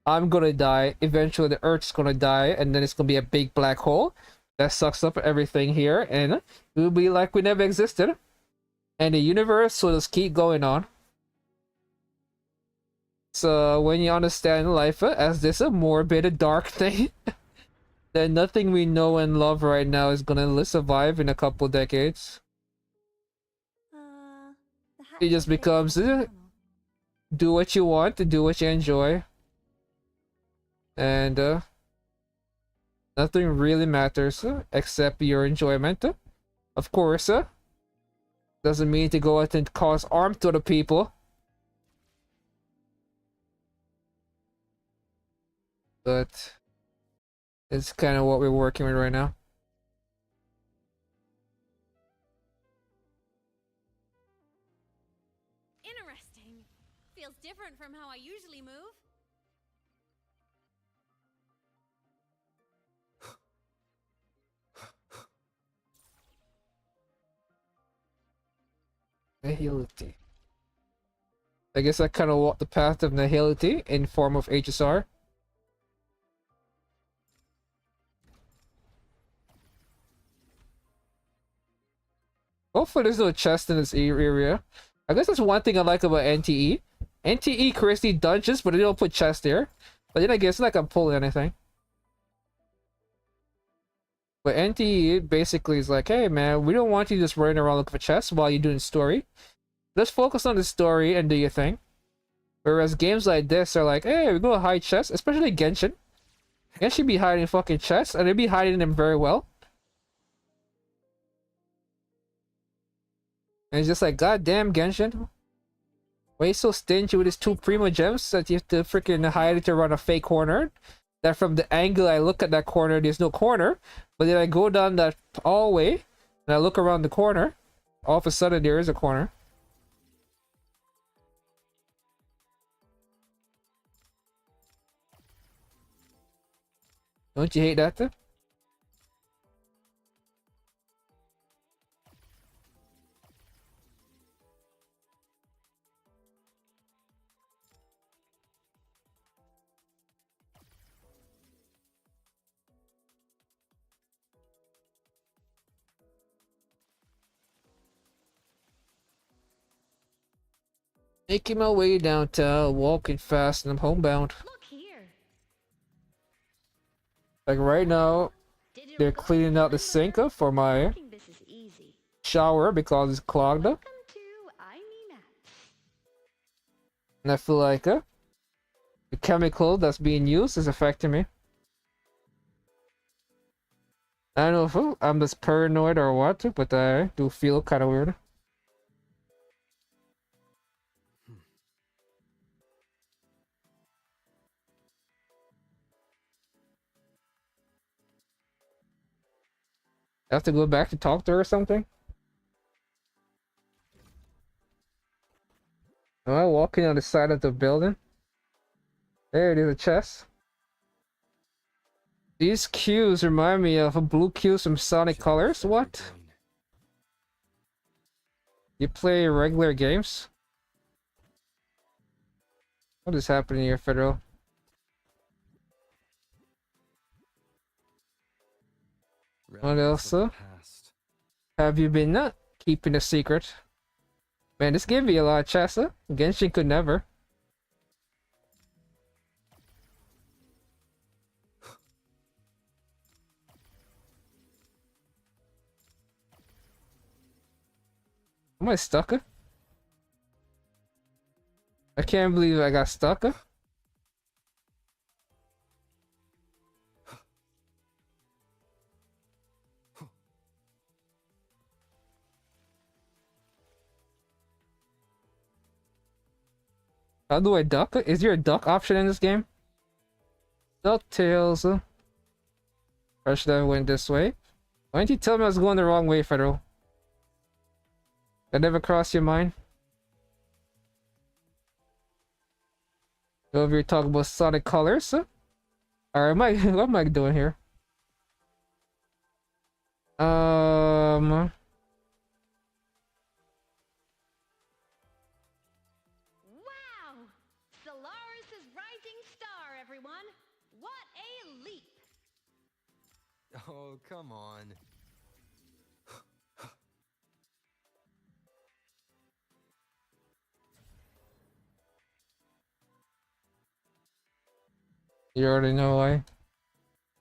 I'm gonna die. Eventually, the Earth's gonna die, and then it's gonna be a big black hole that sucks up everything here, and we'll be like we never existed. And the universe will just keep going on. So when you understand life as this morbid, dark thing, then nothing we know and love right now is gonna survive in a couple decades. It just becomes do what you want, do what you enjoy. And nothing really matters except your enjoyment. Of course, doesn't mean to go out and cause harm to the people. But it's kind of what we're working with right now. Interesting. Feels different from how I usually move. Nihility. I guess I kind of walked the path of nihility in form of HSR. Hopefully there's no chest in this area. I guess that's one thing I like about NTE. NTE creates these dungeons, but they don't put chests there. But then I guess it's like I'm pulling anything. But NTE basically is like, hey man, we don't want you just running around looking for chests while you're doing story. Let's focus on the story and do your thing. Whereas games like this are like, hey, we're gonna hide chests, especially Genshin. Genshin be hiding fucking chests, and they be hiding them very well. And it's just like, goddamn Genshin. Why you so stingy with his 2 primo gems that you have to freaking hide it around a fake corner? That from the angle I look at that corner, there's no corner. But then I go down that hallway, and I look around the corner. All of a sudden, there is a corner. Don't you hate that? Making my way downtown, walking fast, and I'm homebound. Look here. Like right now, Did they're cleaning out the sink for my Making this is easy. shower because it's clogged up. Welcome to I Me Maps. And I feel like the chemical that's being used is affecting me. I don't know if I'm just paranoid or what, but I do feel kind of weird. I have to go back to talk to her or something? Am I walking on the side of the building? There it is, a chest. These cues remind me of a blue cues from Sonic Colors. What? You play regular games? What is happening here, Federal? What else? Have you been keeping a secret? Man, this gave me a lot of chests. Genshin could never. Am I stuck? I can't believe I got stuck. How do I duck? Is there a duck option in this game? DuckTales. Or should I went this way? Why didn't you tell me I was going the wrong way, Federal? That never crossed your mind? Over here talking about Sonic Colors? Or am I what am I doing here? Wow! Solaris' rising star, everyone! What a leap! Oh, come on. You already know why.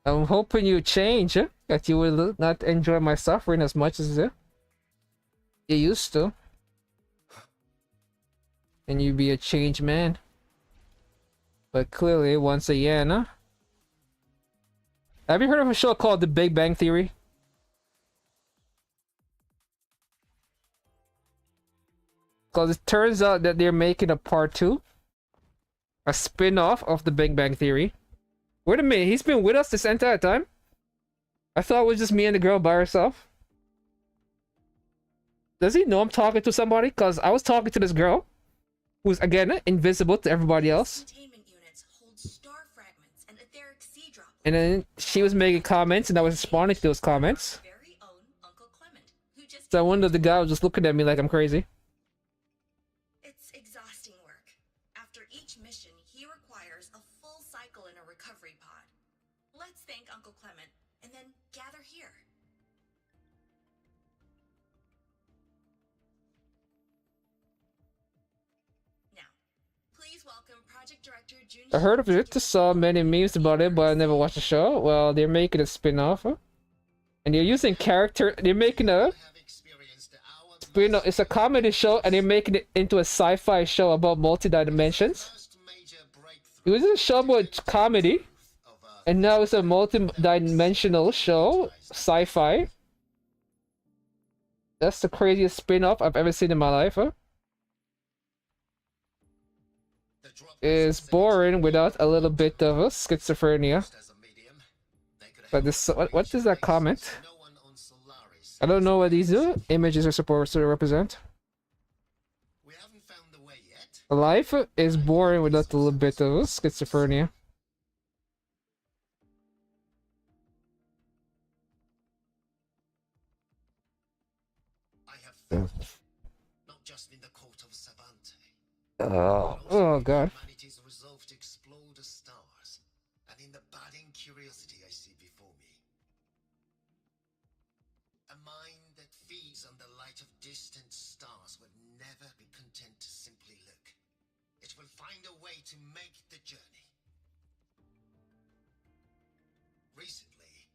I'm hoping you change, that you will not enjoy my suffering as much as you used to. And you be a changed man. But clearly, once again, have you heard of a show called The Big Bang Theory? Because it turns out that they're making a part 2. A spin-off of The Big Bang Theory. Wait a minute, he's been with us this entire time? I thought it was just me and the girl by herself. Does he know I'm talking to somebody? Because I was talking to this girl. Who's, again, invisible to everybody else. Containment units hold star fragments and etheric sea droplets. And then she was making comments and I was responding to those comments. Very own Uncle Clement, who just So I wonder if the guy was just looking at me like I'm crazy. It's exhausting work. After each mission, he requires a full cycle in a recovery pod. Let's thank Uncle Clement and then gather here. Now, please welcome Project Director Jun. I heard of it, saw many memes about it, but I never watched the show. Well, they're making a spin-off. And they're using they're making a spin-off. It's a comedy show and they're making it into a sci-fi show about multi-dimensions. It was a show about comedy. And now it's a multi-dimensional show, sci-fi. That's the craziest spin-off I've ever seen in my life. It's boring without a little bit of a schizophrenia. But this, what is that comment? I don't know what these images are supposed to represent. Life is boring without a little bit of schizophrenia. Not just in the court of Savante. Oh god. Humanity's resolve to explore the stars, and in the budding curiosity I see before me. A mind that feeds on the light of distant stars would never be content to simply look. it will find a way to make the journey. Recently,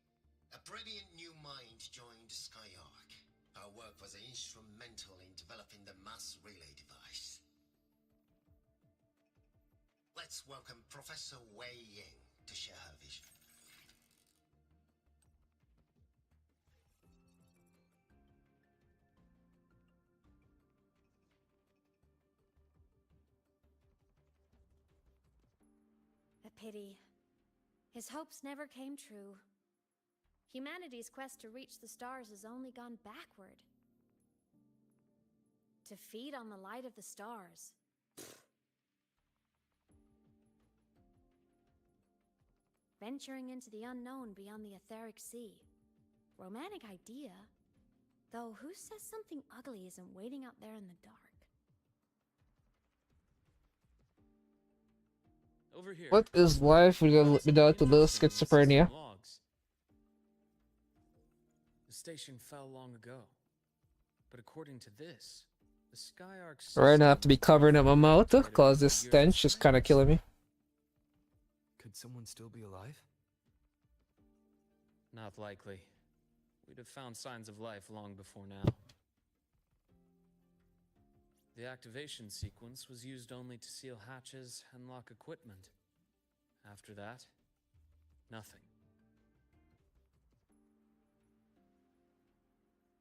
a brilliant new mind joined Skyark. Her work was instrumental in developing the mass relay device. Let's welcome Professor Wei Ying to share her vision. A pity. His hopes never came true. Humanity's quest to reach the stars has only gone backward. To feed on the light of the stars. Venturing into the unknown beyond the etheric sea. Romantic idea. Though who says something ugly isn't waiting out there in the dark? Over here. What is life without a little schizophrenia? Logs. The station fell long ago. But according to this, the Skyark Right now I have to be covering up my mouth because this stench is kind of killing me. Could someone still be alive? Not likely. We'd have found signs of life long before now. The activation sequence was used only to seal hatches and lock equipment. After that, nothing.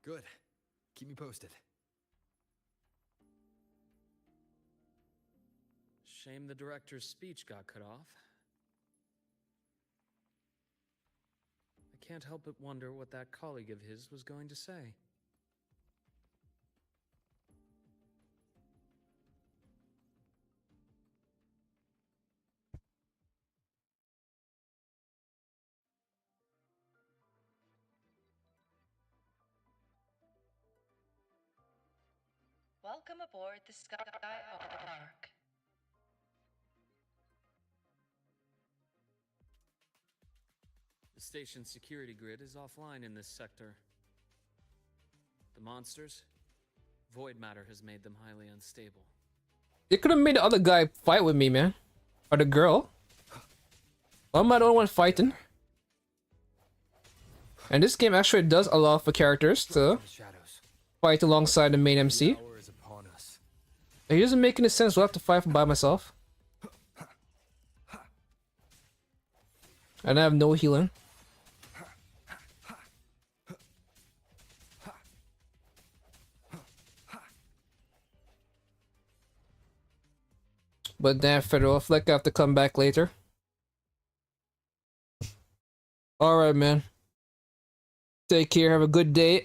Good. Keep me posted. Shame the director's speech got cut off. I can't help but wonder what that colleague of his was going to say. Welcome aboard the Skyark. The station's security grid is offline in this sector. The monsters? Void matter has made them highly unstable. You could have made the other guy fight with me, man. Or the girl. Why am I the only one fighting? And this game actually does allow for characters to fight alongside the main MC. It doesn't make any sense. We'll have to fight by myself. And I have no healing. But damn, Federal Fleck, I have to come back later. Alright, man. Take care, have a good day.